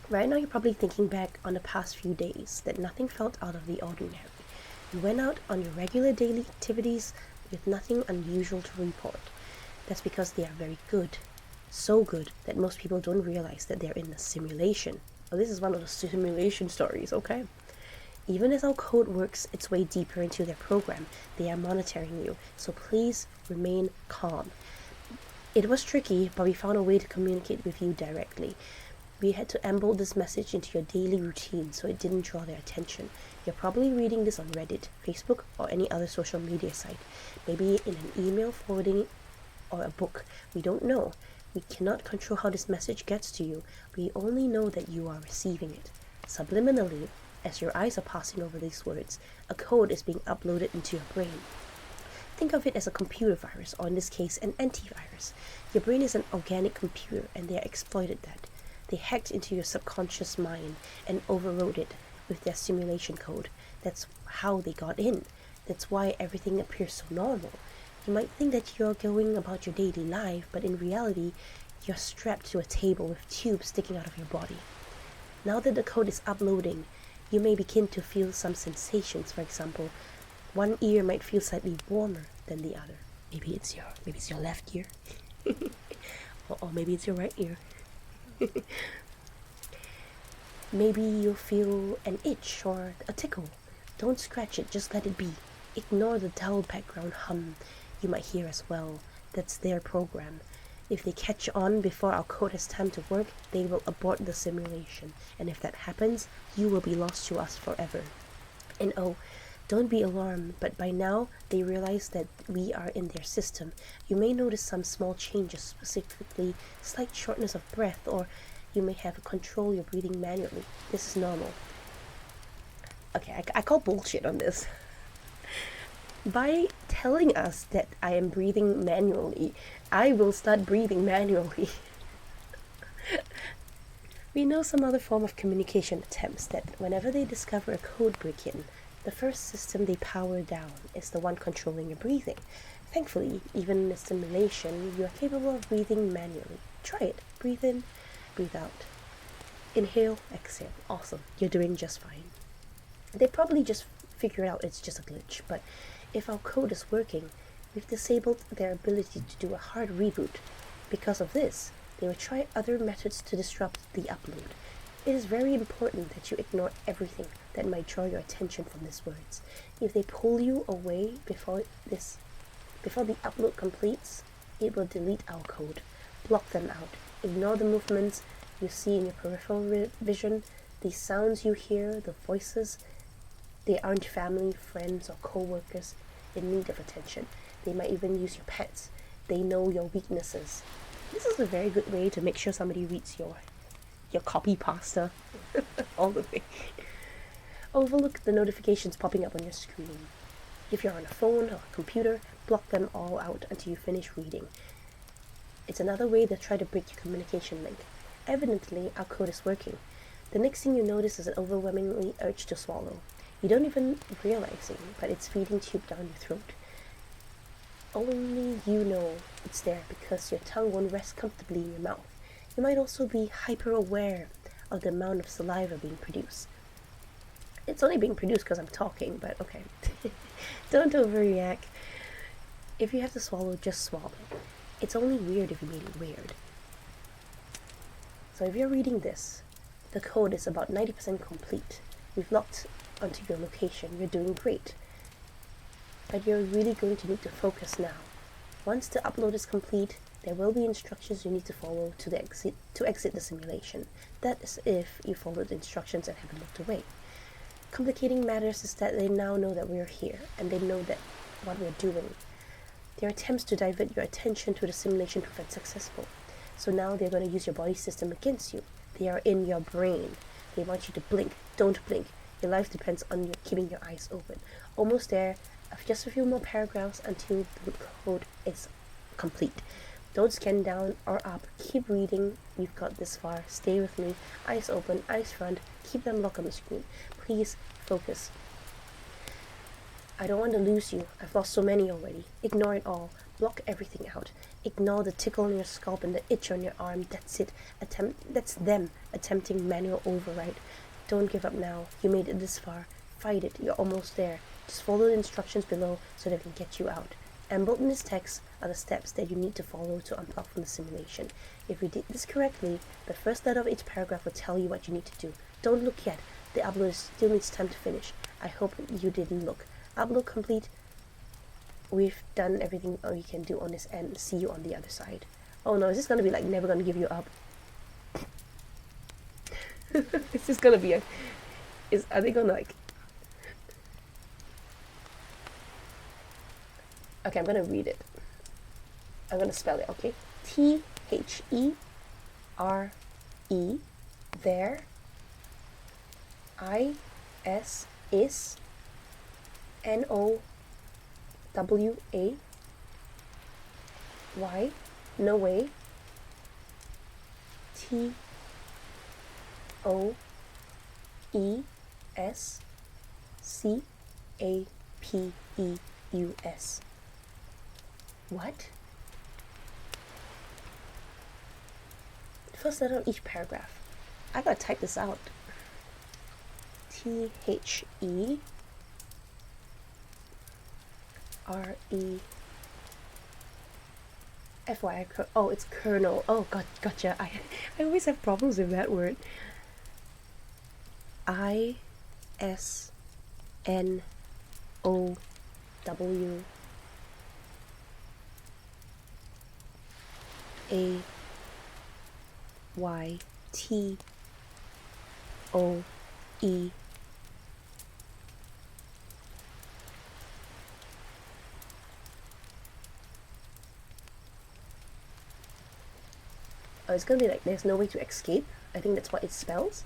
Right now, you're probably thinking back on the past few days that nothing felt out of the ordinary. You went out on your regular daily activities with nothing unusual to report. That's because they are very good. So good that most people don't realize that they're in a simulation. Oh, this is one of the simulation stories, okay? Even as our code works its way deeper into their program, they are monitoring you, so please remain calm. It was tricky, but we found a way to communicate with you directly. We had to embed this message into your daily routine so it didn't draw their attention. You're probably reading this on Reddit, Facebook, or any other social media site. Maybe in an email forwarding or a book. We don't know. We cannot control how this message gets to you. We only know that you are receiving it. Subliminally, as your eyes are passing over these words, a code is being uploaded into your brain. Think of it as a computer virus, or in this case, an antivirus. Your brain is an organic computer, and they exploited that. They hacked into your subconscious mind and overrode it with their simulation code. That's how they got in. That's why everything appears so normal. You might think that you're going about your daily life, but in reality, you're strapped to a table with tubes sticking out of your body. Now that the code is uploading, you may begin to feel some sensations. For example, one ear might feel slightly warmer than the other. Maybe it's your left ear, or maybe it's your right ear. Maybe you'll feel an itch or a tickle. Don't scratch it, just let it be. Ignore the dull background hum you might hear as well. That's their program. If they catch on before our code has time to work, they will abort the simulation. And if that happens, you will be lost to us forever. And oh, don't be alarmed, but by now they realize that we are in their system. You may notice some small changes, specifically slight shortness of breath, or you may have to control your breathing manually. This is normal. Okay, I call bullshit on this. By telling us that I am breathing manually, I will start breathing manually. We know some other form of communication attempts that whenever they discover a code break-in, the first system they power down is the one controlling your breathing. Thankfully, even in a simulation, you are capable of breathing manually. Try it. Breathe in, breathe out. Inhale, exhale. Awesome. You're doing just fine. They probably just figured out it's just a glitch, but if our code is working, we've disabled their ability to do a hard reboot. Because of this, they will try other methods to disrupt the upload. It is very important that you ignore everything that might draw your attention from these words. If they pull you away before the upload completes, it will delete our code. Block them out. Ignore the movements you see in your peripheral vision, the sounds you hear, the voices. They aren't family, friends, or co-workers in need of attention. They might even use your pets. They know your weaknesses. This is a very good way to make sure somebody reads your copy pasta all the way. Overlook the notifications popping up on your screen. If you're on a phone or a computer, block them all out until you finish reading. It's another way to try to break your communication link. Evidently, our code is working. The next thing you notice is an overwhelmingly urge to swallow. You don't even realize it, but it's feeding tube down your throat. Only you know it's there because your tongue won't rest comfortably in your mouth. You might also be hyper-aware of the amount of saliva being produced. It's only being produced because I'm talking, but okay. Don't overreact. If you have to swallow, just swallow. It's only weird if you made it weird. So if you're reading this, the code is about 90% complete. We've locked onto your location. You're doing great. But you're really going to need to focus now. Once the upload is complete, there will be instructions you need to follow to exit the simulation. That is if you follow the instructions and haven't looked away. Complicating matters is that they now know that we're here, and they know that what we're doing. Their attempts to divert your attention to the simulation prove unsuccessful. So now they're going to use your body system against you. They are in your brain. They want you to blink. Don't blink. Your life depends on you keeping your eyes open. Almost there. Just a few more paragraphs until the code is complete. Don't scan down or up. Keep reading. You've got this far. Stay with me. Eyes open, eyes front. Keep them locked on the screen. Please focus. I don't want to lose you. I've lost so many already. Ignore it all. Block everything out. Ignore the tickle on your scalp and the itch on your arm. That's it. That's them attempting manual override. Don't give up now. You made it this far. Fight it. You're almost there. Just follow the instructions below so they can get you out. Embedded in this text are the steps that you need to follow to unplug from the simulation. If you did this correctly, the first letter of each paragraph will tell you what you need to do. Don't look yet. The upload still needs time to finish. I hope you didn't look. Upload complete. We've done everything we can do on this end. See you on the other side. Oh no, is this gonna be like never gonna give you up? It's just gonna be are they gonna like... Okay, I'm gonna read it. I'm gonna spell it, okay? There, there, is, NOWA, no way, TOESCAPEUS. What? First letter of each paragraph. I gotta type this out. THERE. FYI, oh, it's kernel. Oh, gotcha. I always have problems with that word. ISNOWYTOE. Oh, it's gonna be like there's no way to escape. I think that's what it spells.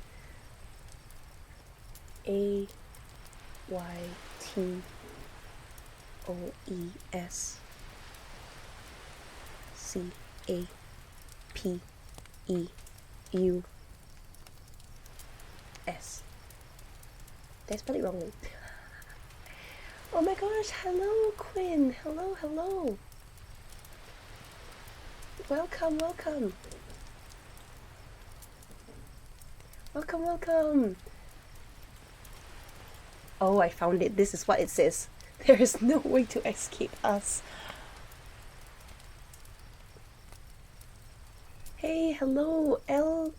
AYTOESCAPEUS. Did I spell it wrongly? Oh my gosh, hello Quinn. Hello. Welcome. Oh, I found it. This is what it says. There is no way to escape us. Hey, hello, El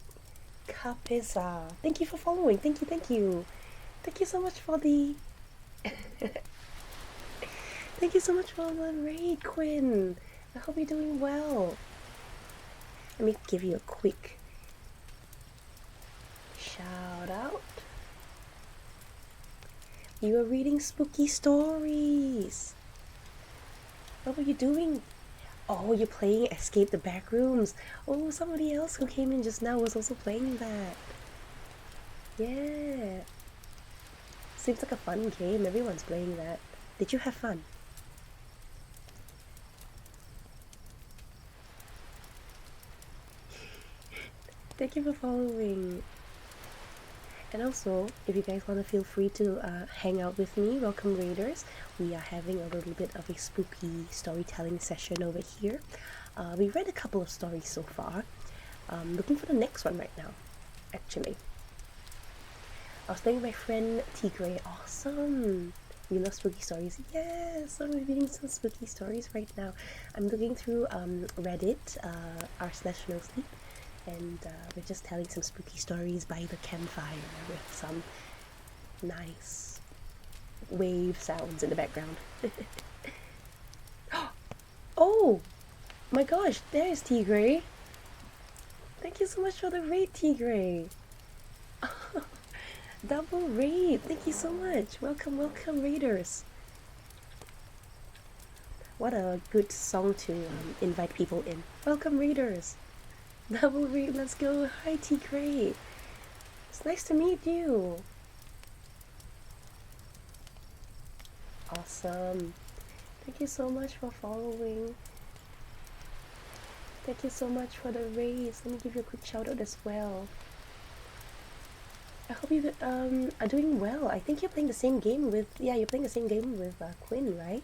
Capeza. Thank you for following. Thank you. Thank you so much for the... Thank you so much for the raid, Quinn. I hope you're doing well. Let me give you a quick shout out. You were reading spooky stories. What were you doing? Oh, you're playing Escape the Backrooms. Oh, somebody else who came in just now was also playing that. Yeah. Seems like a fun game. Everyone's playing that. Did you have fun? Thank you for following. And also, if you guys want to feel free to hang out with me, welcome raiders. We are having a little bit of a spooky storytelling session over here. We read a couple of stories so far. Looking for the next one right now, actually. I was playing with my friend Tigray. Awesome! You love spooky stories? Yes! I'm reading some spooky stories right now. I'm looking through Reddit, r/NoSleep. And we're just telling some spooky stories by the campfire with some nice wave sounds in the background. Oh my gosh, there's Tigray. Thank you so much for the raid, Tigray. Double raid. Thank you so much. Welcome raiders. What a good song to invite people in. Welcome raiders. Double raid, let's go. Hi Tigray. It's nice to meet you. Awesome. Thank you so much for following. Thank you so much for the raids. Let me give you a quick shout out as well. I hope you are doing well. I think you're playing the same game with you're playing the same game with Quinn, right?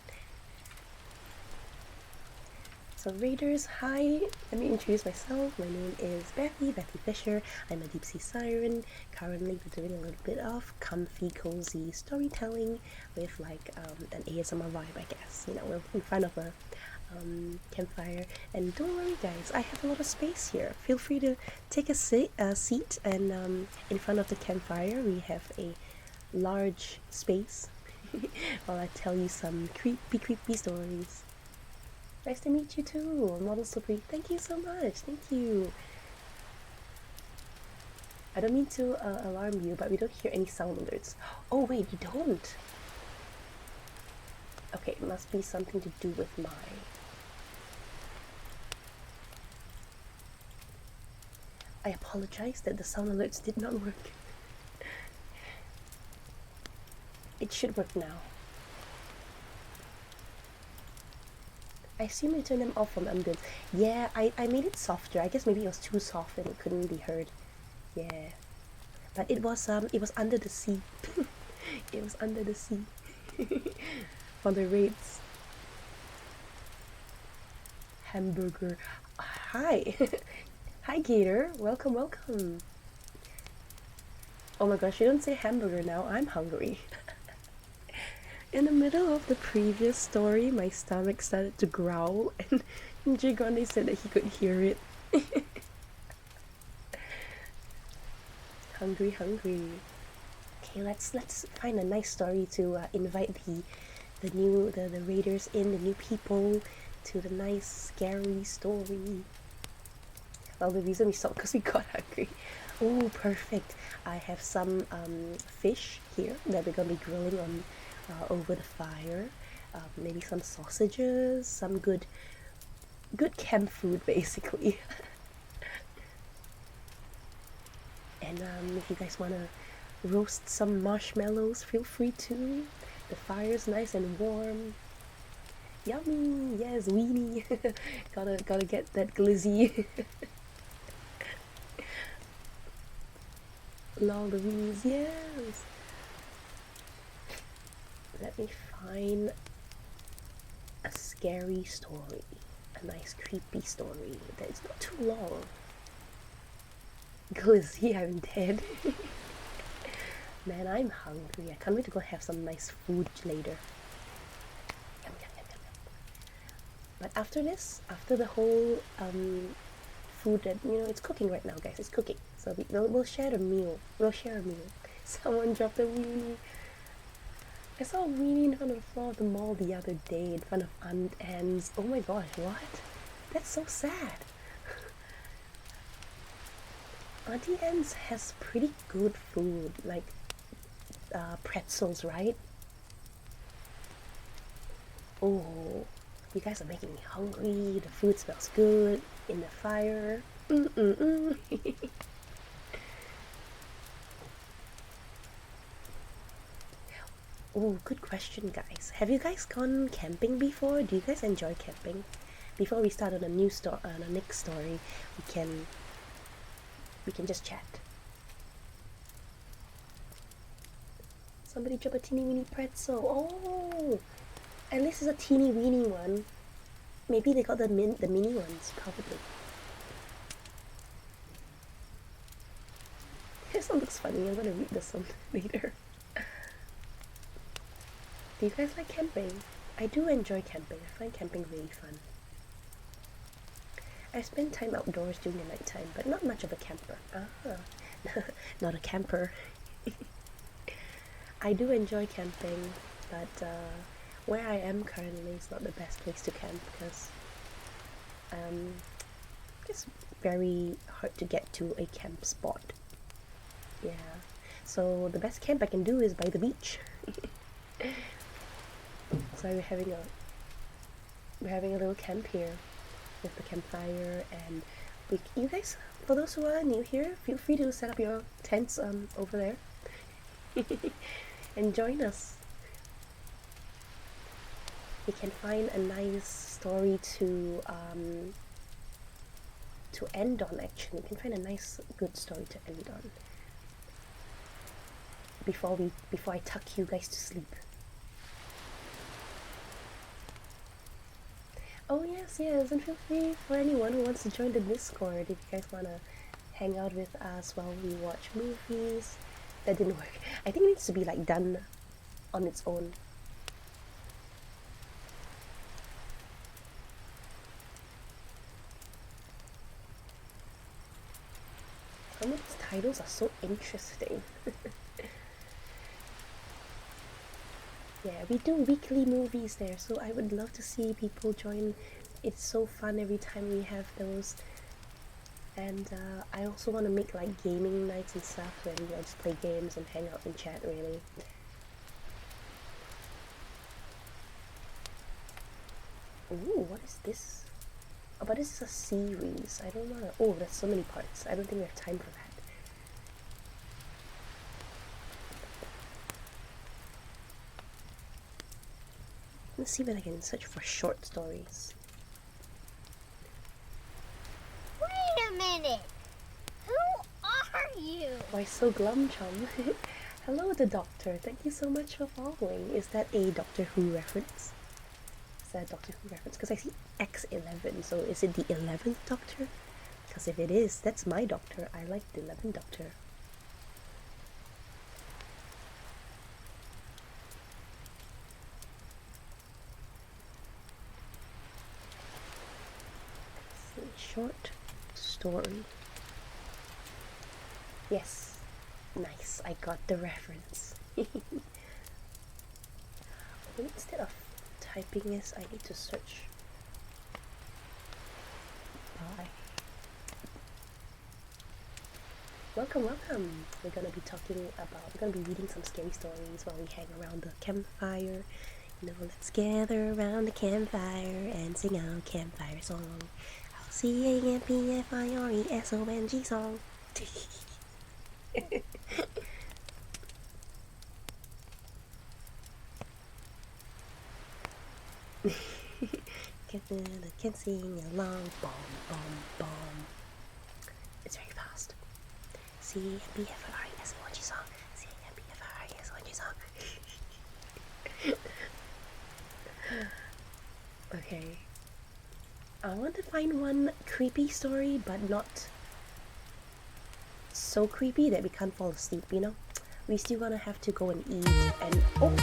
So Raiders, hi. Let me introduce myself. My name is Betty Fisher. I'm a deep sea siren. Currently, we're doing a little bit of comfy, cozy storytelling with like an ASMR vibe, I guess. You know, we're in front of a campfire, and don't worry, guys. I have a lot of space here. Feel free to take a seat, and in front of the campfire, we have a large space while I tell you some creepy stories. Nice to meet you too, Model Supreme. Thank you so much. Thank you. I don't mean to alarm you, but we don't hear any sound alerts. Oh wait, you don't. Okay, it must be something to do with my. I apologize that the sound alerts did not work. It should work now. I assume you turned them off from ambience. Yeah, I made it softer. I guess maybe it was too soft and it couldn't be heard. Yeah. But it was under the sea. It was under the sea. On the raids. Hamburger. Hi. Hi Gator. Welcome, welcome. Oh my gosh, you don't say hamburger now. I'm hungry. In the middle of the previous story, my stomach started to growl, and Gigone said that he could hear it. Hungry. Okay, let's find a nice story to invite the raiders in, the new people, to the nice scary story. Well, the reason we stopped because we got hungry. Oh, perfect! I have some fish here that we're gonna be grilling on over the fire. Maybe some sausages, some good camp food, basically. And if you guys wanna roast some marshmallows, feel free to. The fire's nice and warm. Yummy! Yes, weenie. gotta get that glizzy. Lol, the weenies, yes. Let me find a scary story, a nice creepy story that is not too long. Glizzy, I'm dead. Man, I'm hungry. I can't wait to go have some nice food later. Yum. But after this, after the whole food that, it's cooking right now, guys. It's cooking. So we'll share a meal. Someone dropped a weenie. I saw a weenie in front of the floor of the mall the other day in front of Aunt Anne's. Oh my gosh, what? That's so sad. Auntie Anne's has pretty good food, like pretzels, right? Oh, you guys are making me hungry. The food smells good in the fire. Oh, good question, guys. Have you guys gone camping before? Do you guys enjoy camping? Before we start on a new on the next story, we can just chat. Somebody drop a teeny weeny pretzel. Oh, at least it's a teeny weeny one. Maybe they got the mini ones, probably. This one looks funny. I'm gonna read this one later. Do you guys like camping? I do enjoy camping. I find camping really fun. I spend time outdoors during the night time, but not much of a camper. Not a camper. I do enjoy camping, but where I am currently is not the best place to camp because it's very hard to get to a camp spot. Yeah, so the best camp I can do is by the beach. So we're having a little camp here with the campfire, and you guys, for those who are new here, feel free to set up your tents over there and join us. We can find a nice story to end on. Actually, we can find a nice good story to end on. before I tuck you guys to sleep. Oh yes, and feel free for anyone who wants to join the Discord if you guys wanna hang out with us while we watch movies. That didn't work. I think it needs to be like done on its own. Some of these titles are so interesting. Yeah, we do weekly movies there, so I would love to see people join. It's so fun every time we have those. And I also want to make like gaming nights and stuff where we just play games and hang out and chat, really. Ooh, what is this? Oh, but this is a series. I don't wanna. Oh, there's so many parts. I don't think we have time for that. Let's see if I can search for short stories. Wait a minute! Who are you? Why so glum, chum? Hello, the Doctor. Thank you so much for following. Is that a Doctor Who reference? Is that a Doctor Who reference? Because I see X11, so is it the 11th Doctor? Because if it is, that's my Doctor. I like the 11th Doctor. Short story. Yes. Nice. I got the reference. Instead of typing this, I need to search. Bye. Welcome. We're gonna be reading some scary stories while we hang around the campfire. You know, let's gather around the campfire and sing our campfire song. CAMPFIRESONG song. Can sing along. Bomb. It's very fast. CAMPFIRESONG song. CAMPFIRESONG song. Okay. I want to find one creepy story, but not so creepy that we can't fall asleep, you know? We still gonna have to go and eat and... Oh!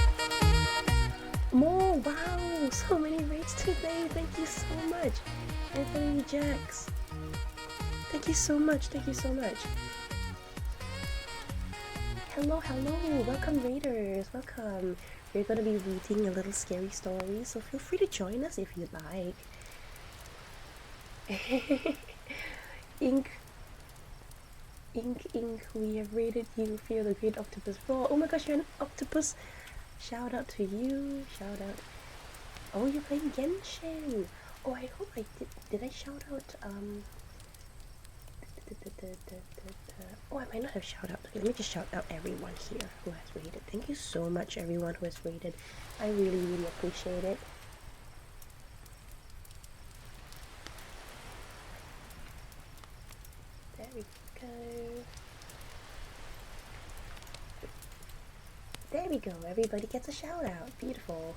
More! Wow! So many raids today! Thank you so much! Anthony Jax! Thank you so much! Hello! Welcome raiders! Welcome! We're gonna be reading a little scary story, so feel free to join us if you'd like. Ink, we have raided you. Fear the great octopus roar. Oh my gosh, you're an octopus. Shout out to you. Shout out. Oh, you're playing Genshin. Oh, I hope I did I shout out oh, I might not have shout out. Let me just shout out everyone here who has raided. Thank you so much, everyone who has raided. I really appreciate it. There we go. There we go. Everybody gets a shout out. Beautiful.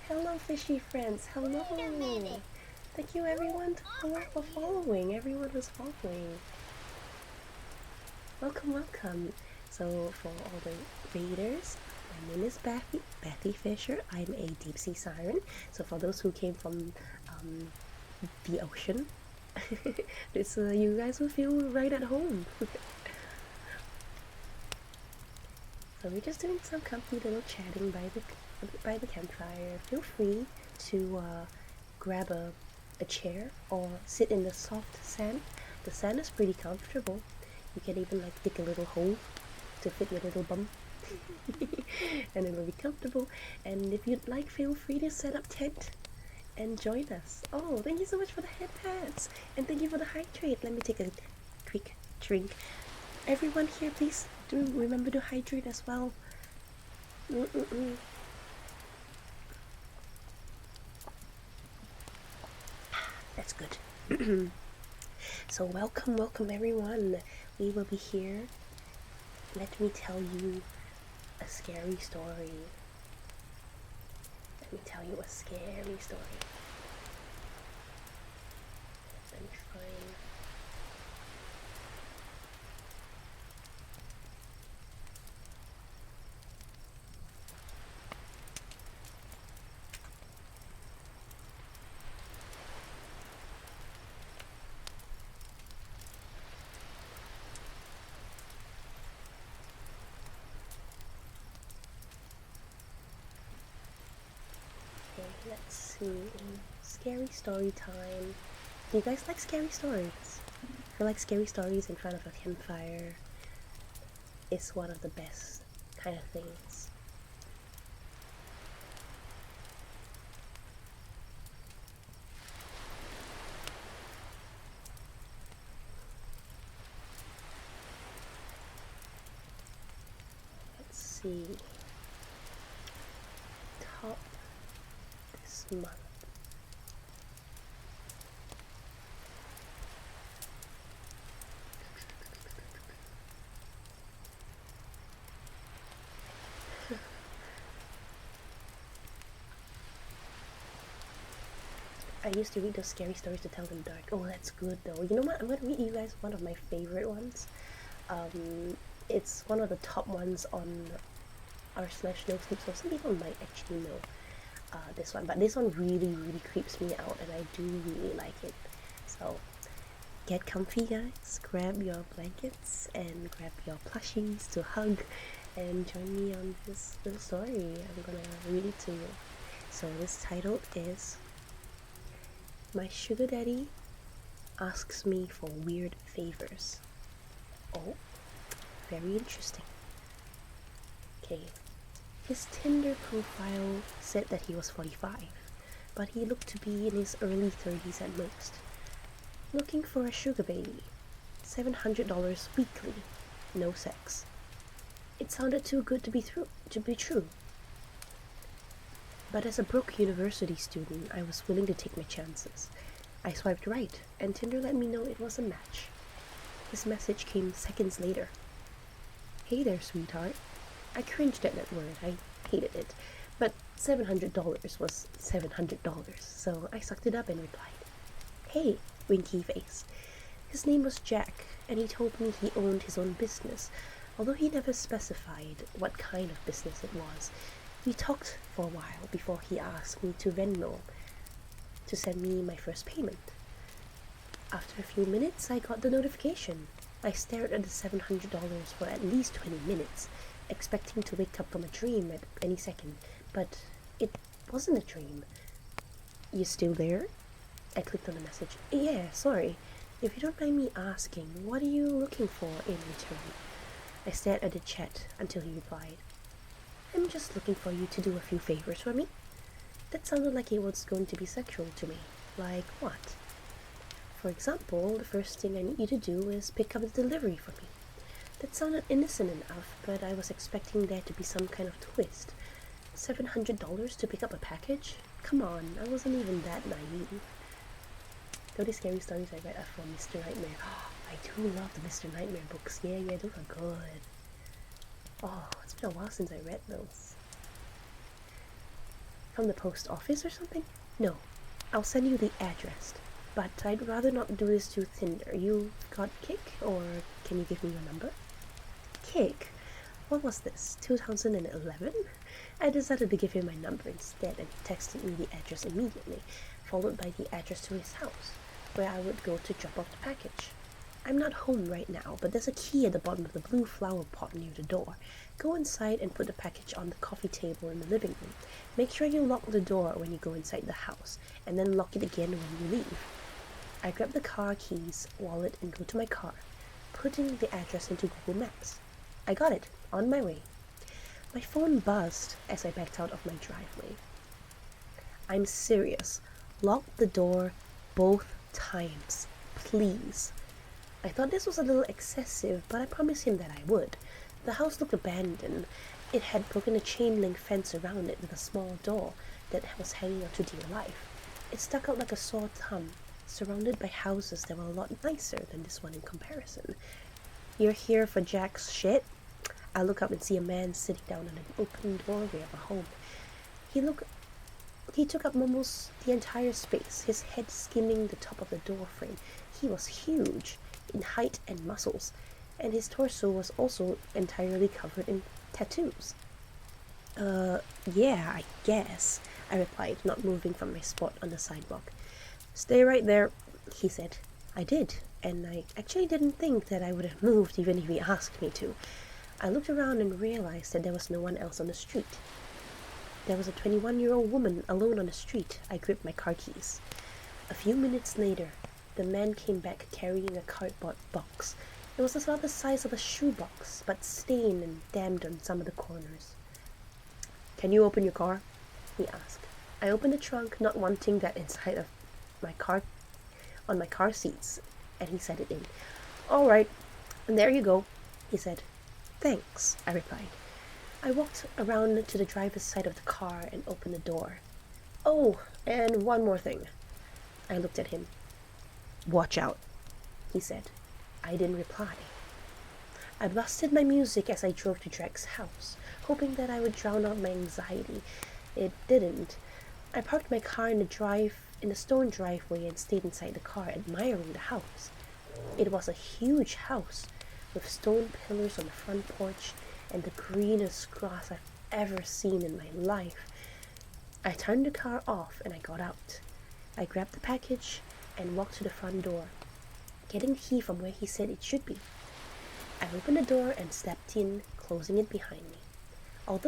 Hello, fishy friends. Hello. Thank you, everyone, for following. Everyone who's following. Welcome. So, for all the raiders, my name is Bethy Fisher. I'm a deep sea siren. So, for those who came from the ocean, this you guys will feel right at home. So we're just doing some comfy little chatting by the campfire. Feel free to grab a chair or sit in the soft sand. The sand is pretty comfortable. You can even like dig a little hole to fit your little bum. And it will be comfortable. And if you'd like, feel free to set up tent and join us. Oh, thank you so much for the head pats, and thank you for the hydrate. Let me take a quick drink. Everyone here, please do remember to hydrate as well. That's good. So welcome everyone. We will be here Let me tell you a scary story. Let me tell you a scary story. Let me find. Okay, let's see. Scary story time. Do you guys like scary stories? I feel like scary stories in front of a campfire is one of the best kind of things. Let's see. Top this month. I used to read those scary stories to tell them dark. Oh, that's good though. You know what? I'm gonna read you guys one of my favorite ones. It's one of the top ones on our Slash No Sleep, so some people might actually know this one, but this one really, really creeps me out, and I do really like it. So get comfy, guys. Grab your blankets and grab your plushies to hug, and join me on this little story. I'm gonna read it to you. So this title is My Sugar Daddy Asks Me for Weird Favors. Oh, very interesting. Okay. His Tinder profile said that he was 45, but he looked to be in his early 30s at most. Looking for a sugar baby. $700 weekly. No sex. It sounded too good to be true. But as a broke university student, I was willing to take my chances. I swiped right, and Tinder let me know it was a match. His message came seconds later. Hey there, sweetheart. I cringed at that word. I hated it. But $700 was $700, so I sucked it up and replied, Hey, winky face. His name was Jack, and he told me he owned his own business, although he never specified what kind of business it was. We talked for a while before he asked me to Venmo to send me my first payment. After a few minutes, I got the notification. I stared at the $700 for at least 20 minutes, expecting to wake up from a dream at any second, but it wasn't a dream. You still there? I clicked on the message. Yeah, sorry. If you don't mind me asking, what are you looking for in return? I stared at the chat until he replied, I'm just looking for you to do a few favors for me. That sounded like it was going to be sexual to me. Like what? For example, the first thing I need you to do is pick up the delivery for me. That sounded innocent enough, but I was expecting there to be some kind of twist. $700 to pick up a package? Come on, I wasn't even that naive. Though the scary stories I read are from Mr. Nightmare. I do love the Mr. Nightmare books. Yeah, those are good. Oh, it's been a while since I read those. From the post office or something? No, I'll send you the address. But I'd rather not do this through Tinder. You got Kick, or can you give me your number? Kick? What was this, 2011? I decided to give him my number instead, and he texted me the address immediately, followed by the address to his house, where I would go to drop off the package. I'm not home right now, but there's a key at the bottom of the blue flower pot near the door. Go inside and put the package on the coffee table in the living room. Make sure you lock the door when you go inside the house, and then lock it again when you leave. I grab the car keys, wallet, and go to my car, putting the address into Google Maps. I got it, on my way. My phone buzzed as I backed out of my driveway. I'm serious. Lock the door both times, please. I thought this was a little excessive, but I promised him that I would. The house looked abandoned. It had broken a chain-link fence around it with a small door that was hanging on to dear life. It stuck out like a sore thumb, surrounded by houses that were a lot nicer than this one in comparison. You're here for Jack's shit? I look up and see a man sitting down in an open doorway of a home. He took up almost the entire space, his head skimming the top of the door frame. He was huge in height and muscles, and his torso was also entirely covered in tattoos. Yeah, I guess, I replied, not moving from my spot on the sidewalk. Stay right there, he said. I did, and I actually didn't think that I would have moved even if he asked me to. I looked around and realized that there was no one else on the street. There was a 21-year-old woman alone on the street. I gripped my car keys. A few minutes later, the man came back carrying a cardboard box. It was about the size of a shoebox, but stained and dammed on some of the corners. Can you open your car? He asked. I opened the trunk, not wanting that inside of my car, on my car seats, and he set it in. All right, and there you go, he said. Thanks, I replied. I walked around to the driver's side of the car and opened the door. Oh, and one more thing. I looked at him. Watch out, he said. I didn't reply. I blasted my music as I drove to Drake's house, hoping that I would drown out my anxiety. It didn't. I parked my car in the stone driveway and stayed inside the car, admiring the house. It was a huge house, with stone pillars on the front porch and the greenest grass I've ever seen in my life. I turned the car off and I got out. I grabbed the package and walked to the front door, getting the key from where he said it should be. I opened the door and stepped in, closing it behind me. I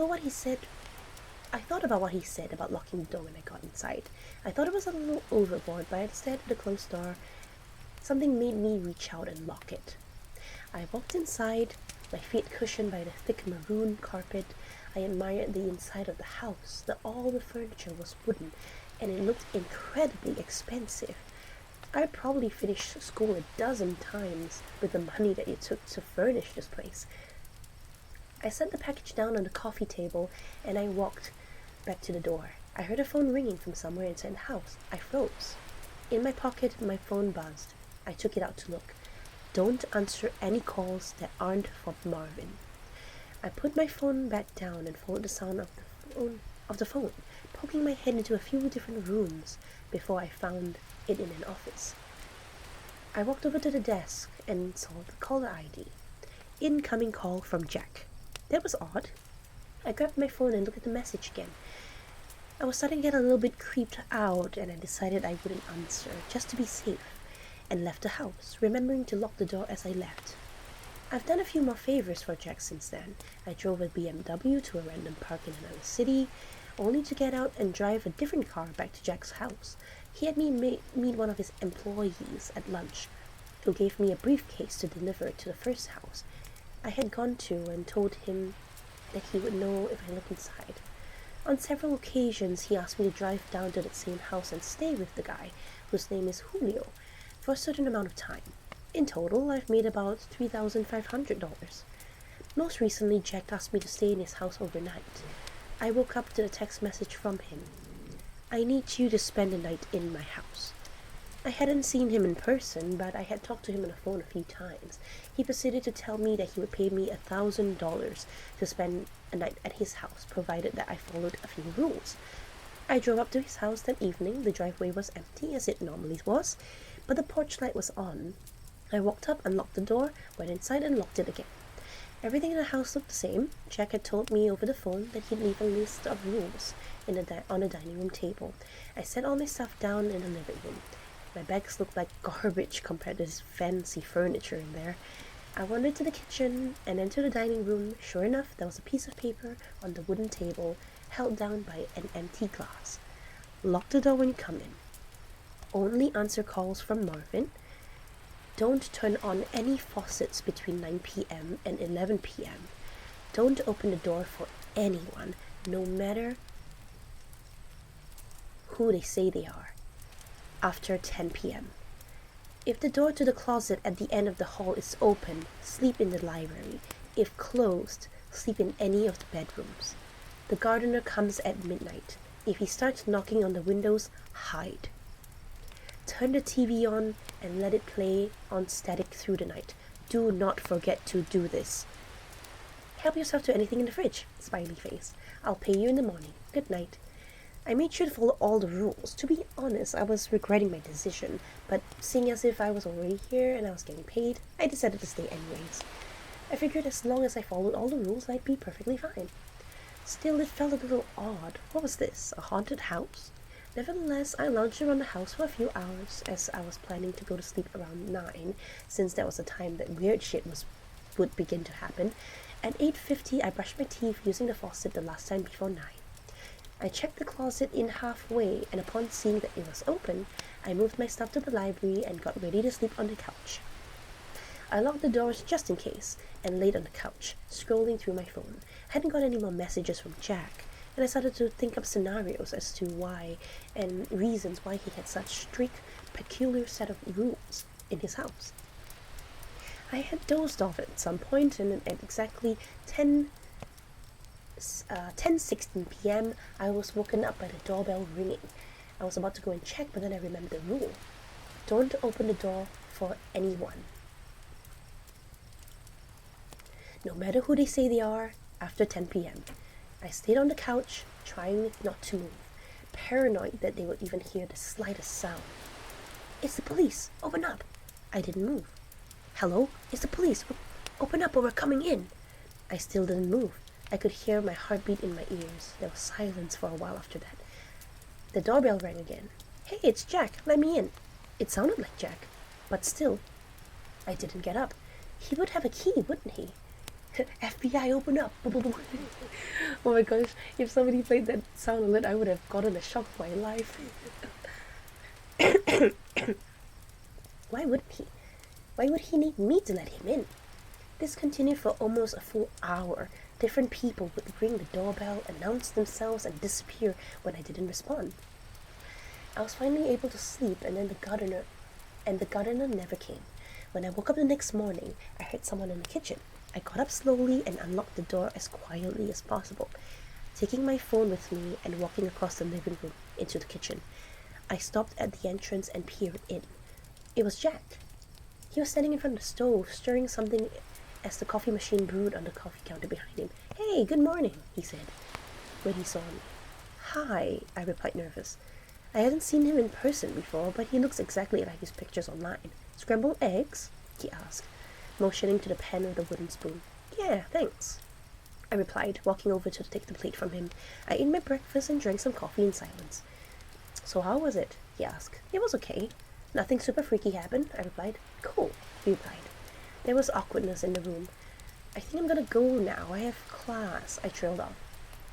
thought about what he said about locking the door when I got inside. I thought it was a little overboard, but instead of the closed door, something made me reach out and lock it. I walked inside, my feet cushioned by the thick maroon carpet. I admired the inside of the house. All the furniture was wooden, and it looked incredibly expensive. I probably finished school a dozen times with the money that it took to furnish this place. I set the package down on the coffee table, and I walked back to the door. I heard a phone ringing from somewhere inside the house. I froze. In my pocket, my phone buzzed. I took it out to look. Don't answer any calls that aren't from Marvin. I put my phone back down and followed the sound of the phone, poking my head into a few different rooms before I found it in an office. I walked over to the desk and saw the caller ID. Incoming call from Jack. That was odd. I grabbed my phone and looked at the message again. I was starting to get a little bit creeped out, and I decided I wouldn't answer, just to be safe, and left the house, remembering to lock the door as I left. I've done a few more favors for Jack since then. I drove a BMW to a random park in another city, only to get out and drive a different car back to Jack's house. He had me meet one of his employees at lunch, who gave me a briefcase to deliver to the first house I had gone to, and told him that he would know if I looked inside. On several occasions, he asked me to drive down to that same house and stay with the guy, whose name is Julio, for a certain amount of time. In total, I've made about $3,500. Most recently, Jack asked me to stay in his house overnight. I woke up to a text message from him. I need you to spend the night in my house. I hadn't seen him in person, but I had talked to him on the phone a few times. He proceeded to tell me that he would pay me $1,000 to spend a night at his house, provided that I followed a few rules. I drove up to his house that evening. The driveway was empty, as it normally was, but the porch light was on. I walked up, unlocked the door, went inside and locked it again. Everything in the house looked the same. Jack had told me over the phone that he'd leave a list of rules on the dining room table. I set all my stuff down in the living room. My bags looked like garbage compared to this fancy furniture in there. I wandered to the kitchen and then to the dining room. Sure enough, there was a piece of paper on the wooden table, held down by an empty glass. Lock the door when you come in. Only answer calls from Marvin. Don't turn on any faucets between 9 p.m. and 11 p.m. Don't open the door for anyone, no matter who they say they are, after 10 p.m. If the door to the closet at the end of the hall is open, sleep in the library. If closed, sleep in any of the bedrooms. The gardener comes at midnight. If he starts knocking on the windows, hide. Turn the TV on and let it play on static through the night. Do not forget to do this. Help yourself to anything in the fridge. Smiley face. I'll pay you in the morning. Good night. I made sure to follow all the rules. To be honest, I was regretting my decision, but seeing as if I was already here and I was getting paid, I decided to stay anyways. I figured as long as I followed all the rules, I'd be perfectly fine. Still, it felt a little odd. What was this? A haunted house? Nevertheless, I lounged around the house for a few hours, as I was planning to go to sleep around 9, since that was the time that weird shit would begin to happen. At 8:50, I brushed my teeth using the faucet the last time before 9. I checked the closet in halfway, and upon seeing that it was open, I moved my stuff to the library and got ready to sleep on the couch. I locked the doors just in case, and laid on the couch, scrolling through my phone. I hadn't got any more messages from Jack, and I started to think up scenarios as to why and reasons why he had such strict, peculiar set of rules in his house. I had dozed off at some point, and at exactly 10:16 p.m., I was woken up by the doorbell ringing. I was about to go and check, but then I remembered the rule. Don't open the door for anyone. No matter who they say they are, after 10 p.m. I stayed on the couch, trying not to move, paranoid that they would even hear the slightest sound. It's the police! Open up! I didn't move. Hello? It's the police! Open up or we're coming in! I still didn't move. I could hear my heartbeat in my ears. There was silence for a while after that. The doorbell rang again. Hey, it's Jack. Let me in. It sounded like Jack, but still, I didn't get up. He would have a key, wouldn't he? FBI, open up! Oh my gosh, if somebody played that sound alert, I would have gotten a shock of my life. Why wouldn't he? Why would he need me to let him in? This continued for almost a full hour. Different people would ring the doorbell, announce themselves, and disappear when I didn't respond. I was finally able to sleep, and then the gardener never came. When I woke up the next morning, I heard someone in the kitchen. I got up slowly and unlocked the door as quietly as possible, taking my phone with me and walking across the living room into the kitchen. I stopped at the entrance and peered in. It was Jack. He was standing in front of the stove, stirring something as the coffee machine brewed on the coffee counter behind him. Hey, good morning, he said, when he saw me. Hi, I replied, nervous. I hadn't seen him in person before, but he looks exactly like his pictures online. Scrambled eggs? He asked, motioning to the pan with a wooden spoon. Yeah, thanks, I replied, walking over to take the plate from him. I ate my breakfast and drank some coffee in silence. So how was it? He asked. It was okay. Nothing super freaky happened, I replied. Cool, he replied. There was awkwardness in the room. I think I'm gonna go now. I have class, I trailed off.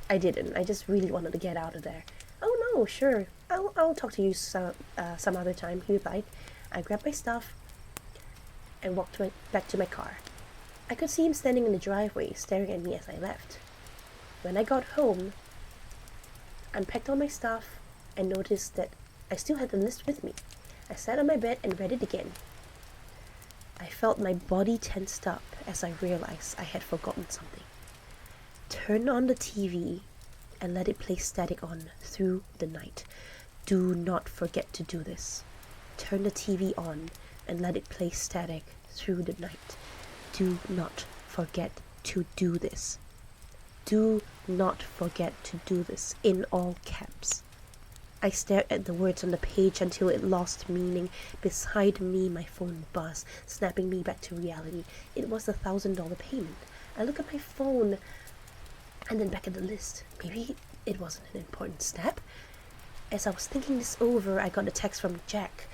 I didn't. I just really wanted to get out of there. Oh no, sure. I'll talk to you some other time, he replied. I grabbed my stuff and walked back to my car. I could see him standing in the driveway, staring at me as I left. When I got home, unpacked all my stuff, and noticed that I still had the list with me. I sat on my bed and read it again. I felt my body tensed up as I realized I had forgotten something. Turn on the TV and let it play static on through the night. Do not forget to do this. Turn the TV on and let it play static through the night. Do not forget to do this. Do not forget to do this, in all caps. I stared at the words on the page until it lost meaning. Beside me, my phone buzzed, snapping me back to reality. It was the $1,000 payment. I looked at my phone and then back at the list. Maybe it wasn't an important step. As I was thinking this over, I got a text from Jack.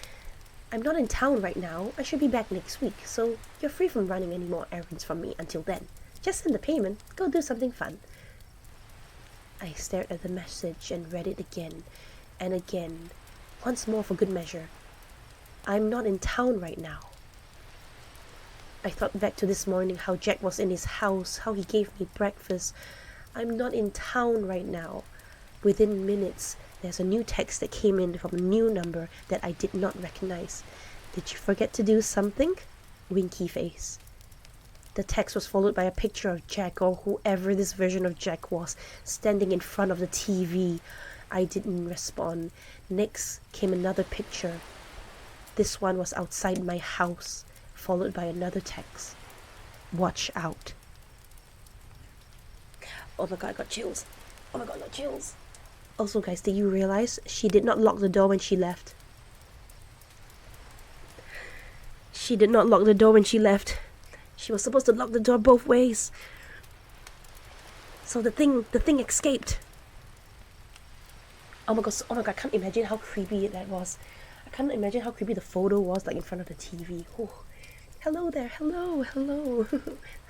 I'm not in town right now. I should be back next week, so you're free from running any more errands from me until then. Just send the payment. Go do something fun. I stared at the message and read it again and again, once more for good measure. I'm not in town right now. I thought back to this morning, how Jack was in his house, how he gave me breakfast. I'm not in town right now. Within minutes, there's a new text that came in from a new number that I did not recognize. Did you forget to do something? Winky face. The text was followed by a picture of Jack, or whoever this version of Jack was, standing in front of the TV. I didn't respond. Next came another picture. This one was outside my house, followed by another text. Watch out. Oh my god, I got chills. Oh my god, I got chills. Also, guys, did you realize she did not lock the door when she left? She did not lock the door when she left. She was supposed to lock the door both ways. So the thing escaped. Oh my god, I can't imagine how creepy that was. I can't imagine how creepy the photo was, like in front of the TV. Oh. Hello there, hello.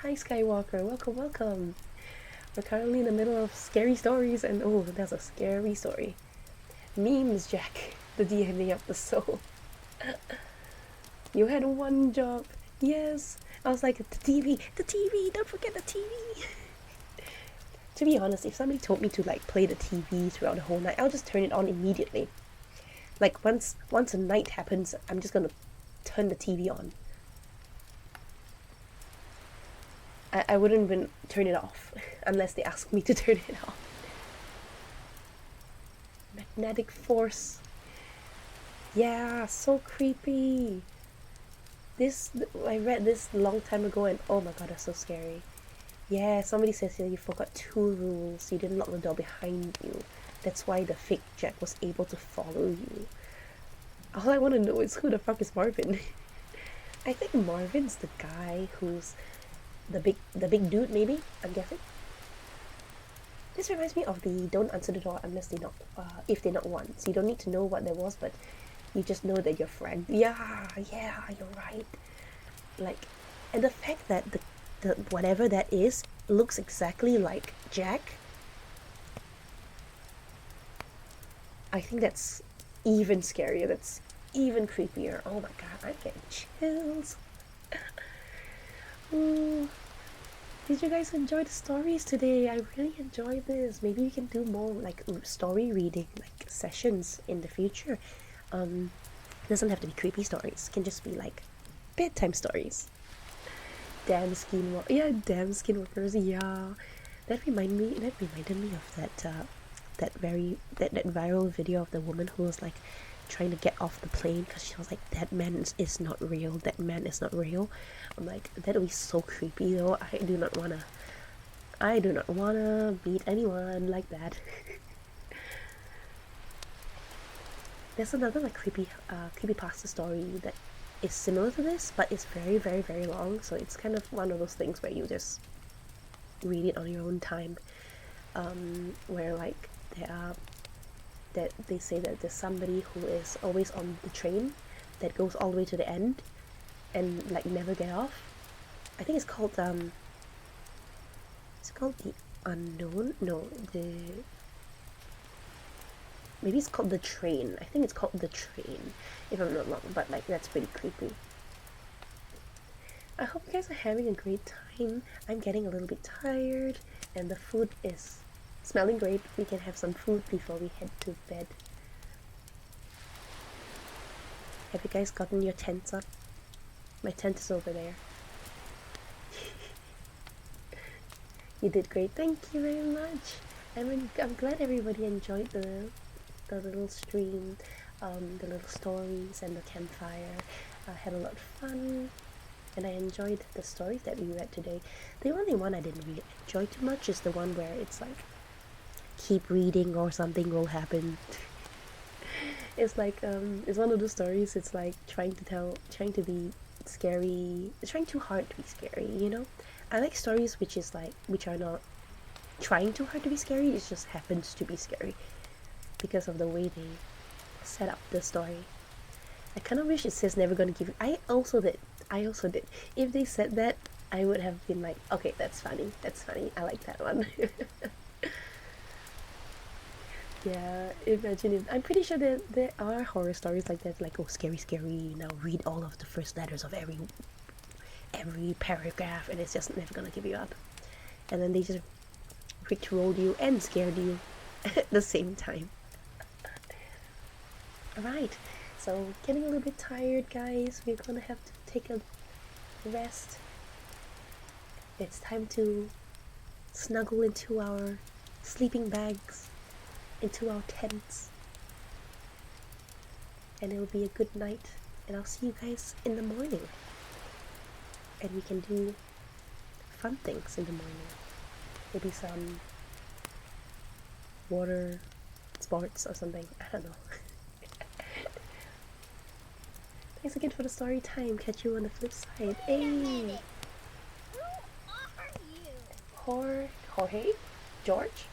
Hi Skywalker, welcome. We're currently in the middle of scary stories, and oh, that's a scary story. Memes, Jack, the DNA of the soul. You had one job, yes. I was like, the TV, don't forget the TV. To be honest, if somebody told me to like play the TV throughout the whole night, I'll just turn it on immediately. Like once a night happens, I'm just gonna turn the TV on. I wouldn't even turn it off unless they ask me to turn it off. Magnetic force. Yeah, so creepy. I read this a long time ago, and oh my god, that's so scary. Yeah, somebody says here you forgot 2 rules. You didn't lock the door behind you. That's why the fake Jack was able to follow you. All I want to know is who the fuck is Marvin? I think Marvin's the guy who's the big dude, maybe? I'm guessing. This reminds me of the don't answer the door unless they knock, if they knock once. You don't need to know what there was, but you just know that you're fragged. Yeah, you're right. Like, and the fact that the whatever that is looks exactly like Jack, I think that's even scarier. That's even creepier. Oh my god, I'm getting chills. Ooh. Did you guys enjoy the stories today? I really enjoyed this. Maybe we can do more like story reading like sessions in the future. It doesn't have to be creepy stories. It can just be like bedtime stories. Damn skinwalkers. Yeah, that reminded me of that viral video of the woman who was like trying to get off the plane because she was like, that man is not real. That man is not real. I'm like, that would be so creepy though. I do not wanna meet anyone like that. There's another like creepypasta story that is similar to this, but it's very, very, very long, so it's kind of one of those things where you just read it on your own time. Where like that they say that there's somebody who is always on the train that goes all the way to the end and like never get off. I think it's called the unknown. No, maybe it's called the train. I think it's called the train, if I'm not wrong. But like that's pretty creepy. I hope you guys are having a great time. I'm getting a little bit tired, and the food is smelling great. We can have some food before we head to bed. Have you guys gotten your tents up? My tent is over there. You did great. Thank you very much. I'm glad everybody enjoyed the little stream, the little stories and the campfire. I had a lot of fun, and I enjoyed the stories that we read today. The only one I didn't really enjoy too much is the one where it's like, keep reading or something will happen. It's like, it's one of those stories, it's like trying to be scary, it's trying too hard to be scary, you know? I like stories which are not trying too hard to be scary, it just happens to be scary because of the way they set up the story. I kind of wish it says never gonna give you. I also did. If they said that, I would have been like, okay, that's funny, I like that one. Yeah, imagine if, I'm pretty sure that there are horror stories like that, like, oh, scary, now read all of the first letters of every paragraph, and it's just never gonna give you up. And then they just rickrolled you and scared you at the same time. Alright, so getting a little bit tired, guys. We're gonna have to take a rest. It's time to snuggle into our sleeping bags, into our tents, and it'll be a good night, and I'll see you guys in the morning, and we can do fun things in the morning. Maybe some water sports or something. I don't know. Thanks again for the story time. Catch you on the flip side. Wait a Hey! minute. Who are you? Jorge? George?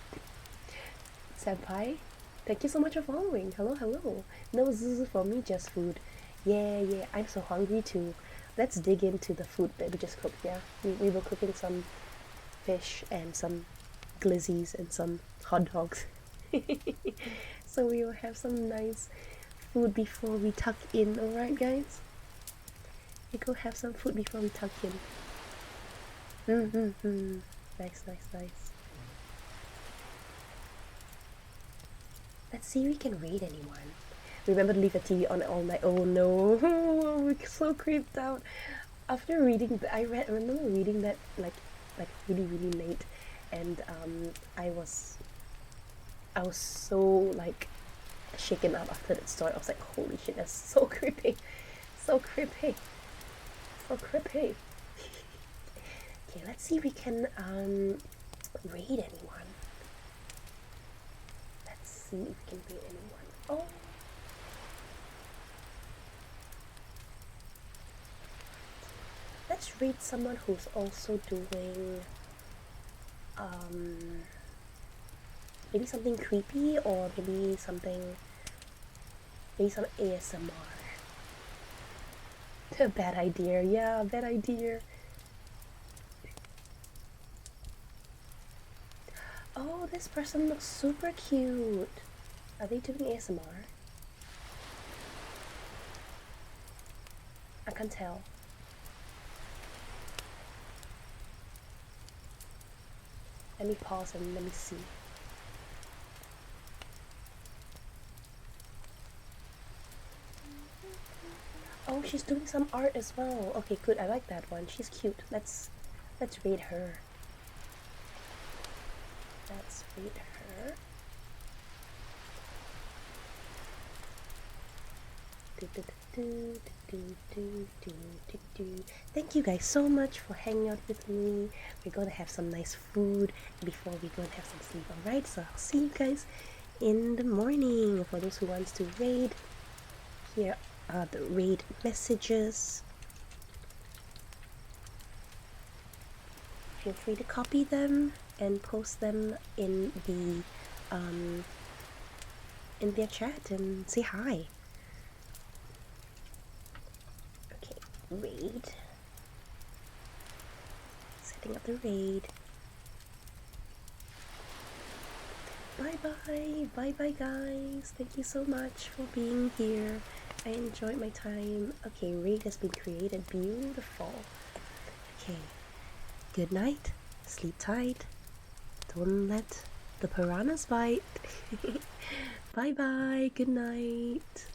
Senpai? Thank you so much for following. Hello, hello. No zuzu for me, just food. Yeah, yeah, I'm so hungry too. Let's dig into the food that we just cooked, yeah? We were cooking some fish and some glizzies and some hot dogs. So we will have some nice food before we tuck in, alright guys? We go have some food before we tuck in. Nice, nice, nice. Let's see if we can raid anyone. Remember to leave the TV on all night. Oh no, we're so creeped out. After reading, I remember reading that like really really late, and I was so like shaken up after that story. I was like, holy shit, that's so creepy, so creepy, so creepy. Okay, let's see if we can raid anyone. Let's see if we can raid anyone. Oh. Let's read someone who's also doing maybe something creepy, or maybe some ASMR. Bad idea, yeah, bad idea. Oh, this person looks super cute. Are they doing ASMR? I can't tell. Let me pause and let me see. Oh, she's doing some art as well. Okay, good. I like that one. She's cute. Let's read her. Let's read her. Thank you guys so much for hanging out with me. We're gonna have some nice food before we go and have some sleep. Alright, so I'll see you guys in the morning. For those who wants to raid, here are the raid messages. Feel free to copy them and post them in their chat and say hi. Okay, raid. Setting up the raid. Bye bye guys. Thank you so much for being here. I enjoyed my time. Okay, raid has been created. Beautiful. Okay, good night. Sleep tight. Don't let the piranhas bite. Bye bye. Good night.